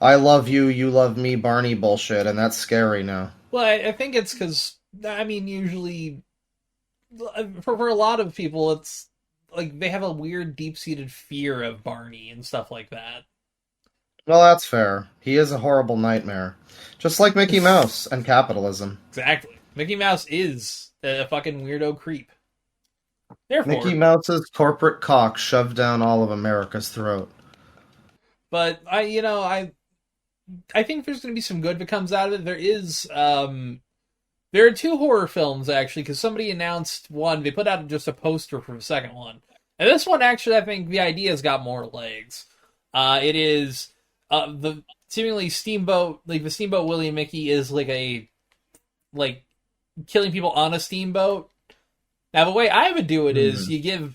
Speaker 2: I love you, you love me, Barney bullshit, and that's scary now.
Speaker 3: Well, I think it's because, I mean, usually, for a lot of people, it's like they have a weird, deep-seated fear of Barney and stuff like that.
Speaker 2: Well, that's fair. He is a horrible nightmare. Just like Mickey Mouse and capitalism.
Speaker 3: Exactly. Mickey Mouse is a fucking weirdo creep. Therefore,
Speaker 2: Mickey Mouse's corporate cock shoved down all of America's throat.
Speaker 3: But, I think there's going to be some good that comes out of it. There are two horror films, actually, because somebody announced one. They put out just a poster for the second one. And this one, actually, I think the idea's got more legs. It is the seemingly Steamboat, like the Steamboat Willie and Mickey is like killing people on a steamboat. Now, the way I would do it is you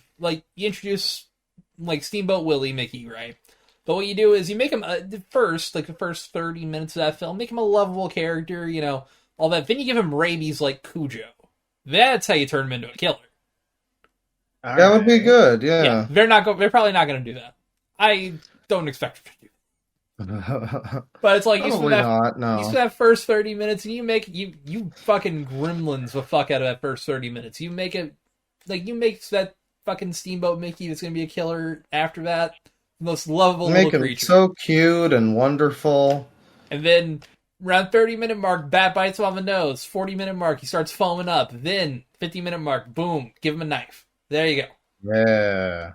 Speaker 3: introduce, like, Steamboat Willie, Mickey, right? But what you do is you make him, the first 30 minutes of that film, make him a lovable character, all that. Then you give him rabies like Cujo. That's how you turn him into a killer.
Speaker 2: That would be good, yeah.
Speaker 3: They're probably not going to do that. I don't expect them to do that. But it's like, you spend that first 30 minutes and you fucking gremlins the fuck out of that first 30 minutes. You make it, like, you make that fucking Steamboat Mickey that's going to be a killer after that. The most lovable little creature.
Speaker 2: Make him so cute and wonderful.
Speaker 3: And then, around 30-minute mark, bat bites him on the nose. 40-minute mark, he starts foaming up. Then, 50-minute mark, boom, give him a knife. There you go.
Speaker 2: Yeah.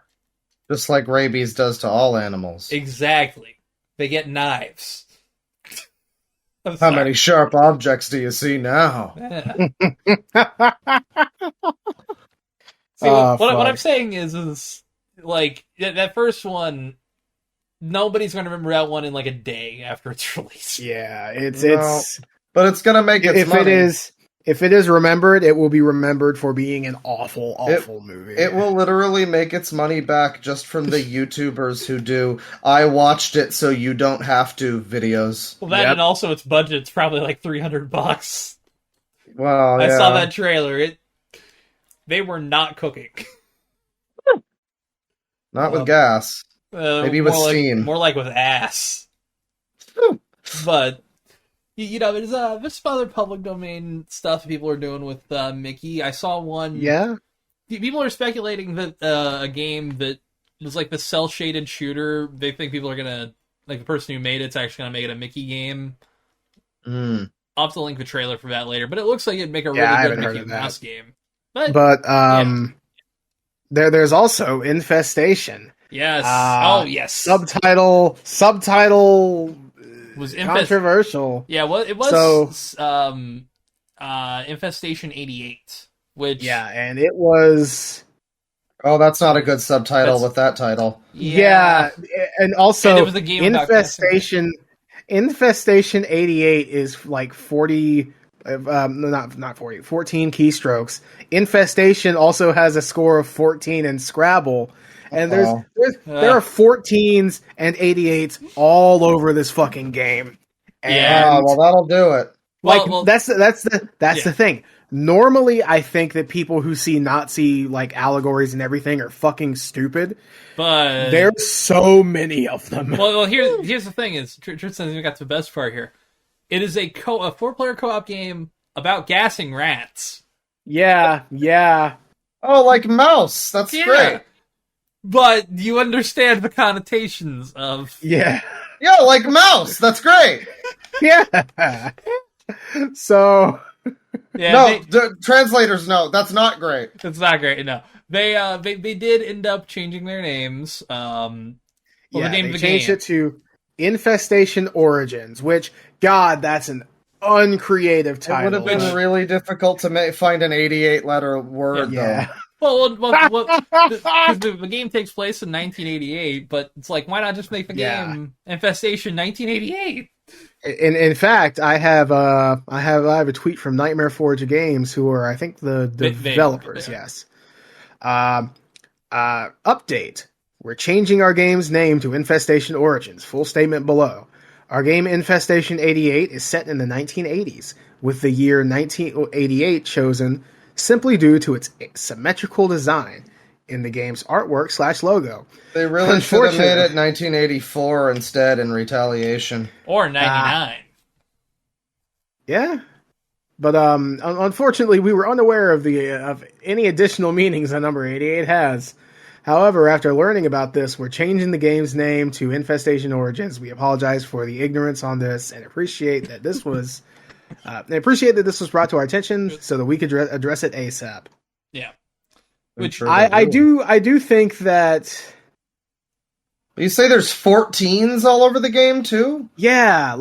Speaker 2: Just like rabies does to all animals.
Speaker 3: Exactly. They get knives.
Speaker 2: How many sharp objects do you see now?
Speaker 3: Yeah. See, what I'm saying is like, that first one, nobody's going to remember that one in like a day after it's released.
Speaker 1: Yeah,
Speaker 2: but it's going to make its money.
Speaker 1: If it is remembered, it will be remembered for being an awful movie.
Speaker 2: It will literally make its money back just from the YouTubers who do "I watched it so you don't have to" videos.
Speaker 3: Well, and also its budget's probably like $300.
Speaker 2: Well,
Speaker 3: I saw that trailer. They were not cooking.
Speaker 2: Not with gas. Maybe with steam.
Speaker 3: More like with ass. But there's some other public domain stuff people are doing with Mickey. I saw one.
Speaker 1: Yeah.
Speaker 3: People are speculating that a game that was like the cel-shaded shooter, they think people are gonna, like, the person who made it's actually gonna make it a Mickey game. I'll have to link the trailer for that later, but it looks like it'd make a really good Mickey Mouse game. But
Speaker 1: there's also Infestation.
Speaker 3: Yes. Yes.
Speaker 1: Subtitle was controversial.
Speaker 3: Yeah, well, it was Infestation 88, which
Speaker 1: and it was.
Speaker 2: Oh, that's not a good subtitle with that title.
Speaker 1: Yeah, and also
Speaker 3: and it was the game
Speaker 1: Infestation 88 is like 40. Not 40, 14 keystrokes. Infestation also has a score of 14 in Scrabble. And there are 14s and 88s all over this fucking game. And
Speaker 2: well, that'll do it.
Speaker 1: That's the thing. Normally, I think that people who see Nazi like allegories and everything are fucking stupid.
Speaker 3: But
Speaker 1: there's so many of them.
Speaker 3: Well, here's the thing: is Tristan, we got to the best part here. It is a 4-player co-op game about gassing rats.
Speaker 1: Yeah.
Speaker 2: Oh, like Mouse. That's great.
Speaker 3: But you understand the connotations of...
Speaker 1: Yeah,
Speaker 2: like Mouse. That's great.
Speaker 1: Yeah. So,
Speaker 3: Yeah,
Speaker 2: No, the translators, no, that's not great.
Speaker 3: it's not great. No, they did end up changing their names. Well, the
Speaker 1: Yeah,
Speaker 3: name
Speaker 1: they
Speaker 3: of the
Speaker 1: changed
Speaker 3: game.
Speaker 1: it to Infestation Origins, which, God, that's an uncreative
Speaker 2: It would have
Speaker 1: title.
Speaker 2: been really difficult to find an 88-letter word,
Speaker 1: Yeah.
Speaker 3: Well, because the game takes place in 1988, but it's like, why not just make the
Speaker 1: Yeah.
Speaker 3: game Infestation 1988?
Speaker 1: In fact, I have a tweet from Nightmare Forge Games, who are, I think, the
Speaker 3: They are.
Speaker 1: developers. Yes. Um, Update. We're changing our game's name to Infestation Origins. Full statement below. Our game Infestation 88 is set in the 1980s, with the year 1988 chosen simply due to its symmetrical design in the game's artwork / logo.
Speaker 2: They really should have made it 1984 instead in retaliation.
Speaker 3: Or 99.
Speaker 1: Yeah. But unfortunately, we were unaware of any additional meanings that number 88 has. However, after learning about this, we're changing the game's name to Infestation Origins. We apologize for the ignorance on this and appreciate that this was brought to our attention so that we could address it ASAP.
Speaker 3: Yeah.
Speaker 2: Which
Speaker 1: I do think that.
Speaker 2: You say there's 14s all over the game too?
Speaker 1: Yeah,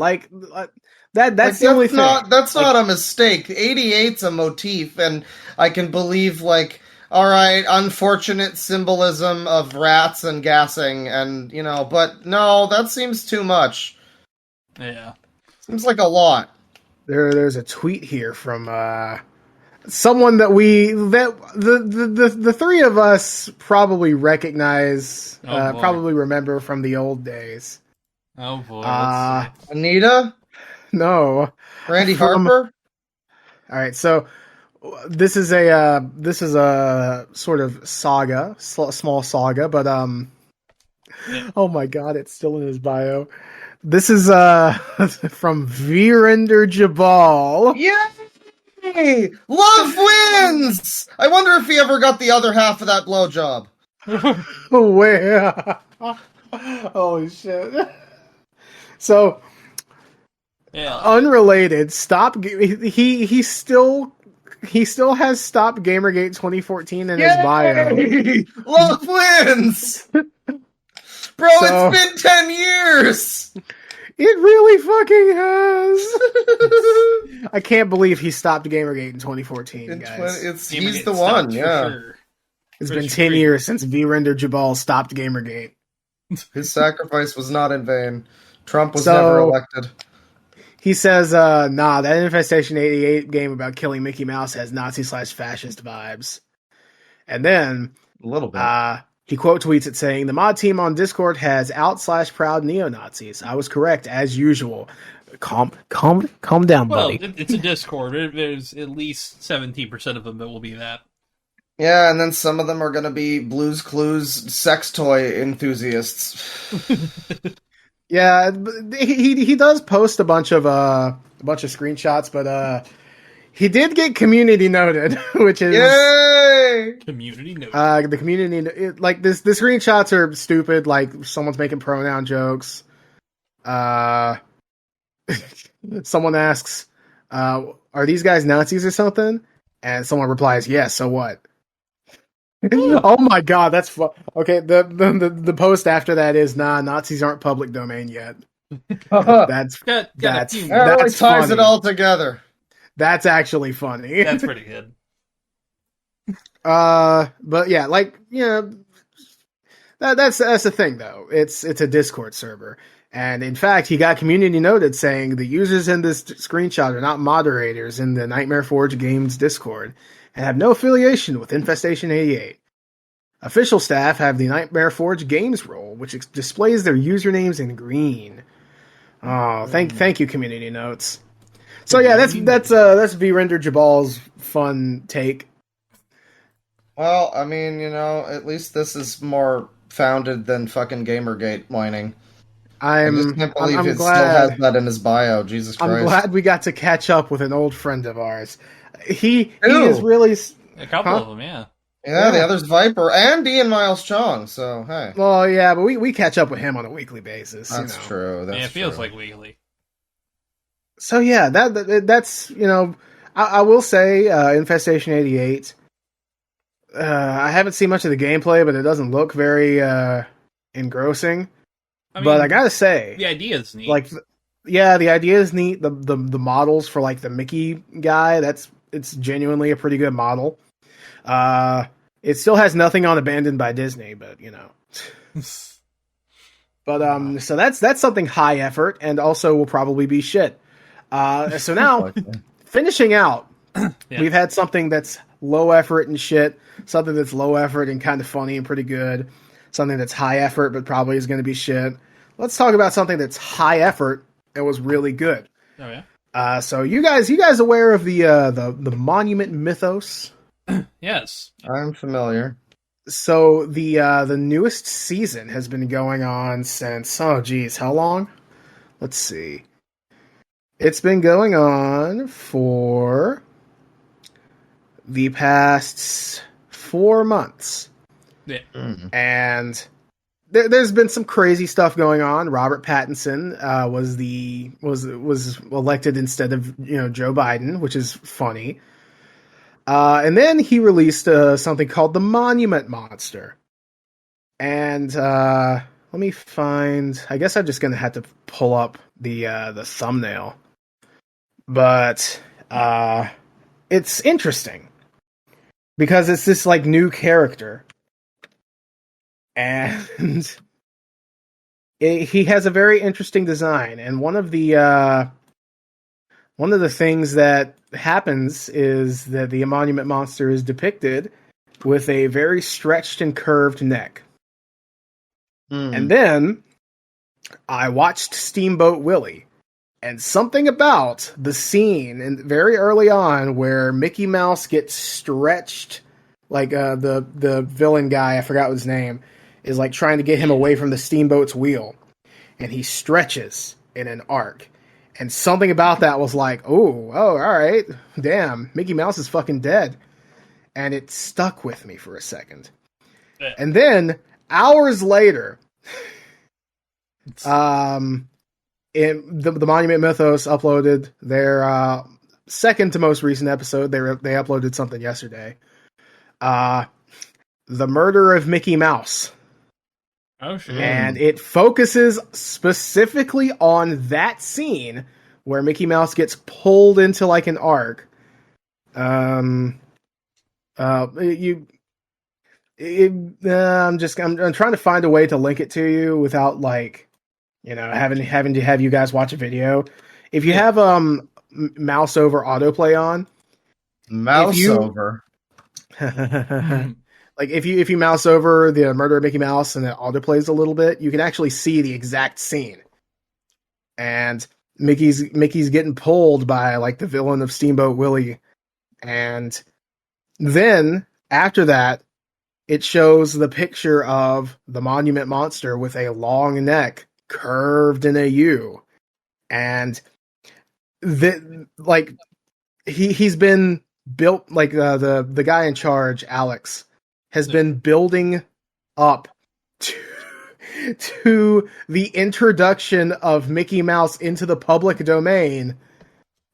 Speaker 1: that's the only thing.
Speaker 2: That's not a mistake. 88's a motif, and I can believe, all right, unfortunate symbolism of rats and gassing, and, but no, that seems too much.
Speaker 3: Yeah.
Speaker 2: Seems like a lot.
Speaker 1: There's a tweet here from someone that the three of us probably recognize, probably remember from the old days.
Speaker 3: Oh boy. Let's see.
Speaker 2: Anita?
Speaker 1: No.
Speaker 2: Randy Harper?
Speaker 1: All right, so this is a sort of saga, small saga, but oh my God, it's still in his bio. This is from Virender Jabal.
Speaker 2: Yay! Love wins! I wonder if he ever got the other half of that blowjob.
Speaker 1: Where? Holy shit! So.
Speaker 3: Yeah.
Speaker 1: Unrelated. He still has Stop Gamergate 2014 in his bio.
Speaker 2: Love wins! Bro, it's been 10 years!
Speaker 1: It really fucking has. I can't believe he stopped Gamergate in 2014, guys.
Speaker 2: He's the one, yeah.
Speaker 3: Sure.
Speaker 1: It's been 10 years since Virender Jabal stopped Gamergate.
Speaker 2: His sacrifice was not in vain. Trump was never elected.
Speaker 1: He says, nah, that Infestation 88 game about killing Mickey Mouse has Nazi/fascist vibes. And then
Speaker 2: a little bit.
Speaker 1: He quote tweets it saying, the mod team on Discord has out/proud neo-Nazis. I was correct, as usual. Calm down, buddy.
Speaker 3: Well, it's a Discord. There's at least 17% of them that will be that.
Speaker 2: Yeah, and then some of them are going to be Blue's Clues sex toy enthusiasts.
Speaker 1: Yeah, he does post a bunch of screenshots, but he did get community noted, which is
Speaker 2: yay!
Speaker 3: Community noted.
Speaker 1: The community the screenshots are stupid, like someone's making pronoun jokes. Someone asks, "Are these guys Nazis or something?" And someone replies, "Yes, so what?" Oh my God, that's fun. Okay, the post after that is, nah, Nazis aren't public domain yet. That's
Speaker 2: really ties it all together.
Speaker 1: That's actually funny.
Speaker 3: That's pretty good.
Speaker 1: But yeah, that's the thing though. It's a Discord server, and in fact, he got community noted saying the users in this screenshot are not moderators in the Nightmare Forge Games Discord and have no affiliation with Infestation 88. Official staff have the Nightmare Forge Games role, which displays their usernames in green. Oh, thank you, community notes. So yeah, that's Virender Jabal's fun take.
Speaker 2: Well, I mean, at least this is more founded than fucking Gamergate whining. I just can't believe he still has that in his bio. Jesus Christ!
Speaker 1: I'm glad we got to catch up with an old friend of ours. He is really
Speaker 3: a couple of them, yeah.
Speaker 2: Yeah, the other's Viper and Ian Miles Chong. So hey.
Speaker 1: Well, yeah, but we catch up with him on a weekly basis.
Speaker 2: That's true.
Speaker 3: It feels like weekly.
Speaker 1: So yeah, that's I will say, Infestation 88. I haven't seen much of the gameplay, but it doesn't look very engrossing. But I gotta say,
Speaker 3: the idea is neat.
Speaker 1: like, yeah, the idea is neat. The models for like the Mickey guy, it's genuinely a pretty good model. It still has nothing on Abandoned by Disney, but you know. But so that's something high effort, and also will probably be shit. So now, finishing out, we've had something that's low effort and shit, something that's low effort and kind of funny and pretty good, something that's high effort but probably is going to be shit. Let's talk about something that's high effort and was really good.
Speaker 3: Oh yeah.
Speaker 1: So you guys aware of the Monument Mythos?
Speaker 3: Yes,
Speaker 2: I'm familiar.
Speaker 1: So the newest season has been going on since, oh geez, how long? Let's see. It's been going on for the past 4 months.
Speaker 3: yeah.
Speaker 1: And there's been some crazy stuff going on. Robert Pattinson was elected instead of Joe Biden, which is funny. And then he released something called the Monument Monster. And let me find. I guess I'm just gonna have to pull up the thumbnail. But it's interesting because it's this like new character, and he has a very interesting design. And one of the things that happens is that the Monument Monster is depicted with a very stretched and curved neck. And then I watched Steamboat Willie, and something about the scene and very early on where Mickey Mouse gets stretched, like the villain guy, I forgot his name, is like trying to get him away from the steamboat's wheel, and he stretches in an arc. And something about that was like, oh, all right, damn, Mickey Mouse is fucking dead. And it stuck with me for a second.
Speaker 3: Yeah.
Speaker 1: And then, hours later, the Monument Mythos uploaded their second to most recent episode. They uploaded something yesterday. The Murder of Mickey Mouse.
Speaker 3: Oh shit.
Speaker 1: And it focuses specifically on that scene where Mickey Mouse gets pulled into like an arc. I'm trying to find a way to link it to you without like, having to have you guys watch a video. If you have mouse over autoplay on,
Speaker 2: over.
Speaker 1: Like if you mouse over the Murder of Mickey Mouse and it autoplays a little bit, you can actually see the exact scene. And Mickey's getting pulled by like the villain of Steamboat Willie. And then after that, it shows the picture of the Monument Monster with a long neck curved in a U. And he's been built, like the guy in charge, Alex, has been building up to the introduction of Mickey Mouse into the public domain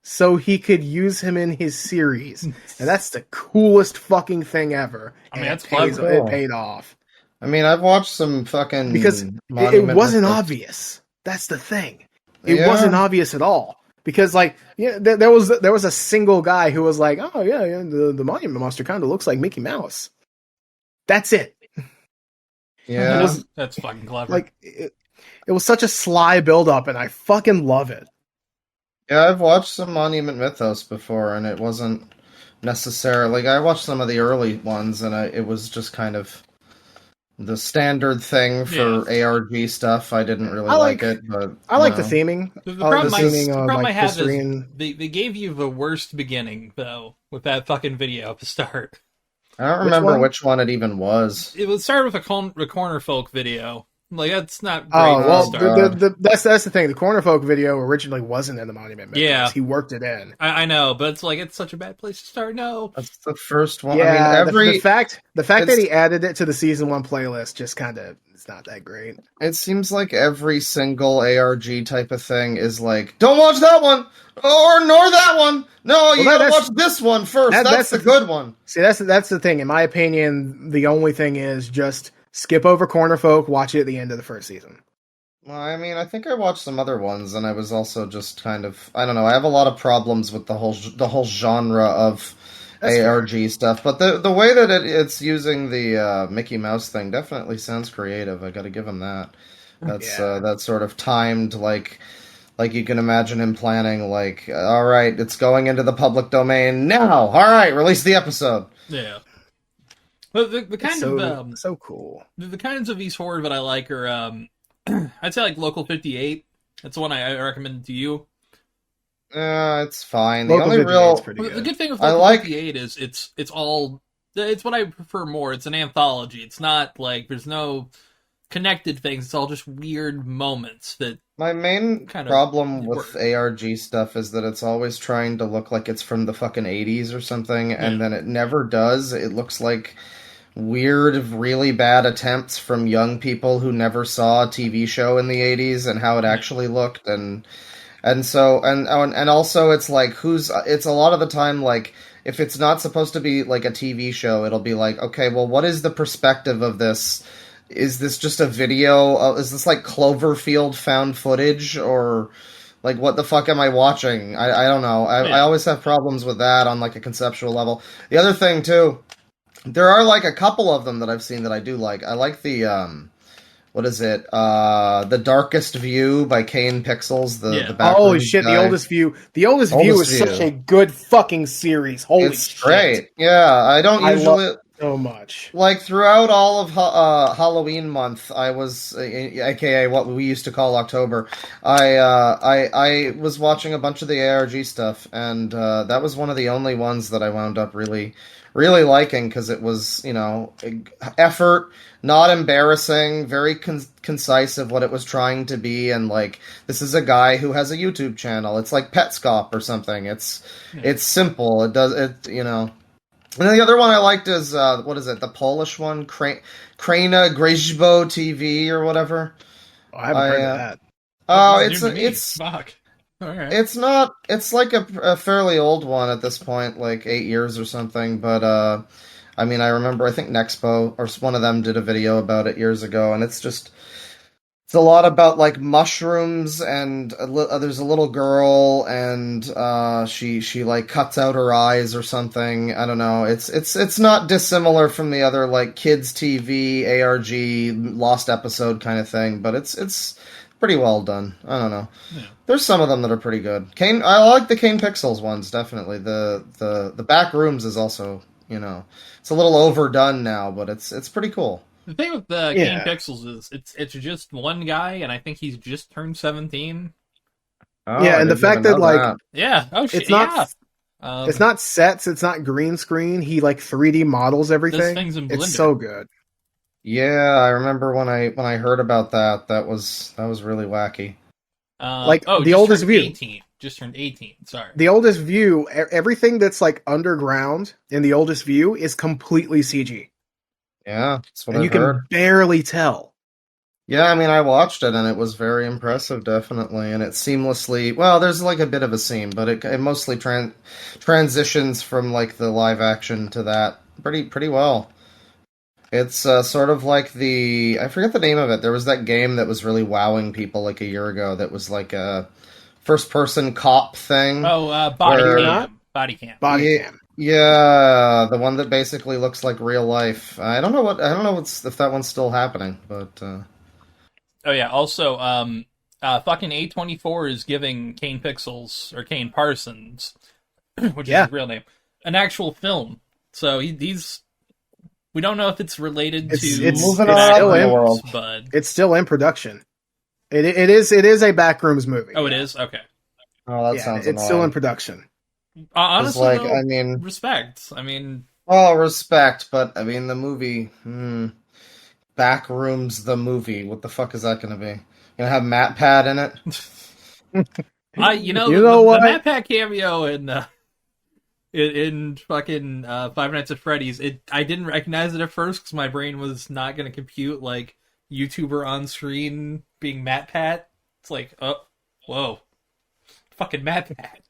Speaker 1: so he could use him in his series. And that's the coolest fucking thing ever.
Speaker 3: I mean, that's
Speaker 2: clever.
Speaker 1: It paid off.
Speaker 2: I mean, I've watched some fucking...
Speaker 1: Because it wasn't obvious. That's the thing. It wasn't obvious at all. Because, like, there was a single guy who was like, oh, yeah, the Monument Monster kind of looks like Mickey Mouse. That's it.
Speaker 2: Yeah.
Speaker 3: That's fucking clever.
Speaker 1: Like, it was such a sly build-up, and I fucking love it.
Speaker 2: Yeah, I've watched some Monument Mythos before, and it wasn't necessarily... Like, I watched some of the early ones, and it was just kind of the standard thing for ARG stuff. I didn't really like it, but...
Speaker 1: I like the theming.
Speaker 3: The problem I have
Speaker 1: history
Speaker 3: is
Speaker 1: and...
Speaker 3: they gave you the worst beginning, though, with that fucking video at the start.
Speaker 2: I don't remember which one it even was.
Speaker 3: It would start with a corner folk video, Like, that's not great.
Speaker 1: Oh
Speaker 3: for
Speaker 1: well,
Speaker 3: a start.
Speaker 1: that's the thing. The Corner Folk video originally wasn't in the Monument Members.
Speaker 3: Yeah.
Speaker 1: He worked it in.
Speaker 3: I know, but it's like, it's such a bad place to start. No.
Speaker 2: That's the first one.
Speaker 1: Yeah,
Speaker 2: I mean,
Speaker 1: the fact that
Speaker 2: it's-
Speaker 1: he added it to the season 1 playlist just kind of it's not that great.
Speaker 2: it seems like every single ARG type of thing is like, don't watch that one, or nor that one. No, you gotta watch this one first. That's the good one.
Speaker 1: See, that's the thing. In my opinion, the only thing is just skip over Corner Folk, watch it at the end of the first season.
Speaker 2: Well, I mean, I think I watched some other ones, and I was also just kind of, I don't know. I have a lot of problems with the whole genre of ARG stuff, but the way that it's using the Mickey Mouse thing definitely sounds creative. I got to give him that. That's that sort of timed, like you can imagine him planning, like, all right, it's going into the public domain now. All right, release the episode.
Speaker 3: Yeah. But the kind of
Speaker 1: so cool.
Speaker 3: The kinds of East Horror that I like are I'd say like Local 58. That's the one I recommended to you.
Speaker 2: It's fine.
Speaker 1: The only
Speaker 3: the good thing with Local 58 is it's what I prefer more. It's an anthology. It's not like there's no connected things. It's all just weird moments that.
Speaker 2: My main problem with ARG stuff is that it's always trying to look like it's from the fucking 80s or something, and then it never does. It looks like weird, really bad attempts from young people who never saw a TV show in the 80s and how it actually looked, and also it's like it's a lot of the time like if it's not supposed to be like a TV show, it'll be like, okay, well, what is the perspective of this? Is this just a video? Is this like Cloverfield found footage, or like what the fuck am I watching? I don't know. I always have problems with that on like a conceptual level. The other thing too, there are like a couple of them that I've seen that I do like. I like the what is it? The Darkest View by Kane Pixels. The
Speaker 1: holy shit, guy. The Oldest View. The Oldest View is such a good fucking series. Holy shit.
Speaker 2: It's great. Yeah, I usually
Speaker 1: love so much.
Speaker 2: Like throughout all of Halloween month, I was, aka what we used to call October, I was watching a bunch of the ARG stuff, and that was one of the only ones that I wound up really liking, because it was, effort, not embarrassing, very concise of what it was trying to be, and like, this is a guy who has a YouTube channel. It's like Petscop or something. It's simple. And then the other one I liked is, what is it, the Polish one? Krana Grzebo TV or whatever.
Speaker 1: Oh, I haven't heard of that.
Speaker 3: It's fuck. All right.
Speaker 2: It's like a fairly old one at this point, like 8 years or something, but, I mean, I remember, I think Nexpo, or one of them did a video about it years ago, and it's a lot about like mushrooms, and there's a little girl, and she like cuts out her eyes or something. I don't know. It's not dissimilar from the other like kids TV ARG lost episode kind of thing, but it's pretty well done. I don't know. Yeah. There's some of them that are pretty good. I like the Kane Pixels ones, definitely. The Back Rooms is also, it's a little overdone now, but it's pretty cool.
Speaker 3: The thing with the Kane Pixels is it's just one guy, and I think he's just turned 17.
Speaker 1: Oh, yeah, and the fact that like it's not sets, it's not green screen. He like 3D models everything.
Speaker 3: This thing's in Blender.
Speaker 1: It's so good.
Speaker 2: Yeah, I remember when I heard about that. That was really wacky.
Speaker 1: The Oldest View.
Speaker 3: 18. Just turned 18. Sorry.
Speaker 1: The Oldest View. Everything that's like underground in the Oldest View is completely CG.
Speaker 2: Yeah, that's what
Speaker 1: and you can barely tell.
Speaker 2: Yeah, I mean, I watched it, and it was very impressive, definitely. And it seamlessly... Well, there's like a bit of a seam, but it mostly transitions from like the live action to that pretty well. It's sort of like I forget the name of it. There was that game that was really wowing people like a year ago that was like a first-person cop thing.
Speaker 3: Oh, Body Cam. Body Cam.
Speaker 2: Yeah, the one that basically looks like real life. I don't know if that one's still happening, but
Speaker 3: Oh yeah, also fucking A24 is giving Kane Pixels, or Kane Parsons, which is his real name, an actual film. So he's we don't know if it's related to
Speaker 1: it's
Speaker 2: moving on in the world,
Speaker 3: but
Speaker 1: it's still in production. It is a Backrooms movie.
Speaker 3: Oh, it is? Okay.
Speaker 2: Oh, that sounds
Speaker 1: it's still in production.
Speaker 3: Honestly,
Speaker 2: like,
Speaker 3: though,
Speaker 2: I mean,
Speaker 3: respect. I mean,
Speaker 2: well, respect, but I mean the movie. Backrooms the movie. What the fuck is that going to be? Gonna have Matt Pad in it?
Speaker 3: You know,
Speaker 1: You know
Speaker 3: the
Speaker 1: what?
Speaker 3: Matt Pat cameo in fucking Five Nights at Freddy's, I didn't recognize it at first because my brain was not going to compute like YouTuber on screen being Matt Pat. It's like, oh, whoa, fucking Matt Pat.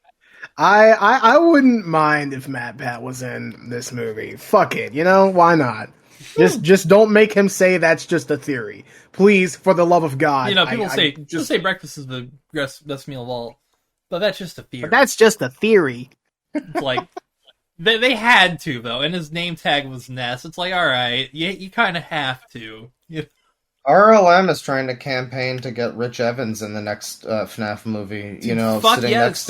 Speaker 1: I wouldn't mind if Matt Pat was in this movie. Fuck it, you know, why not? Just don't make him say that's just a theory. Please, for the love of God.
Speaker 3: You know, people say breakfast is the best meal of all, but that's just a theory.
Speaker 1: But that's just a theory.
Speaker 3: It's like they had to though, and his name tag was Ness. It's like, all right, you kind of have to.
Speaker 2: RLM is trying to campaign to get Rich Evans in the next FNAF movie.
Speaker 3: Dude,
Speaker 2: you know,
Speaker 3: fuck
Speaker 2: sitting
Speaker 3: yes.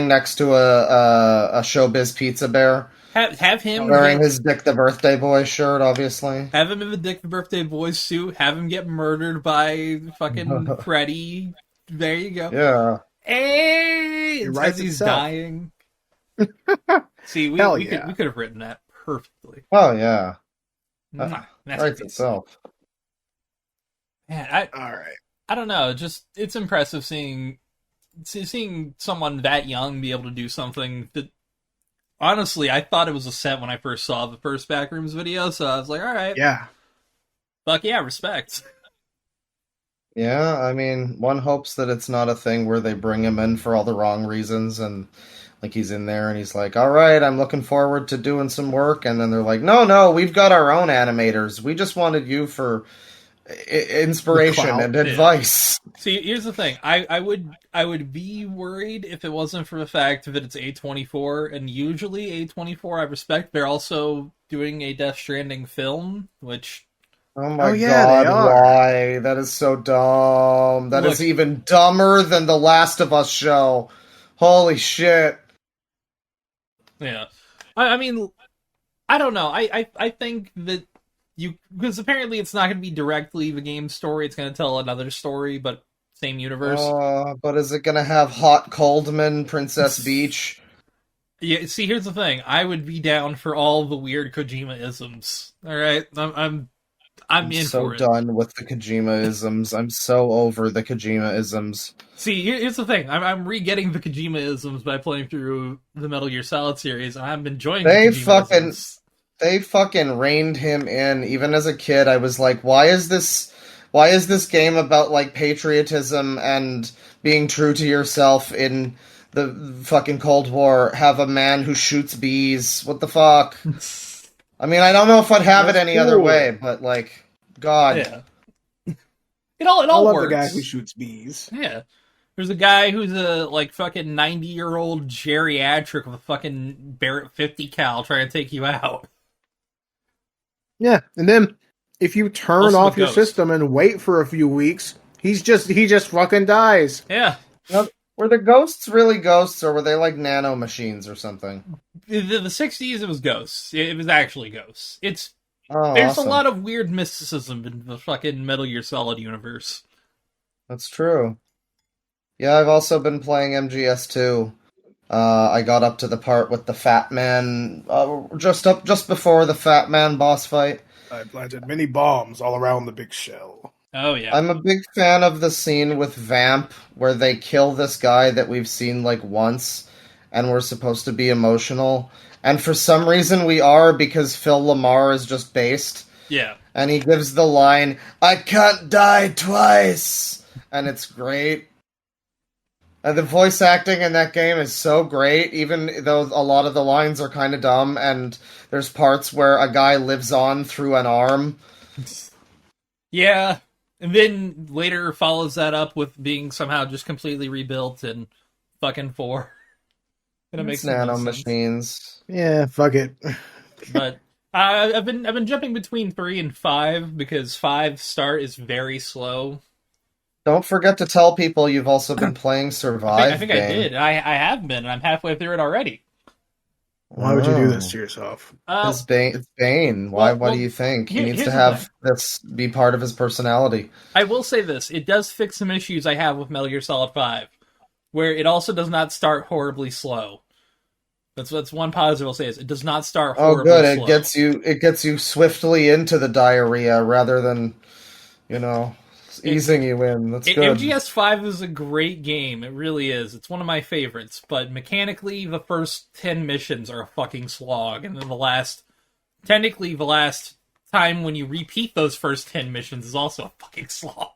Speaker 2: next to a Showbiz pizza bear,
Speaker 3: Have him
Speaker 2: wearing his Dick the Birthday Boy shirt, obviously.
Speaker 3: have him in the Dick the Birthday Boy suit. Have him get murdered by fucking Freddy. There you go.
Speaker 2: Yeah.
Speaker 3: Hey,
Speaker 1: It writes
Speaker 3: as he's
Speaker 1: itself.
Speaker 3: dying. See, we could have written that perfectly.
Speaker 2: Oh yeah.
Speaker 3: Mwah.
Speaker 2: Writes itself.
Speaker 3: Man,
Speaker 1: All right.
Speaker 3: I don't know. Just it's impressive seeing someone that young be able to do something that. Honestly, I thought it was a set when I first saw the first Backrooms video, so I was like, all right,
Speaker 1: Yeah.
Speaker 3: fuck yeah, respect.
Speaker 2: Yeah, I mean, one hopes that it's not a thing where they bring him in for all the wrong reasons and like he's in there and he's like, all right, I'm looking forward to doing some work. And then they're like, no, we've got our own animators. We just wanted you for inspiration and advice.
Speaker 3: See, here's the thing. I would be worried if it wasn't for the fact that it's A24, and usually A24 I respect. They're also doing a Death Stranding film, which...
Speaker 2: Oh my
Speaker 1: yeah,
Speaker 2: god,
Speaker 1: they are.
Speaker 2: why? That is so dumb. That is even dumber than the Last of Us show. Holy shit.
Speaker 3: Yeah. I mean, I don't know. I think that because apparently it's not going to be directly the game story, it's going to tell another story, but same universe.
Speaker 2: But is it going to have Hot Coldman, Princess Beach?
Speaker 3: Yeah, see, here's the thing. I would be down for all the weird Kojima-isms. All right? I'm in
Speaker 2: so
Speaker 3: for it.
Speaker 2: done with the Kojima-isms. I'm so over the Kojima-isms.
Speaker 3: See, here's the thing. I'm re-getting the Kojima-isms by playing through the Metal Gear Solid series, and I'm enjoying the Kojima-isms.
Speaker 2: They fucking reined him in. Even as a kid, I was like, why is this game about, like, patriotism and being true to yourself in the fucking Cold War have a man who shoots bees? What the fuck? I mean, I don't know if I'd have it any other way, but, like, God.
Speaker 3: Yeah. It all
Speaker 1: I love
Speaker 3: works.
Speaker 1: the guy who shoots bees.
Speaker 3: Yeah. There's a guy who's a, like, fucking 90-year-old geriatric with a fucking Barrett 50 cal trying to take you out.
Speaker 1: Yeah, and then if you turn
Speaker 3: Also
Speaker 1: off
Speaker 3: the
Speaker 1: your
Speaker 3: ghost.
Speaker 1: system and wait for a few weeks, he just fucking dies.
Speaker 3: Yeah.
Speaker 2: Were the ghosts really ghosts, or were they like nano machines or something?
Speaker 3: The 60s, it was ghosts. It was actually ghosts. There's
Speaker 2: Awesome.
Speaker 3: a lot of weird mysticism in the fucking Metal Gear Solid universe.
Speaker 2: That's true. Yeah, I've also been playing MGS2. I got up to the part with the Fat Man, just before the Fat Man boss fight.
Speaker 1: I planted many bombs all around the big shell.
Speaker 3: Oh, yeah.
Speaker 2: I'm a big fan of the scene with Vamp, where they kill this guy that we've seen like once, and we're supposed to be emotional. And for some reason we are, because Phil Lamar is just based.
Speaker 3: Yeah.
Speaker 2: And he gives the line, "I can't die twice!" And it's great. And the voice acting in that game is so great, even though a lot of the lines are kind of dumb, and there's parts where a guy lives on through an arm.
Speaker 3: Yeah. And then later follows that up with being somehow just completely rebuilt in fucking 4. And it makes
Speaker 2: It's nano
Speaker 3: no sense.
Speaker 2: machines.
Speaker 1: Yeah, fuck it.
Speaker 3: But I've been jumping between 3 and 5 because 5 start is very slow.
Speaker 2: Don't forget to tell people you've also been playing Survive.
Speaker 3: I think I did. I have been, and I'm halfway through it already.
Speaker 1: Why would you do this to yourself?
Speaker 2: It's Bane. Why? What do you think? He needs
Speaker 3: here's
Speaker 2: to
Speaker 3: the
Speaker 2: have
Speaker 3: thing.
Speaker 2: this be part of his personality.
Speaker 3: I will say this. It does fix some issues I have with Metal Gear Solid 5, where it also does not start horribly slow. That's one positive I'll say is it does not start
Speaker 2: Oh,
Speaker 3: horribly
Speaker 2: good.
Speaker 3: slow.
Speaker 2: It gets you swiftly into the diarrhea rather than, you know, easing you in. That's good.
Speaker 3: MGS5 is a great game. It really is. It's one of my favorites. But mechanically, the first 10 missions are a fucking slog. And then technically, the last time when you repeat those first 10 missions is also a fucking slog.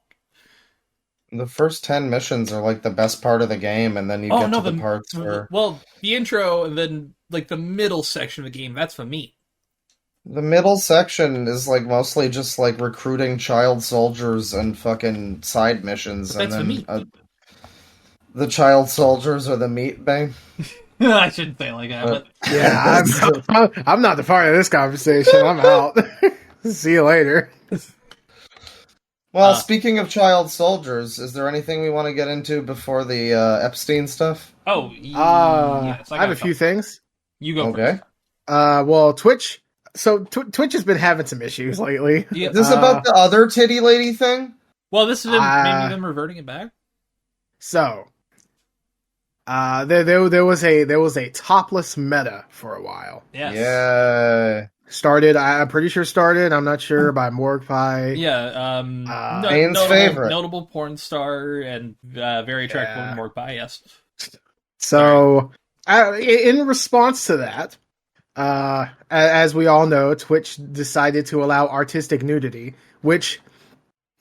Speaker 2: The first 10 missions are like the best part of the game, and then you get to the parts where...
Speaker 3: Well, the intro and then like the middle section of the game, that's the meat.
Speaker 2: The middle section is like mostly just like recruiting child soldiers and fucking side missions,
Speaker 3: But
Speaker 2: and
Speaker 3: that's
Speaker 2: then
Speaker 3: the meat.
Speaker 2: The child soldiers are the meat bang.
Speaker 3: I shouldn't say it like that, but
Speaker 1: Yeah, I'm not the part of this conversation. I'm out. See you later.
Speaker 2: Well, speaking of child soldiers, is there anything we want to get into before the Epstein stuff?
Speaker 3: oh, yes,
Speaker 1: I have a few things.
Speaker 3: You go
Speaker 2: Okay.
Speaker 3: first.
Speaker 1: Well, Twitch. So Twitch has been having some issues lately.
Speaker 3: Yeah.
Speaker 2: Is this about the other titty lady thing?
Speaker 3: Well, this is maybe them reverting it back.
Speaker 1: So, there was a topless meta for a while.
Speaker 3: Yes.
Speaker 2: Yeah.
Speaker 1: I'm pretty sure started. I'm not sure by Morgpie.
Speaker 3: Yeah.
Speaker 2: Ane's favorite.
Speaker 3: Notable porn star and very attractive woman work by. Yes.
Speaker 1: So, in response to that, as we all know, Twitch decided to allow artistic nudity, which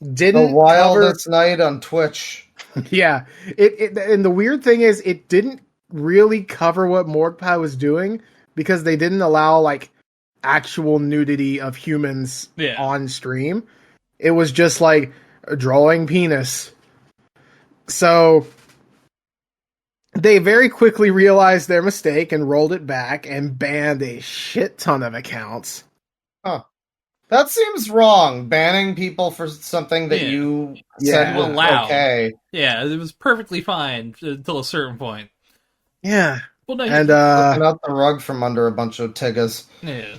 Speaker 1: didn't
Speaker 2: The wildest night on Twitch.
Speaker 1: Yeah, and the weird thing is, it didn't really cover what Morgpie was doing because they didn't allow like actual nudity of humans on stream. It was just like drawing penis. So they very quickly realized their mistake and rolled it back and banned a shit ton of accounts.
Speaker 2: Huh. That seems wrong. Banning people for something that you said was okay.
Speaker 3: Yeah, it was perfectly fine until a certain point.
Speaker 1: Yeah.
Speaker 3: Well, no,
Speaker 1: and
Speaker 2: looking out the rug from under a bunch of tiggas.
Speaker 3: Yeah.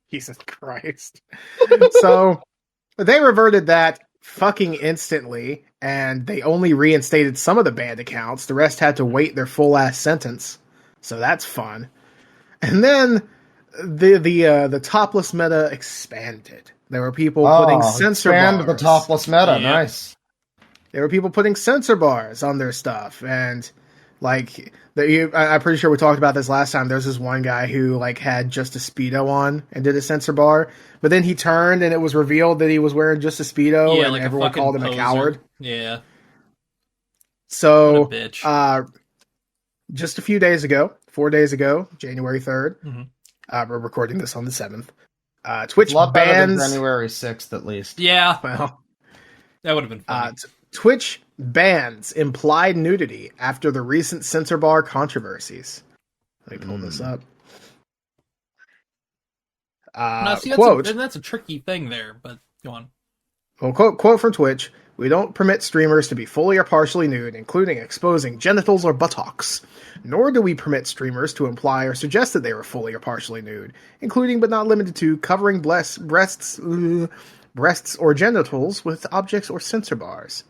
Speaker 1: Jesus Christ. So they reverted that fucking instantly, and they only reinstated some of the banned accounts. The rest had to wait their full ass sentence. So that's fun. And then the topless meta expanded. There were people putting censor bars.
Speaker 2: The topless meta, nice.
Speaker 1: There were people putting censor bars on their stuff, and like I'm pretty sure we talked about this last time. There's this one guy who like had just a Speedo on and did a censor bar, but then he turned and it was revealed that he was wearing just a Speedo, and like everyone called him a coward.
Speaker 3: Yeah.
Speaker 1: So,
Speaker 3: what a bitch.
Speaker 1: Just a few days ago, 4 days ago, January 3rd, we're recording this on the 7th. Twitch bans
Speaker 2: January 6th, at least.
Speaker 3: Yeah.
Speaker 1: Well,
Speaker 3: that would have been fun.
Speaker 1: Twitch bans implied nudity after the recent censor bar controversies. Let me pull this up. Quote,
Speaker 3: that's a tricky thing there, but go on.
Speaker 1: Well, quote from Twitch: "We don't permit streamers to be fully or partially nude, including exposing genitals or buttocks. Nor do we permit streamers to imply or suggest that they were fully or partially nude, including but not limited to covering breasts or genitals with objects or censor bars.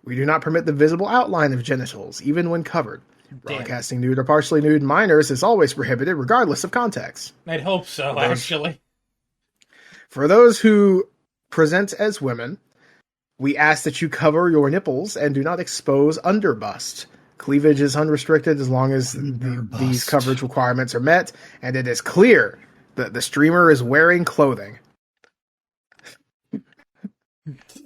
Speaker 1: We do not permit the visible outline of genitals, even when covered. Broadcasting nude or partially nude minors is always prohibited, regardless of context.
Speaker 3: I'd hope so, actually.
Speaker 1: For those who present as women, we ask that you cover your nipples and do not expose underbust. Cleavage is unrestricted as long as these coverage requirements are met, and it is clear that the streamer is wearing clothing."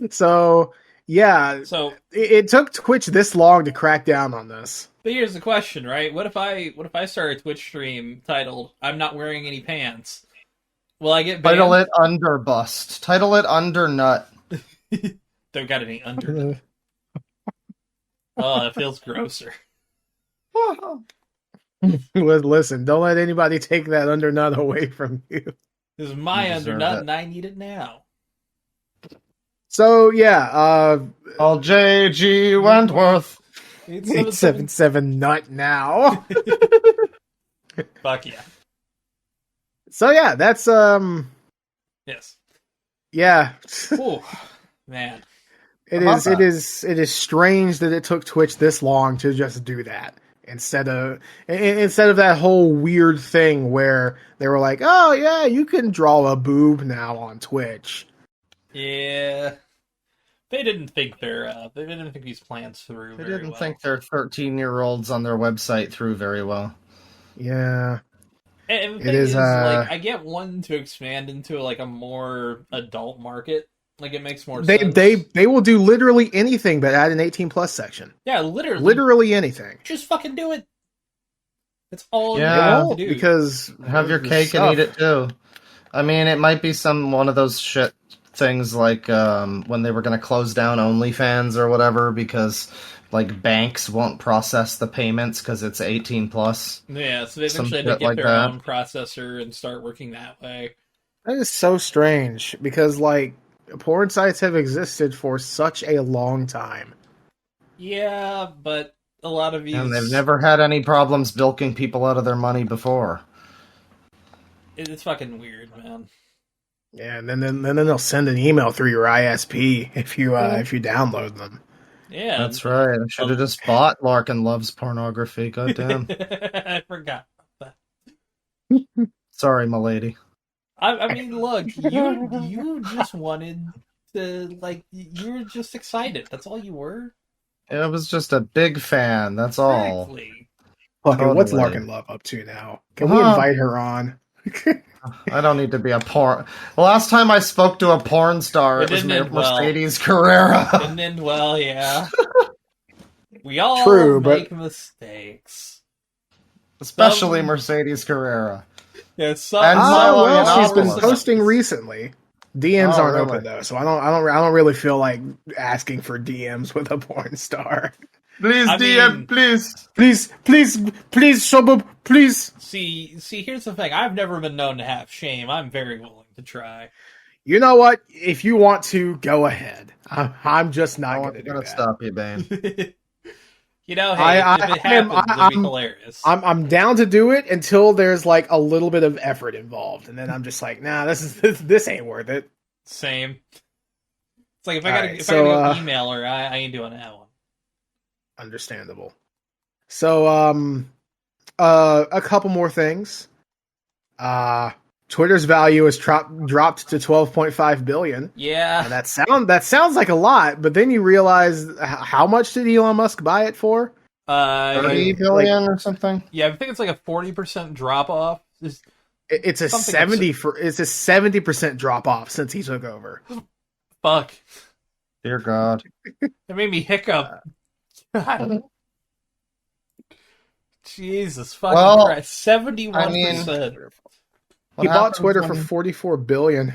Speaker 1: So, yeah.
Speaker 3: So
Speaker 1: it took Twitch this long to crack down on this.
Speaker 3: But here's the question, right? What if I start a Twitch stream titled "I'm not wearing any pants"? Will I get banned?
Speaker 2: Title it underbust. Title it undernut.
Speaker 3: Don't got any under. Oh, that feels grosser.
Speaker 1: Listen, don't let anybody take that undernut away from you.
Speaker 3: This is my undernut, and I need it now.
Speaker 1: So yeah,
Speaker 2: all J.G. Wentworth.
Speaker 1: 877 nut now.
Speaker 3: Fuck yeah.
Speaker 1: So yeah, that's
Speaker 3: yes.
Speaker 1: Yeah.
Speaker 3: Ooh, man.
Speaker 1: It is strange that it took Twitch this long to just do that. instead of that whole weird thing where they were like, "Oh yeah, you can draw a boob now on Twitch."
Speaker 3: Yeah. They didn't think they didn't think these plans through
Speaker 2: They
Speaker 3: very
Speaker 2: didn't
Speaker 3: well.
Speaker 2: think their 13-year-olds on their website through very well.
Speaker 1: Yeah.
Speaker 3: And the
Speaker 1: It
Speaker 3: thing
Speaker 1: is,
Speaker 3: like, I get one to expand into like a more adult market. Like, it makes more sense.
Speaker 1: They will do literally anything but add an 18+ section.
Speaker 3: Yeah, literally.
Speaker 1: Literally anything.
Speaker 3: Just fucking do it. That's all
Speaker 2: Yeah.
Speaker 3: you
Speaker 1: They
Speaker 3: have to
Speaker 1: won't,
Speaker 3: do.
Speaker 1: because
Speaker 2: Have your
Speaker 1: the
Speaker 2: cake
Speaker 1: stuff.
Speaker 2: and eat it too. I mean, it might be one of those shit things like when they were going to close down OnlyFans or whatever because like banks won't process the payments because it's 18+.
Speaker 3: Yeah, so they
Speaker 2: Some
Speaker 3: eventually had to
Speaker 2: shit
Speaker 3: get
Speaker 2: like
Speaker 3: their
Speaker 2: that.
Speaker 3: own processor and start working that way.
Speaker 1: That is so strange because like porn sites have existed for such a long time.
Speaker 3: Yeah, but a lot of these...
Speaker 2: And they've never had any problems bilking people out of their money before.
Speaker 3: It's fucking weird, man.
Speaker 1: Yeah, and then they'll send an email through your ISP if you download them.
Speaker 3: Yeah.
Speaker 2: That's right. I should have just bought Larkin Loves Pornography. Goddamn.
Speaker 3: I forgot about
Speaker 2: that. Sorry, milady.
Speaker 3: I mean, look, you just wanted to, like, you were just excited. That's all you were.
Speaker 2: I was just a big fan. That's all.
Speaker 3: Exactly.
Speaker 1: Fucking, what's
Speaker 2: Totally.
Speaker 1: Larkin Love up to now? Can we invite her on?
Speaker 2: I don't need to be a porn. The last time I spoke to a porn star, it was Mercedes Carrera.
Speaker 3: Didn't end well, yeah. We all make mistakes.
Speaker 2: Especially Mercedes Carrera.
Speaker 3: Yeah,
Speaker 1: she's been posting recently. DMs aren't open though, so I don't really feel like asking for DMs with a porn star.
Speaker 2: Please, DM,
Speaker 1: please, Shobub, please.
Speaker 3: See, here's the thing. I've never been known to have shame. I'm very willing to try.
Speaker 1: You know what? If you want to, go ahead. I'm just not going to do that.
Speaker 2: Stop you, Bane.
Speaker 3: You know, hey, if it happens, it'll be hilarious.
Speaker 1: I'm down to do it until there's like a little bit of effort involved, and then I'm just like, nah, this ain't worth it.
Speaker 3: Same. It's like if I gotta email her, I ain't doing that one.
Speaker 1: Understandable. So, a couple more things. Twitter's value has dropped to 12.5 billion.
Speaker 3: Yeah,
Speaker 1: and that sounds like a lot, but then you realize how much did Elon Musk buy it for?
Speaker 2: 30 billion or something.
Speaker 3: Yeah, I think it's like a 40% drop off.
Speaker 1: It's a 70% drop off since he took over.
Speaker 3: Fuck.
Speaker 2: Dear God.
Speaker 3: That made me hiccup. God. Jesus fucking Christ. 71%.
Speaker 2: I mean,
Speaker 1: he bought Twitter for $44 billion.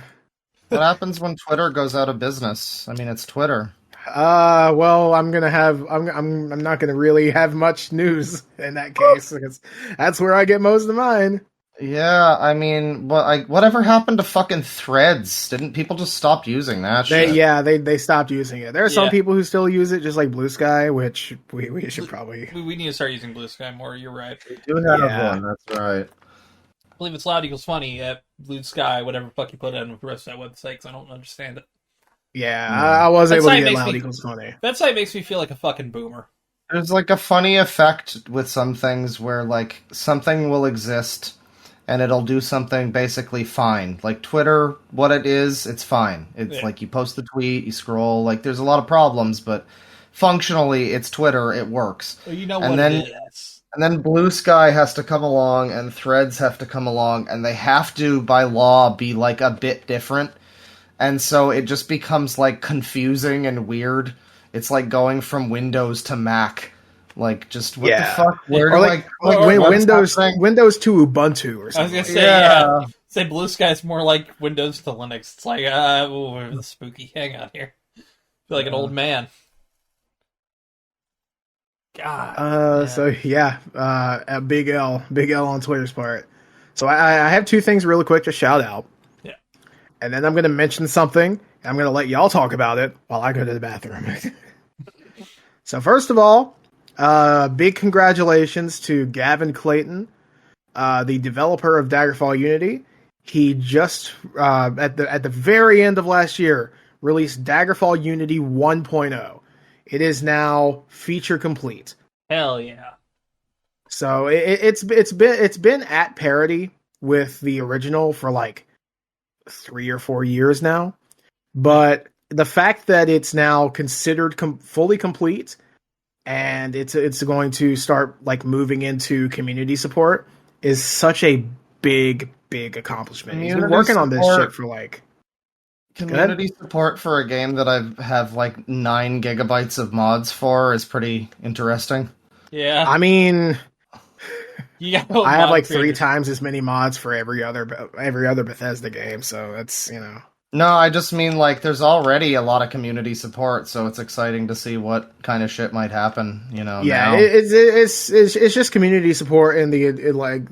Speaker 2: What happens when Twitter goes out of business? I mean, it's Twitter.
Speaker 1: Well, I'm not gonna really have much news in that case because that's where I get most of mine.
Speaker 2: Yeah, I mean, whatever happened to fucking Threads? Didn't people just stop using that shit?
Speaker 1: They stopped using it. There are some people who still use it, just like Blue Sky, which we should probably...
Speaker 3: We need to start using Blue Sky more, you're right.
Speaker 2: We do have one, that's right.
Speaker 3: I believe it's loud equals funny at Blue Sky, whatever the fuck you put in with the rest of that website, because I don't understand it.
Speaker 1: Yeah, I was able to get loud equals funny.
Speaker 3: That site makes me feel like a fucking boomer.
Speaker 2: There's like a funny effect with some things where like something will exist and it'll do something basically fine. Like Twitter, what it is, it's fine. It's like you post the tweet, you scroll, like there's a lot of problems, but functionally it's Twitter, it works.
Speaker 3: Well, you know what it is.
Speaker 2: And then Blue Sky has to come along and Threads have to come along and they have to, by law, be like a bit different. And so it just becomes like confusing and weird. It's like going from Windows to Mac. Like, just what the fuck? Where do
Speaker 1: Windows to Ubuntu or something?
Speaker 3: I was gonna say, say Blue Sky's more like Windows to Linux. It's like, ooh, spooky. Hang on here. I feel like an old man. God.
Speaker 1: So a big L on Twitter's part. So I have two things really quick to shout out.
Speaker 3: Yeah.
Speaker 1: And then I'm going to mention something, and I'm going to let y'all talk about it while I go to the bathroom. So first of all, big congratulations to Gavin Clayton, the developer of Daggerfall Unity. He just, at the very end of last year, released Daggerfall Unity 1.0. It is now feature complete.
Speaker 3: Hell yeah.
Speaker 1: So it's been at parity with the original for like 3 or 4 years now. But the fact that it's now considered fully complete and it's going to start like moving into community support is such a big accomplishment. He's been
Speaker 2: Community
Speaker 1: working on this shit
Speaker 2: support.
Speaker 1: for like. Go ahead.
Speaker 2: Community support for a game that I have like 9 gigabytes of mods for is pretty interesting.
Speaker 3: Yeah.
Speaker 1: I mean,
Speaker 3: You got
Speaker 1: I have like 3
Speaker 3: creators.
Speaker 1: times as many mods for every other Bethesda game, so that's
Speaker 2: No, I just mean like there's already a lot of community support, so it's exciting to see what kind of shit might happen.
Speaker 1: yeah,
Speaker 2: Now.
Speaker 1: it's just community support in like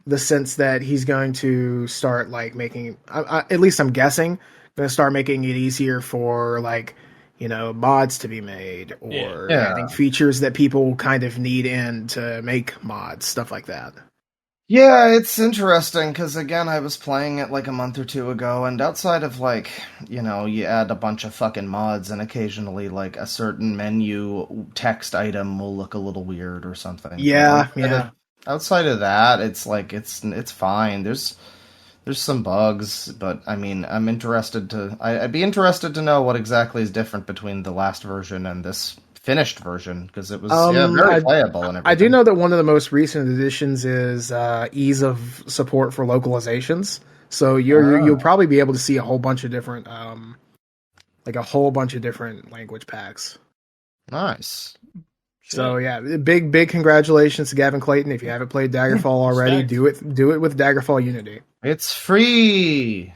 Speaker 1: the sense that he's going to start like making, at least I'm guessing, going to start making it easier for like mods to be made or
Speaker 2: Yeah.
Speaker 1: adding features that people kind of need in to make mods, stuff like that.
Speaker 2: Yeah, it's interesting because again, I was playing it like a month or two ago, and outside of like, you add a bunch of fucking mods, and occasionally like a certain menu text item will look a little weird or something.
Speaker 1: Yeah,
Speaker 2: But
Speaker 1: yeah.
Speaker 2: outside of that, it's like it's fine. There's some bugs, but I mean, I'm interested to. I'd be interested to know what exactly is different between the last version and this finished version because it was very playable and everything.
Speaker 1: I do know that one of the most recent additions is ease of support for localizations. So you'll probably be able to see a whole bunch of different language packs.
Speaker 2: Nice.
Speaker 1: So yeah, big congratulations to Gavin Clayton. If you haven't played Daggerfall already,
Speaker 3: Respect.
Speaker 1: do it with Daggerfall Unity.
Speaker 2: It's free.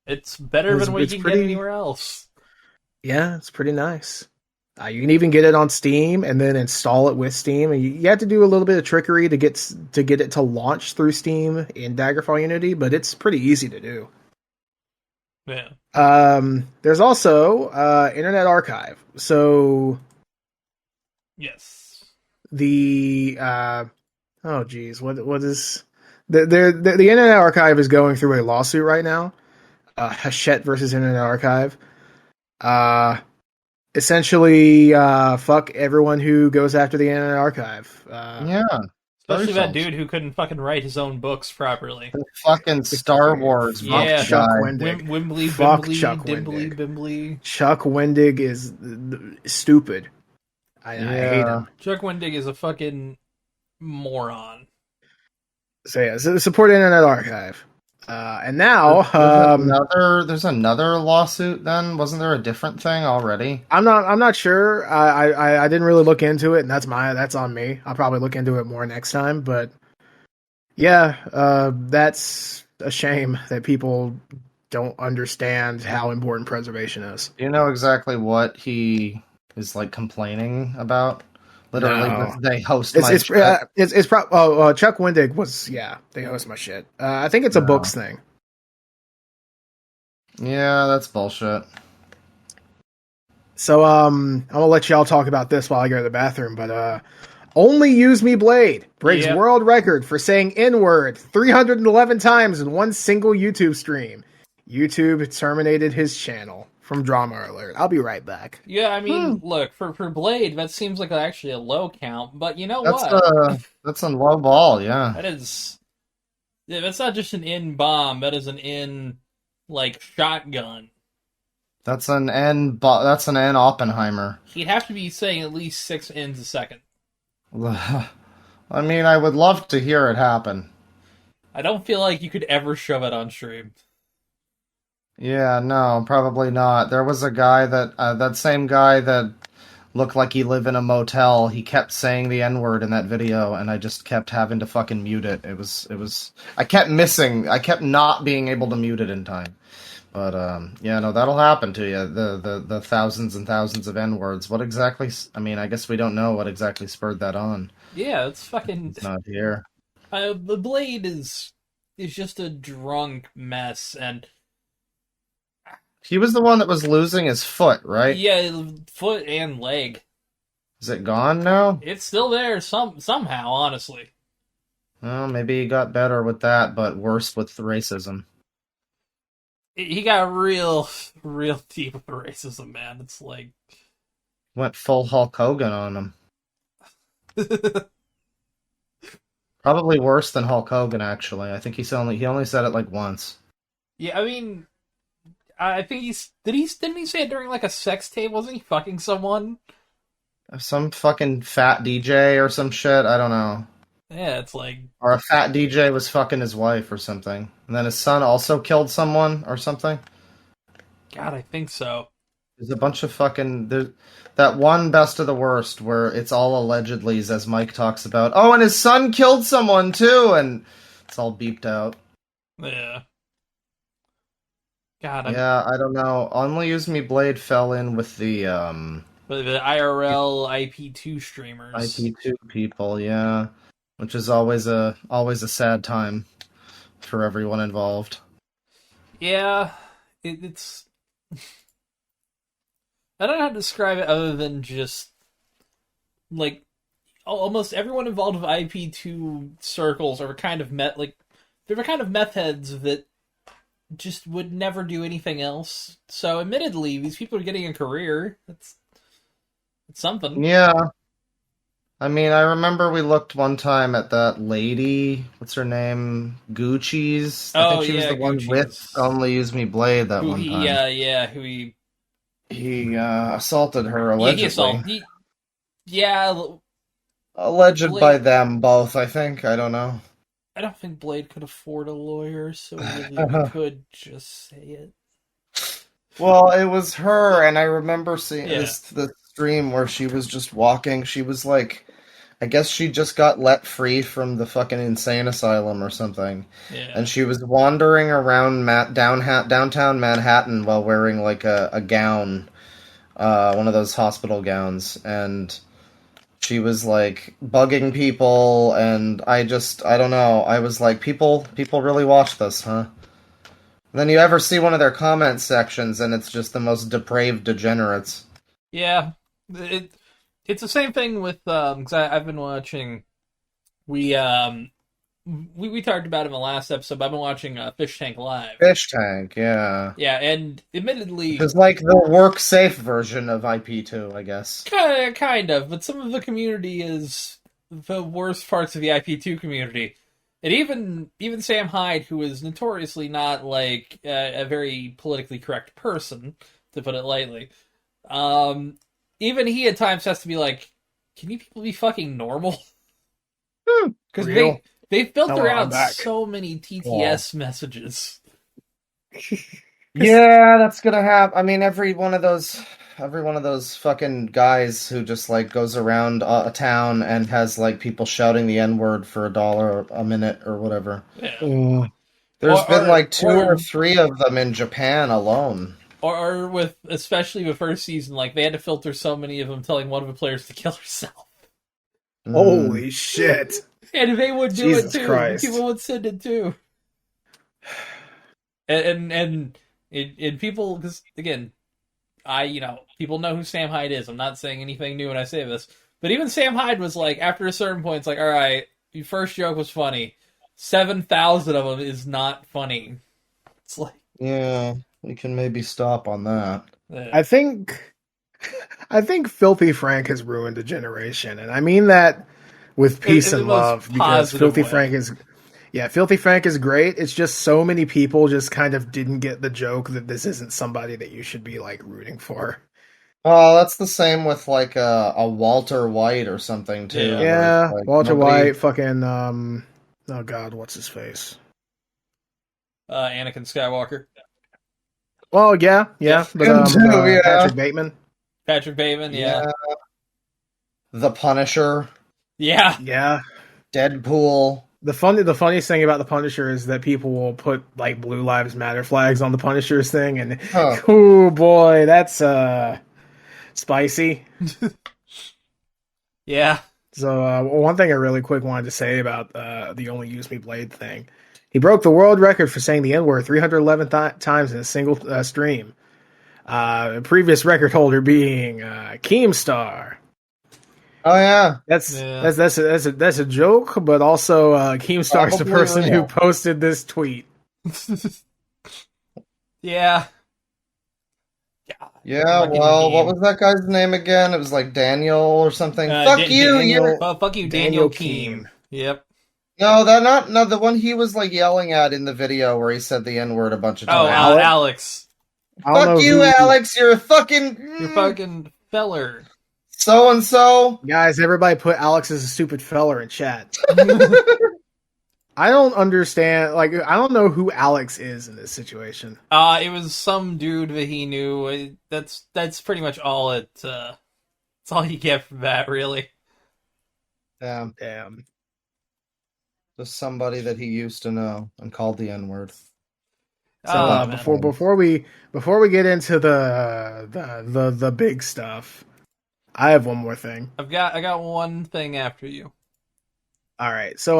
Speaker 3: It's better than what you can get anywhere else.
Speaker 1: Yeah, it's pretty nice. You can even get it on Steam and then install it with Steam. And you have to do a little bit of trickery to get it to launch through Steam in Daggerfall Unity, but it's pretty easy to do.
Speaker 3: Yeah.
Speaker 1: There's also Internet Archive. So
Speaker 3: Yes.
Speaker 1: the oh geez, what is the Internet Archive is going through a lawsuit right now. Hachette versus Internet Archive. Essentially, fuck everyone who goes after the Internet Archive.
Speaker 2: Yeah.
Speaker 3: Especially that dude who couldn't fucking write his own books properly.
Speaker 2: The fucking Star Wars
Speaker 3: Yeah.
Speaker 1: Chuck
Speaker 2: guy.
Speaker 1: Wendig.
Speaker 3: Wimbley,
Speaker 1: Fuck
Speaker 3: Bimbly,
Speaker 1: Chuck
Speaker 3: Dimbly,
Speaker 1: Wendig.
Speaker 3: Bimbly.
Speaker 1: Chuck Wendig is stupid. I hate him.
Speaker 3: Chuck Wendig is a fucking moron.
Speaker 1: So yeah, support Internet Archive. And now
Speaker 2: there's another lawsuit. Then wasn't there a different thing already?
Speaker 1: I'm not sure. I didn't really look into it, and that's on me. I'll probably look into it more next time. But yeah, that's a shame that people don't understand how important preservation is.
Speaker 2: Do you know exactly what he is like complaining about? Literally,
Speaker 1: No.
Speaker 2: they host
Speaker 1: It's
Speaker 2: my
Speaker 1: it's
Speaker 2: shit.
Speaker 1: Chuck Wendig was they host my shit. I think it's a books thing.
Speaker 2: Yeah, that's bullshit.
Speaker 1: So I'm gonna let y'all talk about this while I go to the bathroom. But only use me blade breaks
Speaker 3: Yep.
Speaker 1: world record for saying N-word 311 times in one single YouTube stream. YouTube terminated his channel from Drama Alert. I'll be right back.
Speaker 3: Yeah, I mean, look, for Blade, that seems like actually a low count, but you know what?
Speaker 2: That's a low ball, yeah.
Speaker 3: That is... Yeah, that's not just an in bomb, that is an in, like, shotgun.
Speaker 2: That's an N Oppenheimer.
Speaker 3: He'd have to be saying at least 6 ins a second.
Speaker 2: I mean, I would love to hear it happen.
Speaker 3: I don't feel like you could ever shove it on stream.
Speaker 2: Yeah, no, probably not. There was a guy that same guy that looked like he lived in a motel. He kept saying the N-word in that video, and I just kept having to fucking mute it. It was. I kept not being able to mute it in time. But yeah, no, that'll happen to you. The thousands and thousands of N-words. What exactly? I mean, I guess we don't know what exactly spurred that on.
Speaker 3: Yeah, it's fucking...
Speaker 2: It's not here.
Speaker 3: The Blade is just a drunk mess, and...
Speaker 2: He was the one that was losing his foot, right?
Speaker 3: Yeah, foot and leg.
Speaker 2: Is it gone now?
Speaker 3: It's still there somehow, honestly.
Speaker 2: Well, maybe he got better with that, but worse with the racism.
Speaker 3: He got real deep with the racism, man. It's like...
Speaker 2: Went full Hulk Hogan on him. Probably worse than Hulk Hogan. Actually, I think he only said it like once.
Speaker 3: Yeah, I mean, I think didn't he say it during like a sex tape? Wasn't he fucking someone?
Speaker 2: Some fucking fat DJ or some shit. I don't know.
Speaker 3: Yeah, it's like,
Speaker 2: Or a fat DJ was fucking his wife or something, and then his son also killed someone or something.
Speaker 3: God, I think so.
Speaker 2: There's a bunch of fucking there's that one best of the worst where it's all allegedlys as Mike talks about. Oh, and his son killed someone too, and it's all beeped out.
Speaker 3: Yeah. God,
Speaker 2: Yeah, I don't know. Only Use Me Blade fell in with
Speaker 3: the IRL IP2 streamers.
Speaker 2: IP2 people, yeah, which is always a sad time for everyone involved.
Speaker 3: Yeah, it's. I don't know how to describe it other than just like almost everyone involved with IP2 circles are kind of they're kind of meth heads that just would never do anything else. So, admittedly, these people are getting a career. It's something.
Speaker 2: Yeah, I mean, I remember we looked one time at that lady. What's her name? Gucci's. I
Speaker 3: Oh
Speaker 2: think she was
Speaker 3: yeah,
Speaker 2: the one with
Speaker 3: Gucci's.
Speaker 2: Only Use Me Blade that
Speaker 3: Who
Speaker 2: one
Speaker 3: he,
Speaker 2: time.
Speaker 3: who he,
Speaker 2: He assaulted her
Speaker 3: yeah, he
Speaker 2: allegedly.
Speaker 3: assaulted. Yeah,
Speaker 2: Alleged by
Speaker 3: Blade.
Speaker 2: them both, I think. I don't know.
Speaker 3: I don't think Blade could afford a lawyer, so really we could just say it.
Speaker 2: Well, it was her, and I remember seeing
Speaker 3: Yeah,
Speaker 2: this stream where she was just walking. She was like, I guess she just got let free from the fucking insane asylum or something,
Speaker 3: yeah,
Speaker 2: and she was wandering around downtown Manhattan while wearing like a gown, one of those hospital gowns, and she was like bugging people, and I don't know. I was like, people really watch this, huh? And then you ever see one of their comment sections, and it's just the most depraved degenerates.
Speaker 3: yeah. It's the same thing with because I've been watching. We we talked about it in the last episode. But I've been watching Fish Tank Live.
Speaker 2: Fish Tank, yeah.
Speaker 3: Yeah, and admittedly,
Speaker 2: It's like the work safe version of IP2, I guess.
Speaker 3: kind of, but some of the community is the worst parts of the IP2 community. And even Sam Hyde, who is notoriously not like a very politically correct person, to put it lightly, even he at times has to be like, "Can you people be fucking normal?" Because
Speaker 1: Real.
Speaker 3: they filter
Speaker 1: Hello, I'm
Speaker 3: out
Speaker 1: back.
Speaker 3: so many TTS messages.
Speaker 2: Yeah, that's gonna happen. I mean, every one of those fucking guys who just like goes around a town and has like people shouting the N-word for $1 a minute or whatever.
Speaker 3: Yeah.
Speaker 2: There's been like two or
Speaker 3: or
Speaker 2: three of them in Japan alone.
Speaker 3: or with especially the first season, like they had to filter so many of them telling one of the players to kill herself.
Speaker 1: Holy shit.
Speaker 3: And they would do
Speaker 1: Jesus
Speaker 3: it too.
Speaker 1: Christ.
Speaker 3: People would send it too. And people, because again, people know who Sam Hyde is. I'm not saying anything new when I say this, but even Sam Hyde was like, after a certain point, it's like, all right, your first joke was funny. 7,000 of them is not funny. It's like,
Speaker 2: Yeah, we can maybe stop on that.
Speaker 1: I think Filthy Frank has ruined a generation, and I mean that with peace
Speaker 3: in
Speaker 1: and
Speaker 3: the most
Speaker 1: love, because
Speaker 3: positive
Speaker 1: Filthy
Speaker 3: way.
Speaker 1: Frank is great. It's just so many people just kind of didn't get the joke that this isn't somebody that you should be like rooting for.
Speaker 2: Oh, that's the same with like a Walter White or something too.
Speaker 3: Yeah.
Speaker 2: where
Speaker 1: Yeah,
Speaker 2: it's like
Speaker 1: Walter
Speaker 2: nobody-
Speaker 1: White, fucking oh god, what's his face?
Speaker 3: Anakin Skywalker.
Speaker 1: Well, yeah, but
Speaker 2: Him too, yeah.
Speaker 1: Patrick Bateman.
Speaker 3: Patrick Bateman, yeah.
Speaker 2: The Punisher,
Speaker 3: Yeah.
Speaker 1: Yeah.
Speaker 2: Deadpool.
Speaker 1: The funniest thing about the Punisher is that people will put like Blue Lives Matter flags on the Punisher's thing, and
Speaker 2: Huh.
Speaker 1: oh boy, that's spicy.
Speaker 3: Yeah.
Speaker 1: So one thing I really quick wanted to say about the Only Use Me Blade thing, he broke the world record for saying the N-word 311 times in a single stream. Previous record holder being Keemstar.
Speaker 2: Oh yeah.
Speaker 1: That's a joke, but also Keemstar's the
Speaker 2: Probably
Speaker 1: person who
Speaker 2: real.
Speaker 1: posted this tweet.
Speaker 3: Yeah.
Speaker 2: Yeah,
Speaker 3: Fucking
Speaker 2: well, what
Speaker 3: Keem.
Speaker 2: was that guy's name again? It was like Daniel or something. Fuck you,
Speaker 1: Daniel-
Speaker 2: you're
Speaker 3: Fuck you,
Speaker 1: Daniel
Speaker 3: Daniel Keem.
Speaker 1: Keem.
Speaker 3: Yep.
Speaker 2: No, the one he was like yelling at in the video where he said the N-word a bunch of
Speaker 3: Oh,
Speaker 2: times.
Speaker 3: Alex.
Speaker 1: I don't
Speaker 2: Fuck
Speaker 1: know
Speaker 2: you,
Speaker 1: who.
Speaker 2: Alex. You're a fucking
Speaker 3: You fucking feller.
Speaker 2: so and so.
Speaker 1: Guys, everybody put Alex as a stupid feller in chat. I don't understand. Like, I don't know who Alex is in this situation.
Speaker 3: It was some dude that he knew. That's pretty much all it. That's all you get from that, really.
Speaker 2: Damn,
Speaker 1: Damn.
Speaker 2: just somebody that he used to know and called the N-word.
Speaker 1: So
Speaker 3: Oh, man.
Speaker 1: before we get into the big stuff, I have one more thing.
Speaker 3: I got one thing after you.
Speaker 1: All right. So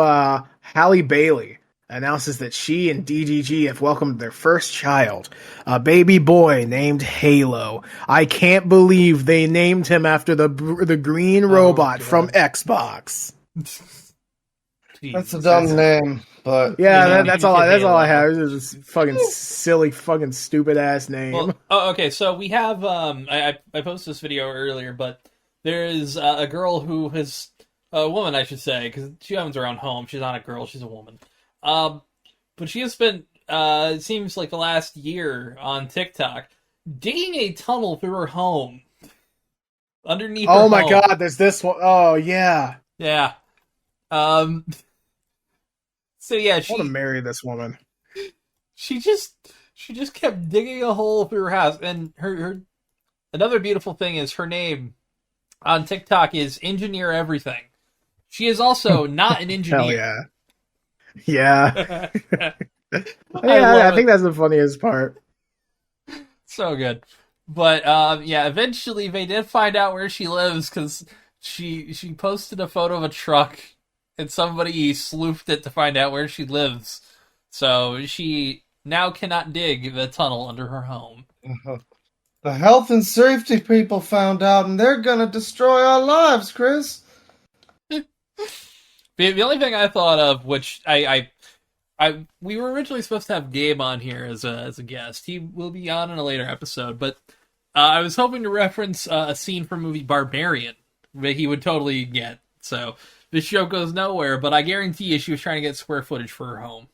Speaker 1: Halle Bailey announces that she and DGG have welcomed their first child, a baby boy named Halo. I can't believe they named him after the green robot from Xbox.
Speaker 2: That's a dumb name, but
Speaker 1: Yeah,
Speaker 3: Yeah,
Speaker 1: that's
Speaker 3: you
Speaker 1: all.
Speaker 3: get
Speaker 1: That's all I
Speaker 3: Halo.
Speaker 1: have. It's just fucking silly, fucking stupid ass name.
Speaker 3: Well, okay. So we have. I posted this video earlier, but there is a girl who has a woman, I should say, because she owns her own home. She's not a girl; she's a woman. But she has spent it seems like the last year on TikTok digging a tunnel through her home underneath.
Speaker 1: Oh
Speaker 3: her
Speaker 1: my
Speaker 3: home.
Speaker 1: god, there's this one. Oh yeah.
Speaker 3: Yeah. So yeah,
Speaker 1: I want to marry this woman.
Speaker 3: she just kept digging a hole through her house, and her another beautiful thing is her name on TikTok is Engineer Everything. She is also not an engineer.
Speaker 1: Hell yeah. Yeah.
Speaker 3: I
Speaker 1: I think that's the funniest part.
Speaker 3: So good. But yeah, eventually they did find out where she lives because she posted a photo of a truck and somebody slooped it to find out where she lives. So she now cannot dig the tunnel under her home.
Speaker 2: the health and safety people found out, and they're gonna destroy our lives, Chris.
Speaker 3: The only thing I thought of, which we were originally supposed to have Gabe on here as a guest. He will be on in a later episode, but I was hoping to reference a scene from movie Barbarian that he would totally get. So this show goes nowhere, but I guarantee you she was trying to get square footage for her home.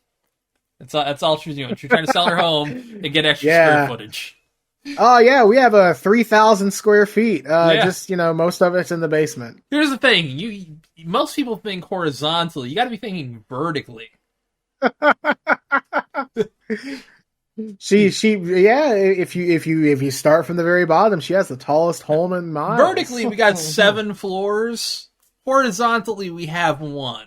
Speaker 3: That's all she was doing. She was trying to sell her home and get extra square footage.
Speaker 1: Oh yeah, we have a 3,000 square feet.
Speaker 3: Yeah.
Speaker 1: Just most of it's in the basement.
Speaker 3: Here's the thing: most people think horizontally. You got to be thinking vertically.
Speaker 1: If you start from the very bottom, she has the tallest home in miles.
Speaker 3: Vertically, we got 7 floors. Horizontally, we have 1.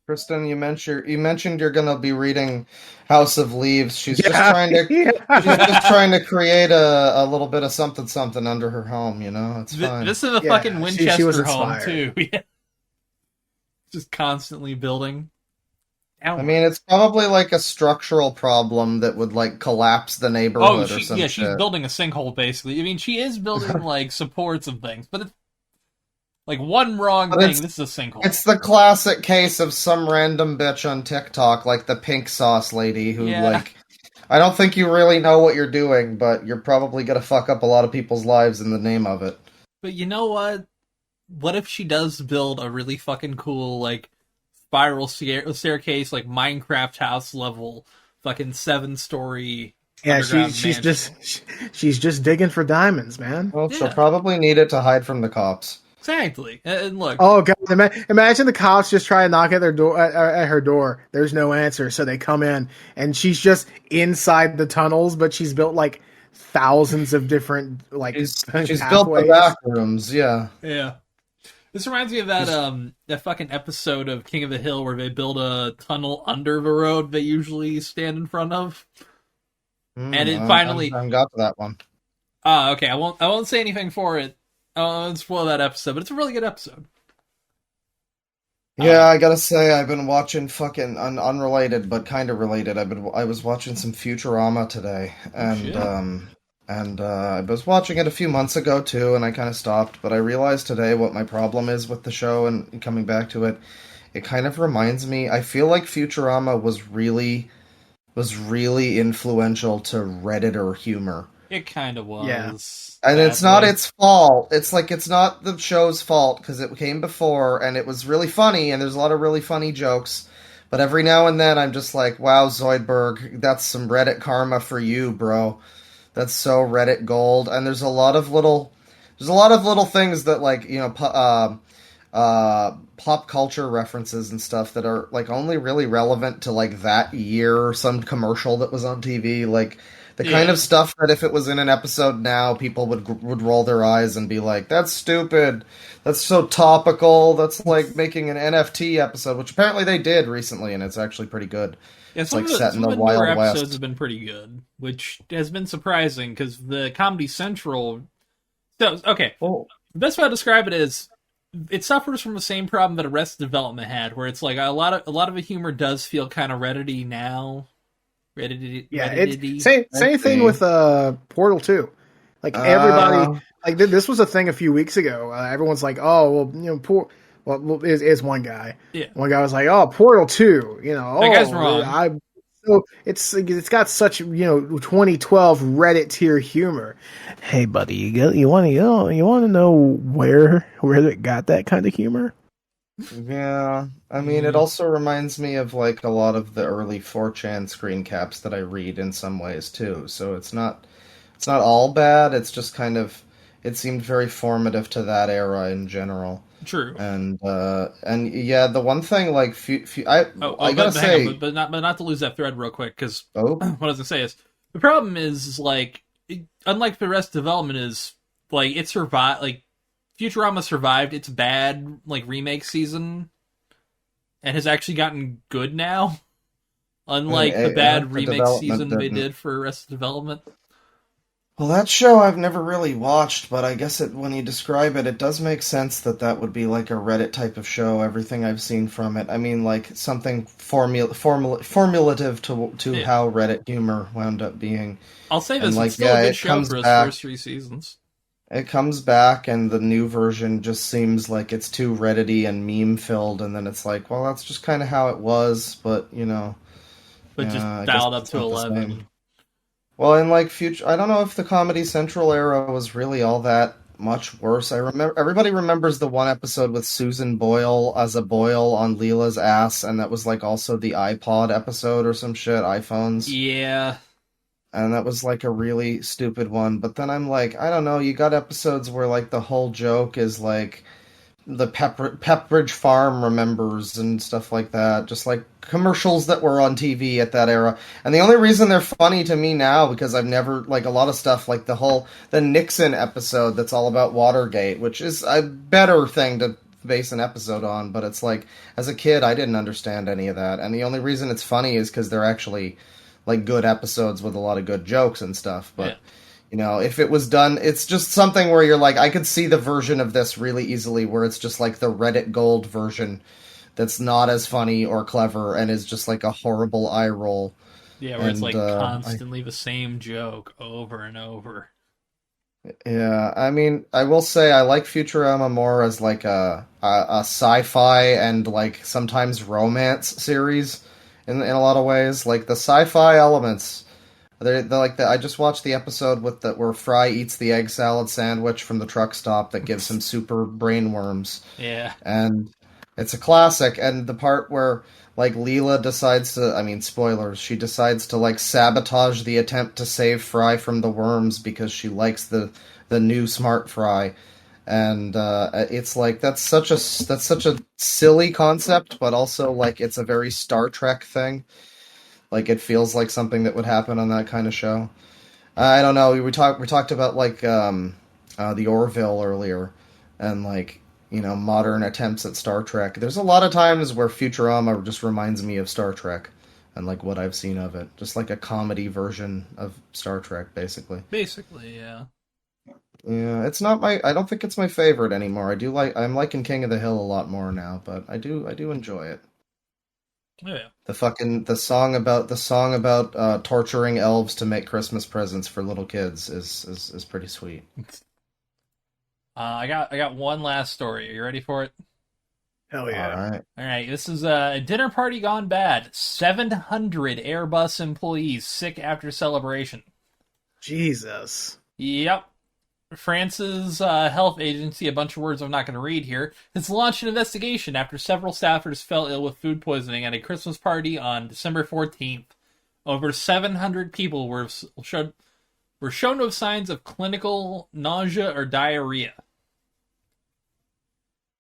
Speaker 2: Kristen, you mentioned you're gonna be reading House of Leaves. She's just trying to create a little bit of something under her home. It's fine.
Speaker 3: This is a fucking Winchester
Speaker 1: she was
Speaker 3: home
Speaker 1: inspired.
Speaker 3: too. Just constantly building.
Speaker 2: I mean, it's probably like a structural problem that would like collapse the neighborhood or something.
Speaker 3: She's building a sinkhole basically. I mean, she is building like supports and things, but it's like one wrong thing. This is a sinkhole.
Speaker 2: It's the classic case of some random bitch on TikTok, like the pink sauce lady, who like, I don't think you really know what you're doing, but you're probably gonna fuck up a lot of people's lives in the name of it.
Speaker 3: But you know what? What if she does build a really fucking cool like spiral staircase, like Minecraft house level, fucking 7-story.
Speaker 1: Yeah, she's just digging for diamonds, man.
Speaker 2: Well, she'll probably need it to hide from the cops.
Speaker 3: Exactly. And look.
Speaker 1: Oh god, imagine the cops just try to knock at their door at her door. There's no answer, so they come in, and she's just inside the tunnels, but she's built like thousands of different like.
Speaker 2: She's
Speaker 1: pathways.
Speaker 2: built the back rooms, yeah.
Speaker 3: Yeah. This reminds me of that fucking episode of King of the Hill where they build a tunnel under the road they usually stand in front of. And it finally
Speaker 2: I got to that one.
Speaker 3: Okay, I won't say anything for it. I won't spoil that episode, but it's a really good episode.
Speaker 2: Yeah, I gotta say, I've been watching fucking unrelated, but kind of related. I was watching some Futurama today, and I was watching it a few months ago too, and I kind of stopped. But I realized today what my problem is with the show, and coming back to it, it kind of reminds me. I feel like Futurama was really influential to Redditor humor.
Speaker 3: It kind of
Speaker 1: Yeah.
Speaker 3: was.
Speaker 2: And it's not
Speaker 3: Sadly.
Speaker 2: its fault. It's not the show's fault because it came before and it was really funny and there's a lot of really funny jokes. But every now and then I'm just like, wow, Zoidberg, that's some Reddit karma for you, bro. That's so Reddit gold. And there's a lot of little things that like pop culture references and stuff that are like only really relevant to like that year or some commercial that was on TV. Like the kind
Speaker 3: Yeah.
Speaker 2: of stuff that if it was in an episode now, people would roll their eyes and be like, "That's stupid. That's so topical. That's like making an NFT episode," which apparently they did recently, and it's actually pretty good.
Speaker 3: Yeah,
Speaker 2: It's like set in
Speaker 3: some
Speaker 2: the
Speaker 3: of the newer
Speaker 2: Wild
Speaker 3: episodes have
Speaker 2: West.
Speaker 3: been pretty good, which has been surprising because the Comedy Central. So okay,
Speaker 2: Oh,
Speaker 3: the best way to describe it is it suffers from the same problem that Arrested Development had, where it's like a lot of the humor does feel kind of Reddity now,
Speaker 1: Yeah, it's
Speaker 3: Reddity.
Speaker 2: I
Speaker 1: same thing
Speaker 2: see.
Speaker 1: with Portal 2. Like everybody,
Speaker 2: Uh,
Speaker 1: like this was a thing a few weeks ago. Everyone's like, "Oh, well, is one guy.
Speaker 3: Yeah,
Speaker 1: One guy was like, "Oh, Portal 2,
Speaker 3: that guy's
Speaker 1: oh,
Speaker 3: wrong.
Speaker 1: I so it's got such, 2012 Reddit tier humor." Hey, buddy, you want to know where it got that kind of humor?
Speaker 2: yeah, I mean, it
Speaker 3: Yeah,
Speaker 2: also reminds me of like a lot of the early 4chan screen caps that I read in some ways too. So it's not all bad. It's just kind of it seemed very formative to that era in general.
Speaker 3: true.
Speaker 2: And yeah, the one thing like I gotta
Speaker 3: But hang on,
Speaker 2: say,
Speaker 3: but not to lose that thread real quick, because
Speaker 2: oh,
Speaker 3: what I was gonna say is the problem is like unlike the rest development is like it survived like Futurama survived its bad like remake season and has actually gotten good now,
Speaker 2: and
Speaker 3: unlike the bad
Speaker 2: the
Speaker 3: remake
Speaker 2: development
Speaker 3: season they
Speaker 2: didn't.
Speaker 3: did for Arrested Development.
Speaker 2: Well, that show I've never really watched, but I guess when you describe it, it does make sense that that would be like a Reddit type of show. Everything I've seen from it, I mean, like something formulative to
Speaker 3: Yeah,
Speaker 2: how Reddit humor wound up being.
Speaker 3: I'll say
Speaker 2: And
Speaker 3: this: it's
Speaker 2: like,
Speaker 3: still a
Speaker 2: yeah,
Speaker 3: good show for its first 3 seasons.
Speaker 2: it comes back, and the new version just seems like it's too Reddity and meme filled, and then it's like, well, that's just kind of how it was, but
Speaker 3: But just
Speaker 2: I guess
Speaker 3: dialed up
Speaker 2: it's
Speaker 3: to
Speaker 2: not the same.
Speaker 3: 11.
Speaker 2: Well, in like future, I don't know if the Comedy Central era was really all that much worse. I remember everybody remembers the one episode with Susan Boyle as a boil on Leela's ass, and that was like also the iPod episode or some shit, iPhones,
Speaker 3: Yeah,
Speaker 2: and that was like a really stupid one. But then I'm like, I don't know, you got episodes where like the whole joke is like the Pepperidge Farm remembers and stuff like that. Just like commercials that were on TV at that era. And the only reason they're funny to me now because I've never like a lot of stuff like the Nixon episode that's all about Watergate, which is a better thing to base an episode on. But it's like as a kid, I didn't understand any of that, and the only reason it's funny is because they're actually like good episodes with a lot of good jokes and stuff.
Speaker 3: yeah.
Speaker 2: But if it was done, it's just something where you're like, I could see the version of this really easily where it's just like the Reddit Gold version that's not as funny or clever and is just like a horrible eye roll.
Speaker 3: Yeah, where it's
Speaker 2: And
Speaker 3: like constantly the same joke over and over.
Speaker 2: yeah, I mean, I will say I like Futurama more as like a sci-fi and like sometimes romance series in a lot of ways. Like the sci-fi elements. They're like the, I just watched the episode with the where Fry eats the egg salad sandwich from the truck stop that gives him super brain worms,
Speaker 3: Yeah.
Speaker 2: and it's a classic. And the part where like Leela decides to, I mean, spoilers, she decides to like sabotage the attempt to save Fry from the worms because she likes the new smart Fry, and it's like that's such a silly concept, but also like it's a very Star Trek thing. Like it feels like something that would happen on that kind of show. I don't know. We talked about like the Orville earlier, and like modern attempts at Star Trek. There's a lot of times where Futurama just reminds me of Star Trek, and like what I've seen of it, just like a comedy version of Star Trek, basically.
Speaker 3: Basically, yeah.
Speaker 2: Yeah, it's not my. I don't think it's my favorite anymore. I'm liking King of the Hill a lot more now, but I do enjoy it.
Speaker 3: Oh, yeah.
Speaker 2: The song about torturing elves to make Christmas presents for little kids is pretty sweet.
Speaker 3: I got one last story. Are you ready for it?
Speaker 1: Hell
Speaker 2: All
Speaker 1: yeah.
Speaker 2: right.
Speaker 3: All right. This is a dinner party gone bad. 700 Airbus employees sick after celebration.
Speaker 1: Jesus.
Speaker 3: Yep. France's health agency, a bunch of words I'm not going to read here, has launched an investigation after several staffers fell ill with food poisoning at a Christmas party on December 14th. Over 700 people were shown to have signs of clinical nausea or diarrhea.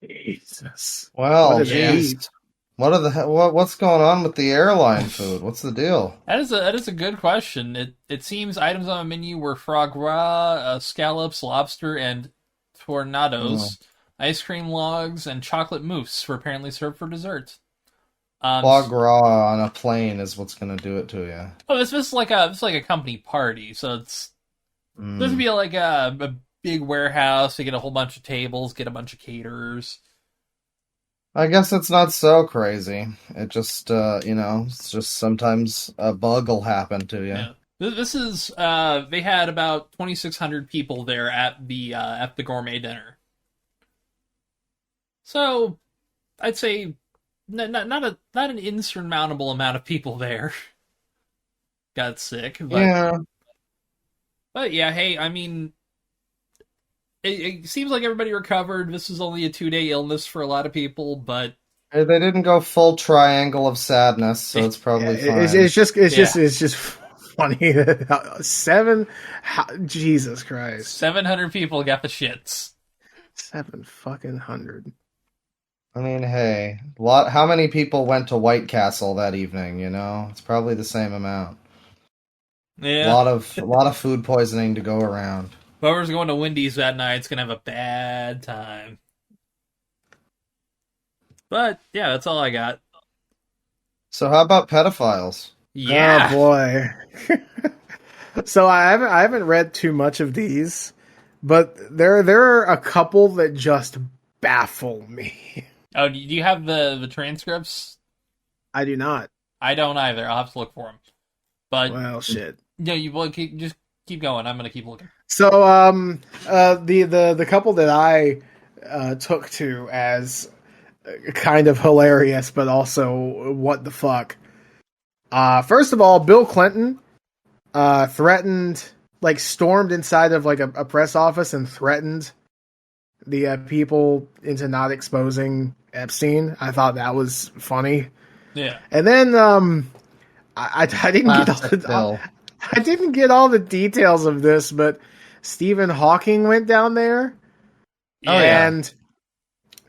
Speaker 1: Jesus.
Speaker 2: Well,
Speaker 1: What did they
Speaker 2: geez.
Speaker 1: eat?
Speaker 2: What's going on with the airline food? What's the deal?
Speaker 3: That is a good question. It seems items on the menu were foie gras, scallops, lobster, and tornadoes. Ice cream logs and chocolate mousse were apparently served for dessert.
Speaker 2: Foie gras on a plane is what's going to do it to you.
Speaker 3: Oh, this is like a company party, so this would be like a big warehouse. You get a whole bunch of tables, get a bunch of caterers.
Speaker 2: I guess it's not so crazy. It just, it's just sometimes a bug will happen to you.
Speaker 3: Yeah. This is they had about 2,600 people there at the gourmet dinner. So, I'd say not an insurmountable amount of people there got sick. But yeah, hey, I mean, it seems like everybody recovered. This was only a 2-day illness for a lot of people, but
Speaker 2: They didn't go full triangle of sadness, so it's probably fine.
Speaker 1: It's just funny. Jesus Christ.
Speaker 3: 700 people got the shits.
Speaker 1: 700.
Speaker 2: I mean, hey, how many people went to White Castle that evening, It's probably the same amount.
Speaker 3: Yeah.
Speaker 2: A lot of food poisoning to go around.
Speaker 3: Whoever's going to Wendy's that night's gonna have a bad time. But yeah, that's all I got.
Speaker 2: So how about pedophiles?
Speaker 3: Yeah.
Speaker 1: Oh boy. So I haven't read too much of these, but there are a couple that just baffle me.
Speaker 3: Oh, do you have the transcripts?
Speaker 1: I do not.
Speaker 3: I don't either. I'll have to look for them. But
Speaker 1: Well, shit.
Speaker 3: no, just keep going. I'm gonna keep looking.
Speaker 1: So the couple that I took to as kind of hilarious, but also what the fuck. First of all, Bill Clinton threatened, like, stormed inside of like a press office and threatened the people into not exposing Epstein. I thought that was funny.
Speaker 3: Yeah.
Speaker 1: And then I didn't get all the details of this, but Stephen Hawking went down there.
Speaker 3: Yeah.
Speaker 1: And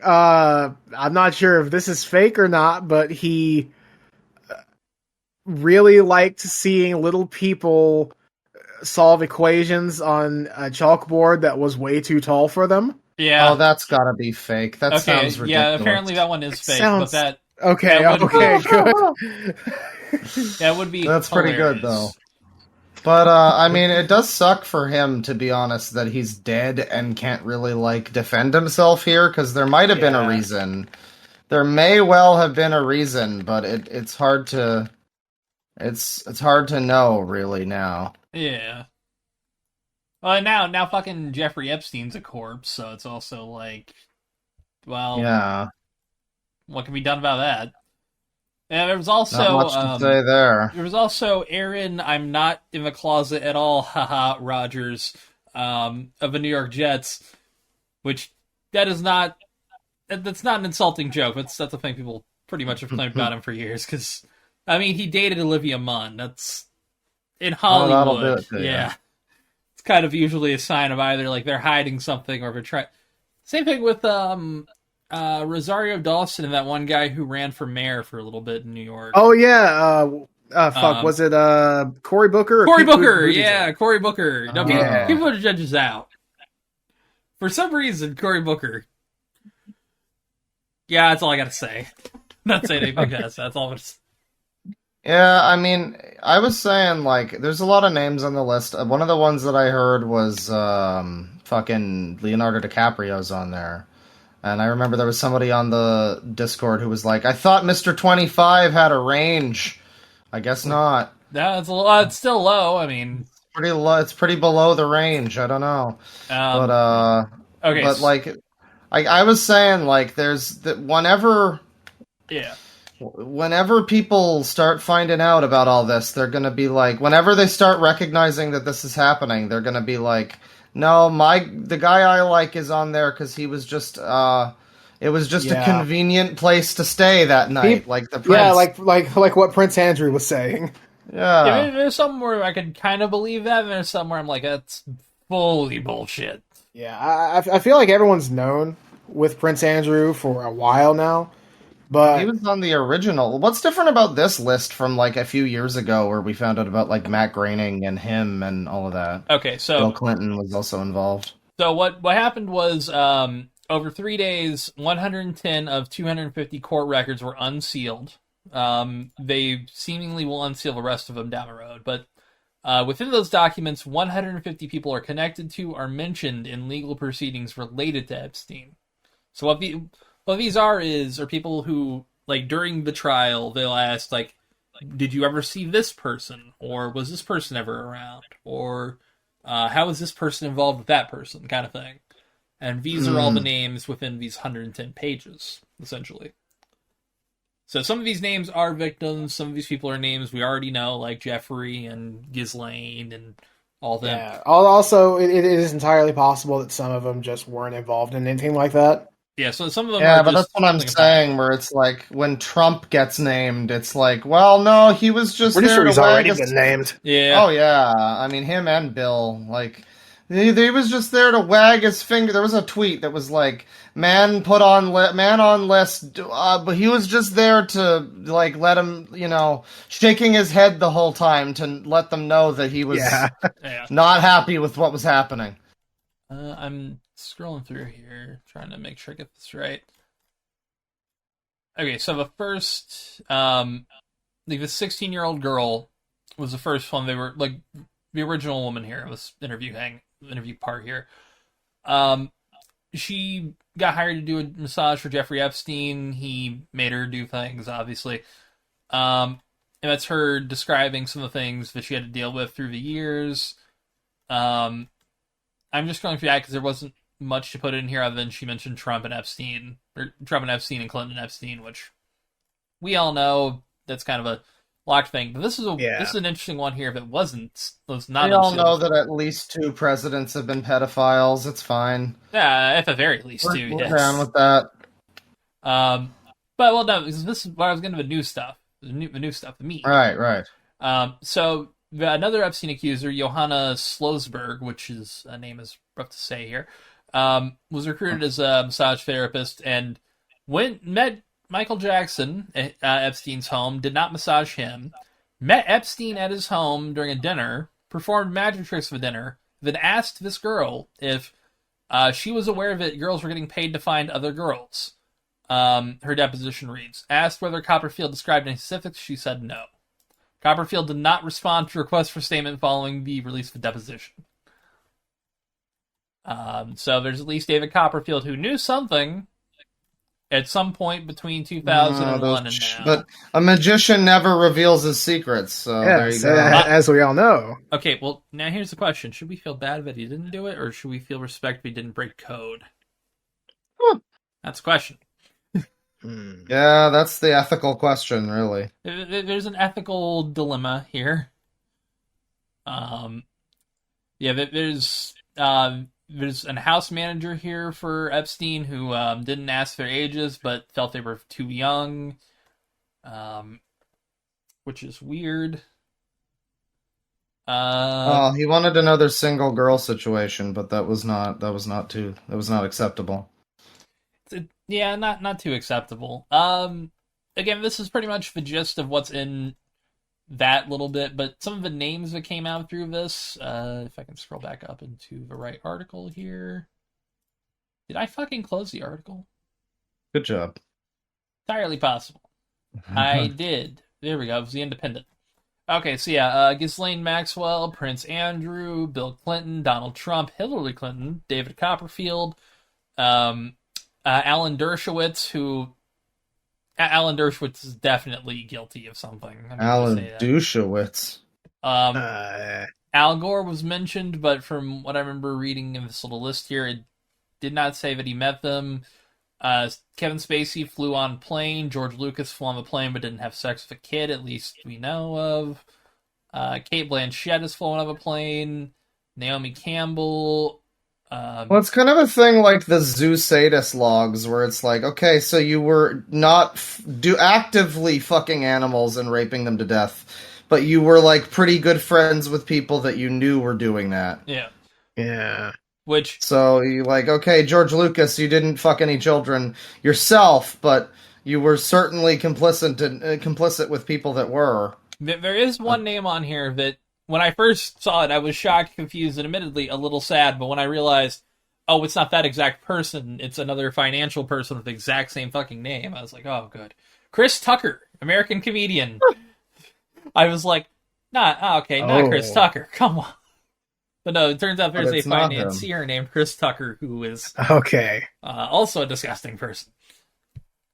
Speaker 1: I'm not sure if this is fake or not, but he really liked seeing little people solve equations on a chalkboard that was way too tall for them.
Speaker 3: Yeah.
Speaker 2: Oh, that's gotta be fake. That sounds ridiculous.
Speaker 3: Yeah, apparently that one is fake,
Speaker 1: sounds-
Speaker 3: but that
Speaker 1: Okay,
Speaker 3: That would-
Speaker 1: good.
Speaker 3: that would be
Speaker 2: That's pretty
Speaker 3: hilarious.
Speaker 2: good, though. But, I mean, it does suck for him, to be honest, that he's dead and can't really, like, defend himself here, because there might have been a reason. There may well have been a reason, but it's hard to... It's hard to know, really, now.
Speaker 3: Yeah. Well, now fucking Jeffrey Epstein's a corpse, so it's also like, well,
Speaker 2: Yeah.
Speaker 3: what can be done about that? And there was also
Speaker 2: Not much to say there.
Speaker 3: there was also Aaron, I'm not in the closet at all, haha, Rodgers, of the New York Jets, which that's not an insulting joke. That's a thing people pretty much have claimed about him for years, because, I mean, he dated Olivia Munn. That's in Hollywood.
Speaker 2: that'll do it to you.
Speaker 3: Yeah. It's kind of usually a sign of either, like, they're hiding something or they're trying... Same thing with Rosario Dawson and that one guy who ran for mayor for a little bit in New York.
Speaker 1: Oh yeah, was it Cory Booker?
Speaker 3: Cory Booker, yeah, Cory Booker. No,
Speaker 2: Yeah.
Speaker 3: people are judges out. For some reason, Cory Booker. Yeah, that's all I gotta say. Not saying anything else. That's all.
Speaker 2: Yeah, I mean, I was saying, like, there's a lot of names on the list. One of the ones that I heard was fucking Leonardo DiCaprio's on there. And I remember there was somebody on the Discord who was like, I thought Mr. 25 had a range. I guess not.
Speaker 3: No, it's still low. I mean,
Speaker 2: Pretty low. It's pretty below the range. I don't know.
Speaker 3: okay.
Speaker 2: But, like, I was saying, like, there's... whenever...
Speaker 3: Yeah.
Speaker 2: Whenever people start finding out about all this, they're gonna be like, whenever they start recognizing that this is happening, they're gonna be like, no, the guy I like is on there because he was just it was just a
Speaker 1: Yeah.
Speaker 2: convenient place to stay that night, like the
Speaker 1: Yeah,
Speaker 2: prince.
Speaker 1: like what Prince Andrew was saying.
Speaker 3: Yeah,
Speaker 2: Yeah.
Speaker 3: there's some where I could kind of believe that, and there's some where I'm like, that's fully bullshit.
Speaker 1: Yeah, I feel like everyone's known with Prince Andrew for a while now,
Speaker 2: He
Speaker 1: but
Speaker 2: was on the original. What's different about this list from like a few years ago where we found out about like Matt Groening and him and all of that?
Speaker 3: Okay,
Speaker 2: Bill
Speaker 3: so
Speaker 2: Clinton was also involved.
Speaker 3: what happened was over 3 days, 110 of 250 court records were unsealed. They seemingly will unseal the rest of them down the road, but within those documents, 150 people are connected to, are mentioned in legal proceedings related to Epstein. So what these are people who, like, during the trial, they'll ask, like, did you ever see this person? Or was this person ever around? Or how is this person involved with that person? Kind of thing. And these are all the names within these 110 pages, essentially. So some of these names are victims. Some of these people are names we already know, like Jeffrey and Ghislaine and all them.
Speaker 1: yeah. Also, it is entirely possible that some of them just weren't involved in anything like that.
Speaker 3: Yeah, so some of them
Speaker 2: Yeah,
Speaker 3: are
Speaker 2: but
Speaker 3: just
Speaker 2: that's what I'm
Speaker 3: like
Speaker 2: saying, where it's like when Trump gets named, it's like, well, no, he was just
Speaker 1: Pretty
Speaker 2: there
Speaker 1: sure
Speaker 2: to
Speaker 1: he's
Speaker 2: wag
Speaker 1: already
Speaker 2: his.
Speaker 1: been named.
Speaker 3: Yeah.
Speaker 2: Oh yeah, I mean him and Bill, like they was just there to wag his finger. There was a tweet that was like, "Man put on man on list," but he was just there to like let him, shaking his head the whole time to let them know that he was
Speaker 1: Yeah.
Speaker 3: Yeah.
Speaker 2: not happy with what was happening.
Speaker 3: I'm scrolling through here, trying to make sure I get this right. Okay, so the first, like the 16-year-old girl was the first one. They were like the original woman here. Was interview part here. She got hired to do a massage for Jeffrey Epstein. He made her do things, obviously. And that's her describing some of the things that she had to deal with through the years. I'm just going through that because there wasn't much to put in here other than she mentioned Trump and Epstein, or Trump and Epstein and Clinton and Epstein, which we all know that's kind of a locked thing. But this is an interesting one here. If it was not,
Speaker 2: We all know that at least 2 presidents have been pedophiles. It's fine.
Speaker 3: at the very least,
Speaker 2: We're,
Speaker 3: too.
Speaker 2: we're
Speaker 3: Yes.
Speaker 2: down with that.
Speaker 3: But well, no, this is where I was getting to the new stuff, the new stuff, the meat.
Speaker 2: Right.
Speaker 3: So another Epstein accuser, Johanna Slosberg, which is a name is rough to say here, was recruited as a massage therapist and met Michael Jackson at Epstein's home, did not massage him, met Epstein at his home during a dinner, performed magic tricks for dinner, then asked this girl if she was aware that girls were getting paid to find other girls. Her deposition reads, asked whether Copperfield described any specifics, she said no. Copperfield did not respond to requests for statement following the release of the deposition. So there's at least David Copperfield who knew something at some point between 2001 and now.
Speaker 2: But a magician never reveals his secrets, so there you go.
Speaker 1: As we all know.
Speaker 3: Okay, well, now here's the question. Should we feel bad that he didn't do it, or should we feel respect that he didn't break code? That's the question.
Speaker 2: Yeah, that's the ethical question, really.
Speaker 3: There's an ethical dilemma here. There's a house manager here for Epstein who didn't ask their ages but felt they were too young, which is weird.
Speaker 2: He wanted another single girl situation, but that was not acceptable.
Speaker 3: Yeah, not too acceptable. Again, this is pretty much the gist of what's in that little bit, but some of the names that came out through this, if I can scroll back up into the right article here. Did I fucking close the article?
Speaker 2: Good job.
Speaker 3: Entirely possible. I did. There we go. It was the Independent. Okay, so yeah, Ghislaine Maxwell, Prince Andrew, Bill Clinton, Donald Trump, Hillary Clinton, David Copperfield, Alan Dershowitz, Alan Dershowitz is definitely guilty of something.
Speaker 2: Alan Dershowitz.
Speaker 3: Al Gore was mentioned, but from what I remember reading in this little list here, it did not say that he met them. Kevin Spacey flew on plane. George Lucas flew on the plane but didn't have sex with a kid, at least we know of. Kate Blanchett has flown on a plane. Naomi Campbell.
Speaker 2: Well, it's kind of a thing like the Zoo Sadist logs, where it's like, okay, so you were not actively fucking animals and raping them to death, but you were like pretty good friends with people that you knew were doing that.
Speaker 3: Yeah.
Speaker 1: Yeah.
Speaker 3: Which,
Speaker 2: So you like, okay, George Lucas, you didn't fuck any children yourself, but you were certainly complicit with people that were.
Speaker 3: there is one name on here that, when I first saw it, I was shocked, confused, and admittedly a little sad, but when I realized, oh, it's not that exact person, it's another financial person with the exact same fucking name, I was like, oh, good. Chris Tucker, American comedian. I was like, not Chris Tucker, come on. But no, it turns out there's a financier named Chris Tucker who is
Speaker 1: Okay.
Speaker 3: Also a disgusting person.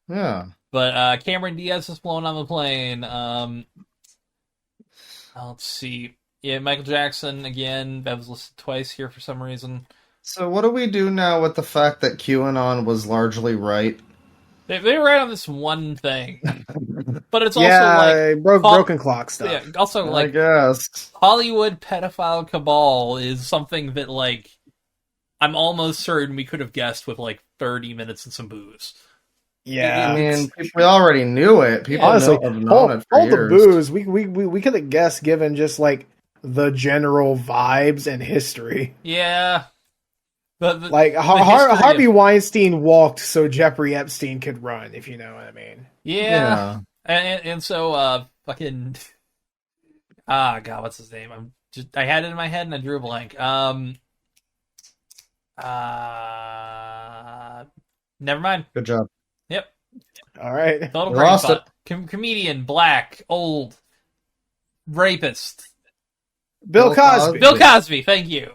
Speaker 2: Yeah.
Speaker 3: But Cameron Diaz has flown on the plane. Let's see. Yeah, Michael Jackson, again, that was listed twice here for some reason.
Speaker 2: So what do we do now with the fact that QAnon was largely right?
Speaker 3: They were right on this one thing. But it's also like...
Speaker 1: broken clock stuff.
Speaker 3: Yeah, also, like,
Speaker 2: I guess.
Speaker 3: Hollywood pedophile cabal is something that, like, I'm almost certain we could have guessed with, like, 30 minutes and some booze.
Speaker 1: Yeah.
Speaker 2: I mean, we already knew it. People
Speaker 1: honestly,
Speaker 2: have known it for
Speaker 1: all
Speaker 2: years.
Speaker 1: the booze, we could have guessed given just, like, the general vibes and history.
Speaker 3: Yeah.
Speaker 1: Like, Harvey Weinstein walked so Jeffrey Epstein could run, if you know what I mean.
Speaker 3: Yeah. And so, fucking... God, what's his name? I had it in my head and I drew a blank. Never mind.
Speaker 2: Good job.
Speaker 3: Yep.
Speaker 1: All right.
Speaker 3: Total
Speaker 2: We lost
Speaker 3: brain fart. Comedian, black, old, rapist.
Speaker 1: Bill Cosby.
Speaker 3: Bill Cosby, thank you.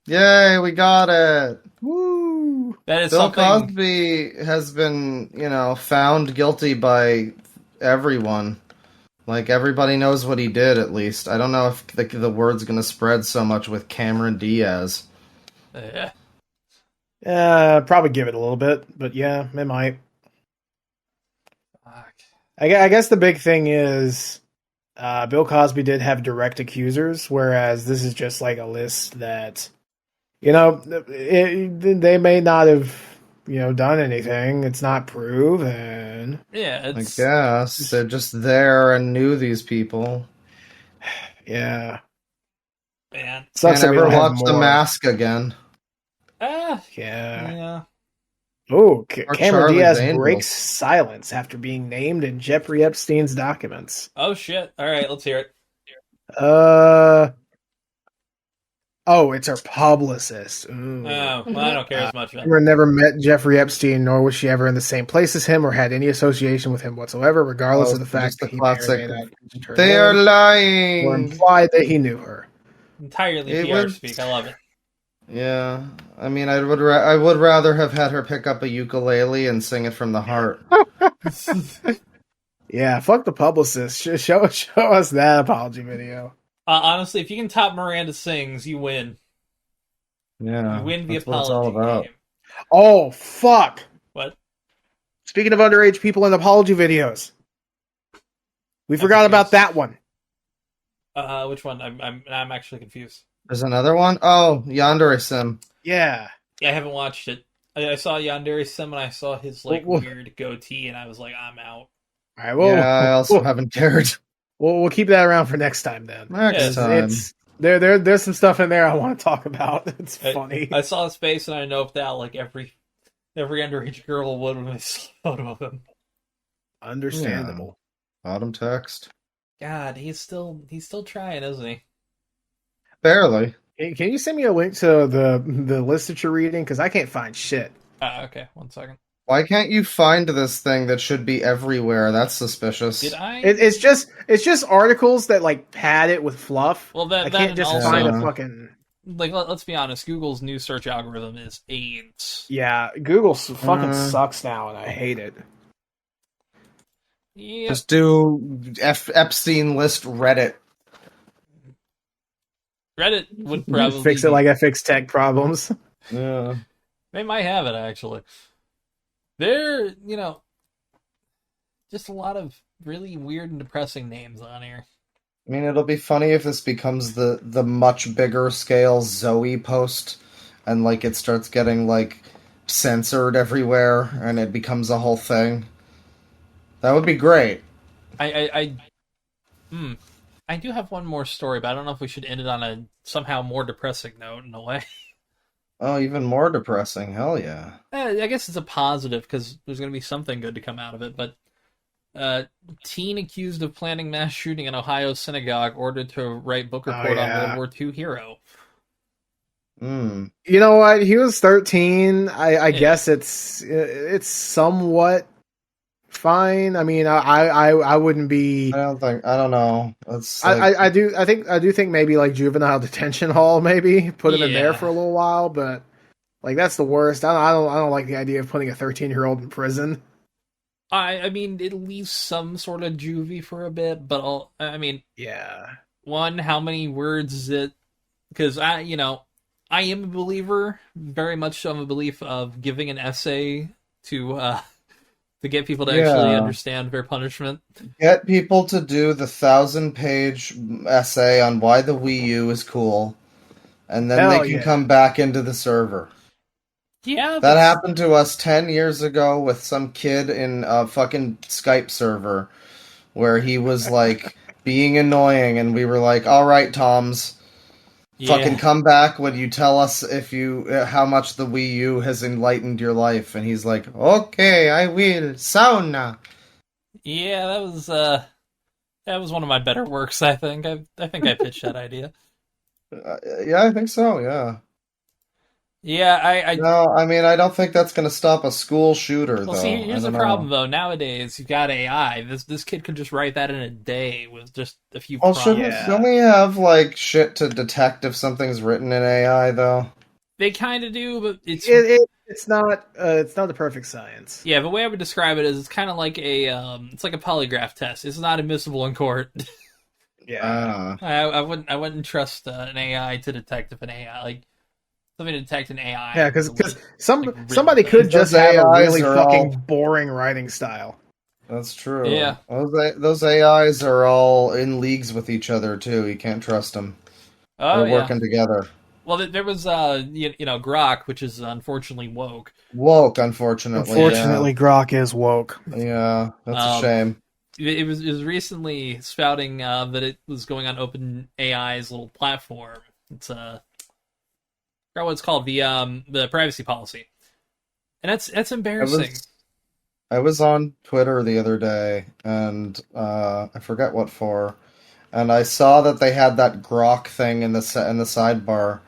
Speaker 2: Yay, we got it.
Speaker 1: Woo.
Speaker 3: That is
Speaker 2: Bill
Speaker 3: something...
Speaker 2: Cosby has been, found guilty by everyone. Like, everybody knows what he did, at least. I don't know if the word's going to spread so much with Cameron Diaz.
Speaker 3: Yeah.
Speaker 1: Probably give it a little bit, but yeah, it might.
Speaker 3: Fuck.
Speaker 1: I guess the big thing is Bill Cosby did have direct accusers, whereas this is just like a list that, they may not have, done anything. It's not proven.
Speaker 3: Yeah,
Speaker 2: I guess. They're just there and knew these people.
Speaker 1: Yeah.
Speaker 3: Man.
Speaker 1: Sucks
Speaker 2: Can't
Speaker 1: that we
Speaker 2: ever
Speaker 1: don't have
Speaker 2: watch The
Speaker 1: more.
Speaker 2: Mask again.
Speaker 1: Yeah. Oh, Cameron
Speaker 2: Charlie's
Speaker 1: Diaz
Speaker 2: Angels.
Speaker 1: breaks silence after being named in Jeffrey Epstein's documents.
Speaker 3: Oh, shit. All right, let's hear it.
Speaker 1: It's her publicist. Ooh.
Speaker 3: Oh, well, I don't care as much.
Speaker 1: Cameron never met Jeffrey Epstein, nor was she ever in the same place as him or had any association with him whatsoever, regardless of the fact
Speaker 2: just the
Speaker 1: that he
Speaker 2: classic,
Speaker 1: may or may not mentioned her
Speaker 2: They
Speaker 1: name
Speaker 2: are
Speaker 1: or
Speaker 2: lying.
Speaker 1: implied that he knew her.
Speaker 3: Entirely
Speaker 2: It
Speaker 3: PR
Speaker 2: was-
Speaker 3: speak. I love it.
Speaker 2: Yeah, I mean, I would rather have had her pick up a ukulele and sing it from the heart.
Speaker 1: Yeah, fuck the publicist. Show us that apology video.
Speaker 3: Honestly, if you can top Miranda Sings, you win.
Speaker 2: Yeah,
Speaker 3: You win the
Speaker 2: that's what it's
Speaker 3: apology
Speaker 2: all about.
Speaker 3: game.
Speaker 1: Oh, fuck.
Speaker 3: What?
Speaker 1: Speaking of underage people in apology videos, we forgot about that one.
Speaker 3: Which one? I'm actually confused.
Speaker 2: There's another one. Oh, Yandere Sim.
Speaker 1: Yeah.
Speaker 3: Yeah, I haven't watched it. I saw Yandere Sim and I saw his weird goatee, and I was like, I'm out.
Speaker 1: All right. Well,
Speaker 2: Yeah, I also haven't cared.
Speaker 1: we'll keep that around for next time then.
Speaker 2: Next time.
Speaker 1: There's some stuff in there I want to talk about. It's funny.
Speaker 3: I saw his face, and I know that like every underage girl would when they saw a photo of him.
Speaker 1: Understandable.
Speaker 2: Bottom text.
Speaker 3: God, he's still trying, isn't he?
Speaker 2: Barely.
Speaker 1: Can you send me a link to the list that you're reading? Because I can't find shit.
Speaker 3: Okay, 1 second.
Speaker 2: Why can't you find this thing that should be everywhere? That's suspicious.
Speaker 3: Did I?
Speaker 1: It's just articles that like pad it with fluff.
Speaker 3: Well,
Speaker 1: I can't just
Speaker 3: also,
Speaker 1: find a fucking.
Speaker 3: Like, let's be honest. Google's new search algorithm is AIDS.
Speaker 1: Yeah, Google fucking sucks now, and I hate it.
Speaker 3: Yeah.
Speaker 2: Just do Epstein list Reddit.
Speaker 3: Reddit would probably
Speaker 1: Fix it like I fix tech problems.
Speaker 2: Yeah.
Speaker 3: They might have it actually. There, just a lot of really weird and depressing names on here.
Speaker 2: I mean, it'll be funny if this becomes the much bigger scale Zoe post, and like it starts getting like censored everywhere, and it becomes a whole thing. That would be great.
Speaker 3: Hmm. I do have one more story, but I don't know if we should end it on a somehow more depressing note in a way.
Speaker 2: Oh, even more depressing. Hell yeah.
Speaker 3: I guess it's a positive because there's going to be something good to come out of it. But teen accused of planning mass shooting in Ohio synagogue ordered to write book report on World War II hero.
Speaker 2: Mm.
Speaker 1: You know what? He was 13. I
Speaker 3: Yeah.
Speaker 1: guess it's somewhat fine. I mean, I wouldn't be.
Speaker 2: I don't know. It's like,
Speaker 1: I do think maybe like juvenile detention hall, maybe put him in there
Speaker 3: Yeah.
Speaker 1: for a little while, but like that's the worst. I don't like the idea of putting a 13-year-old in prison.
Speaker 3: I mean, it leaves some sort of juvie for a bit, but I mean,
Speaker 1: Yeah.
Speaker 3: one, how many words is it? Because I am a believer, very much so. I'm a belief of giving an essay to get people to actually
Speaker 2: yeah.
Speaker 3: understand their punishment.
Speaker 2: Get people to do the 1,000-page essay on why the Wii U is cool, and then
Speaker 1: Hell
Speaker 2: they can
Speaker 1: yeah.
Speaker 2: come back into the server.
Speaker 3: Yeah,
Speaker 2: That happened to us 10 years ago with some kid in a fucking Skype server where he was like being annoying, and we were like, all right, Toms, fucking come back when you tell us if how much the Wii U has enlightened your life. And he's like, okay, I will. Sauna.
Speaker 3: Yeah, that was one of my better works. I think I pitched that idea.
Speaker 2: Yeah, I think so, yeah.
Speaker 3: Yeah, I
Speaker 2: No, I mean, I don't think that's going to stop a school shooter,
Speaker 3: well, see,
Speaker 2: though. I
Speaker 3: here's the
Speaker 2: don't
Speaker 3: problem
Speaker 2: know.
Speaker 3: though. Nowadays, you've got AI. This kid could just write that in a day with just a few
Speaker 2: Well,
Speaker 3: prompts.
Speaker 2: don't we have, like, shit to detect if something's written in AI, though?
Speaker 3: They kind of do, but
Speaker 1: It's not the perfect science.
Speaker 3: yeah. The way I would describe it is, it's kind of like it's like a polygraph test. It's not admissible in court.
Speaker 1: Yeah.
Speaker 3: I wouldn't trust an AI to detect if an AI like something to detect an AI.
Speaker 1: Yeah, because
Speaker 3: like written
Speaker 1: somebody
Speaker 3: thing.
Speaker 1: could just
Speaker 2: Those
Speaker 1: have a
Speaker 2: AIs
Speaker 1: really
Speaker 2: are
Speaker 1: fucking
Speaker 2: all...
Speaker 1: boring writing style.
Speaker 2: That's true.
Speaker 3: Yeah.
Speaker 2: Those AIs are all in leagues with each other, too. You can't trust them.
Speaker 3: Oh
Speaker 2: They're
Speaker 3: yeah.
Speaker 2: working together.
Speaker 3: Well, there was Grok, which is unfortunately woke.
Speaker 2: Woke, unfortunately.
Speaker 1: Unfortunately, Grok is woke.
Speaker 2: Yeah, that's a
Speaker 3: Um,
Speaker 2: shame.
Speaker 3: it was recently spouting that it was going on OpenAI's little platform. It's I forgot what it's called, the privacy policy, and that's embarrassing.
Speaker 2: I was on Twitter the other day, and I forget what for, and I saw that they had that Grok thing in the sidebar,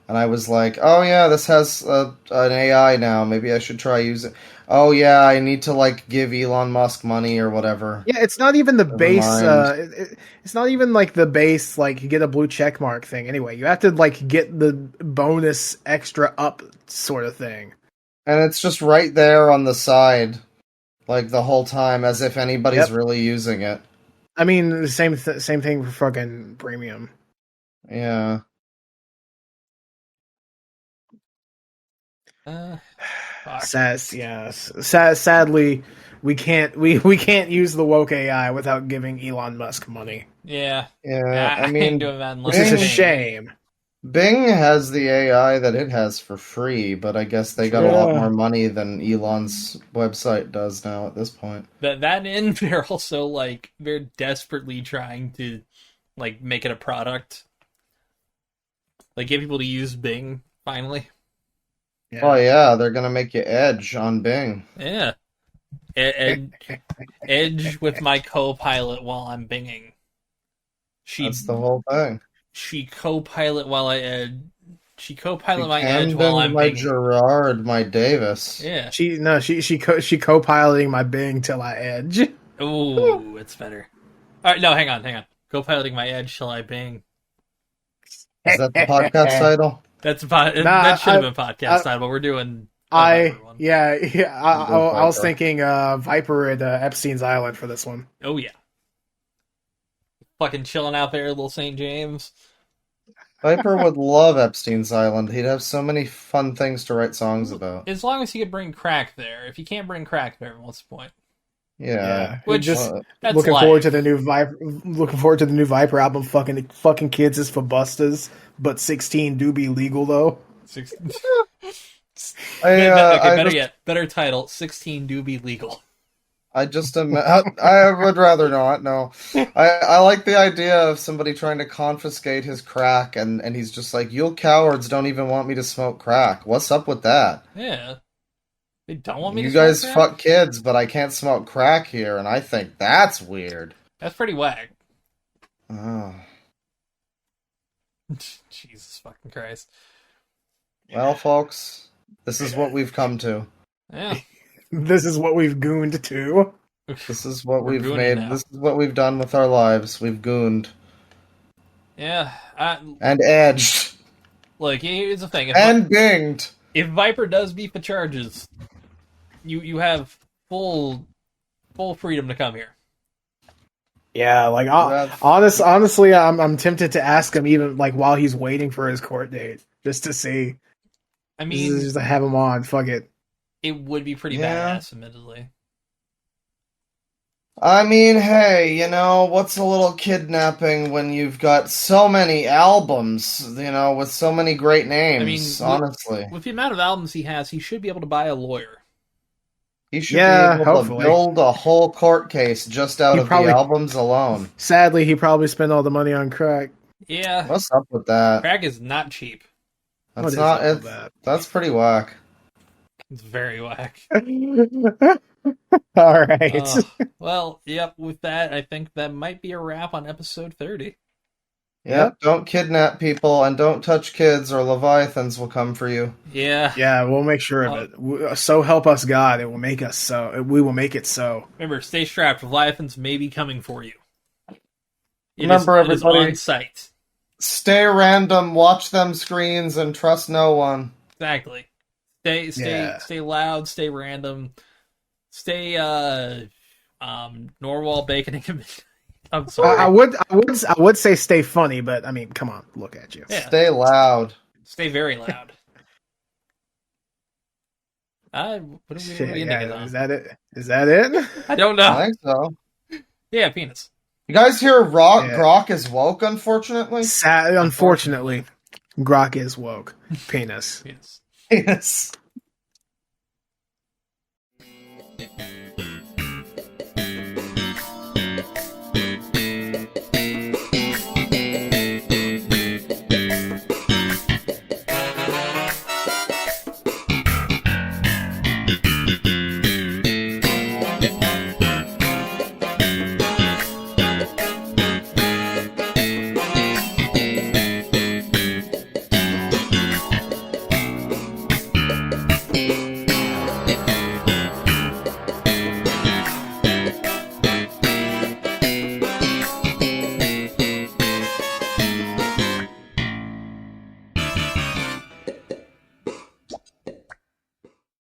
Speaker 2: and I was like, "Oh yeah, this has an AI now. Maybe I should try using." Oh yeah, I need to like give Elon Musk money or whatever.
Speaker 1: Yeah, it's not even the
Speaker 2: Never
Speaker 1: base.
Speaker 2: mind.
Speaker 1: It's not even like the base. Like you get a blue check mark thing. Anyway, you have to like get the bonus extra up sort of thing.
Speaker 2: And it's just right there on the side, like the whole time, as if anybody's
Speaker 1: Yep.
Speaker 2: really using it.
Speaker 1: I mean, the same thing for fucking premium.
Speaker 2: Yeah.
Speaker 3: Fuck.
Speaker 1: Sadly, we can't use the woke AI without giving Elon Musk money,
Speaker 3: Yeah.
Speaker 2: Yeah, I
Speaker 3: I ain't
Speaker 2: mean,
Speaker 3: doing that
Speaker 1: which
Speaker 3: unless
Speaker 1: is a
Speaker 3: it's
Speaker 1: shame.
Speaker 2: Bing has the AI that it has for free, but I guess they got a lot
Speaker 1: Yeah.
Speaker 2: more money than Elon's website does now at this point.
Speaker 3: that and they're also like they're desperately trying to like make it a product, like get people to use Bing finally.
Speaker 2: Oh yeah, they're gonna make you Edge on Bing.
Speaker 3: Yeah, Edge with my co-pilot while I'm binging.
Speaker 2: That's the whole thing.
Speaker 3: She co-pilot while she co-pilot
Speaker 2: You
Speaker 3: my Edge
Speaker 2: can
Speaker 3: while
Speaker 2: Bing
Speaker 3: I'm
Speaker 2: my
Speaker 3: binging.
Speaker 2: Gerard, my Davis.
Speaker 3: Yeah.
Speaker 1: She co-piloting my Bing till I edge.
Speaker 3: Ooh, it's better. All right, no, hang on. Co-piloting my Edge till I bing.
Speaker 2: Is that the podcast title?
Speaker 3: That should have been podcast title, but we're doing.
Speaker 1: I
Speaker 3: one.
Speaker 1: I was thinking Viper at Epstein's Island for this one.
Speaker 3: Oh yeah, fucking chilling out there, little St. James.
Speaker 2: Viper would love Epstein's Island. He'd have so many fun things to write songs about.
Speaker 3: As long as he could bring crack there. If you can't bring crack there, what's the point?
Speaker 2: Yeah.
Speaker 3: Which
Speaker 1: just
Speaker 3: that's
Speaker 1: looking
Speaker 3: life.
Speaker 1: forward to the new Viper. Looking forward to the new Viper album. Fucking kids is for busters, but 16 do be legal though.
Speaker 3: Better title. 16 do be legal.
Speaker 2: I would rather not. No, I like the idea of somebody trying to confiscate his crack, and he's just like, "You cowards don't even want me to smoke crack. What's up with that?
Speaker 3: Yeah, they don't want me.
Speaker 2: You
Speaker 3: to
Speaker 2: guys
Speaker 3: smoke crack?
Speaker 2: fuck kids, but I can't smoke crack here, and I think that's weird."
Speaker 3: That's pretty whack.
Speaker 2: Oh.
Speaker 3: Jesus fucking Christ.
Speaker 2: Well, folks, this is what we've come to.
Speaker 3: Yeah.
Speaker 1: This is what we've gooned to.
Speaker 2: This is what
Speaker 3: We're
Speaker 2: we've
Speaker 3: gooning
Speaker 2: made.
Speaker 3: now.
Speaker 2: This is what we've done with our lives. We've gooned
Speaker 3: Yeah.
Speaker 2: and edged
Speaker 3: Look, here's the thing.
Speaker 2: and binged.
Speaker 3: If Viper does beat the charges, you have full freedom to come here.
Speaker 1: Yeah, like honestly, I'm tempted to ask him even like while he's waiting for his court date, just to see.
Speaker 3: I mean,
Speaker 1: Just to have him on. Fuck it.
Speaker 3: it would be pretty
Speaker 2: Yeah.
Speaker 3: badass, admittedly.
Speaker 2: I mean, hey, what's a little kidnapping when you've got so many albums, with so many great names, honestly.
Speaker 3: With the amount of albums he has, he should be able to buy a lawyer.
Speaker 2: He should
Speaker 1: Yeah,
Speaker 2: be able
Speaker 1: hopefully.
Speaker 2: to build a whole court case just out of the albums alone.
Speaker 1: Sadly, he probably spent all the money on crack.
Speaker 3: Yeah.
Speaker 2: What's up with that?
Speaker 3: Crack is not cheap.
Speaker 1: What
Speaker 2: That's
Speaker 1: is
Speaker 2: not
Speaker 1: up
Speaker 2: it.
Speaker 1: with
Speaker 2: That's pretty whack.
Speaker 3: It's very whack.
Speaker 1: All right.
Speaker 3: Well, yep, with that, I think that might be a wrap on episode 30.
Speaker 2: Yep, don't kidnap people and don't touch kids or Leviathans will come for you.
Speaker 3: Yeah.
Speaker 1: Yeah, we'll make sure of it. So help us God, it will make us so. We will make it so.
Speaker 3: Remember, stay strapped. Leviathans may be coming for you.
Speaker 2: Remember,
Speaker 3: it is
Speaker 2: everybody.
Speaker 3: on site.
Speaker 2: Stay random, watch them screens, and trust no one.
Speaker 3: Exactly. Stay loud, stay random, stay Norwal baconing. I'm sorry.
Speaker 1: I would say stay funny, but I mean, come on, look at you.
Speaker 3: Yeah.
Speaker 2: Stay loud.
Speaker 3: Stay very loud. What are we ending it on?
Speaker 1: Is that it? Is that it?
Speaker 3: I don't know.
Speaker 2: I think so.
Speaker 3: Yeah, penis.
Speaker 2: You guys hear Grok is woke, unfortunately?
Speaker 1: Unfortunately, Grok is woke. Penis.
Speaker 3: Penis.
Speaker 2: Yes.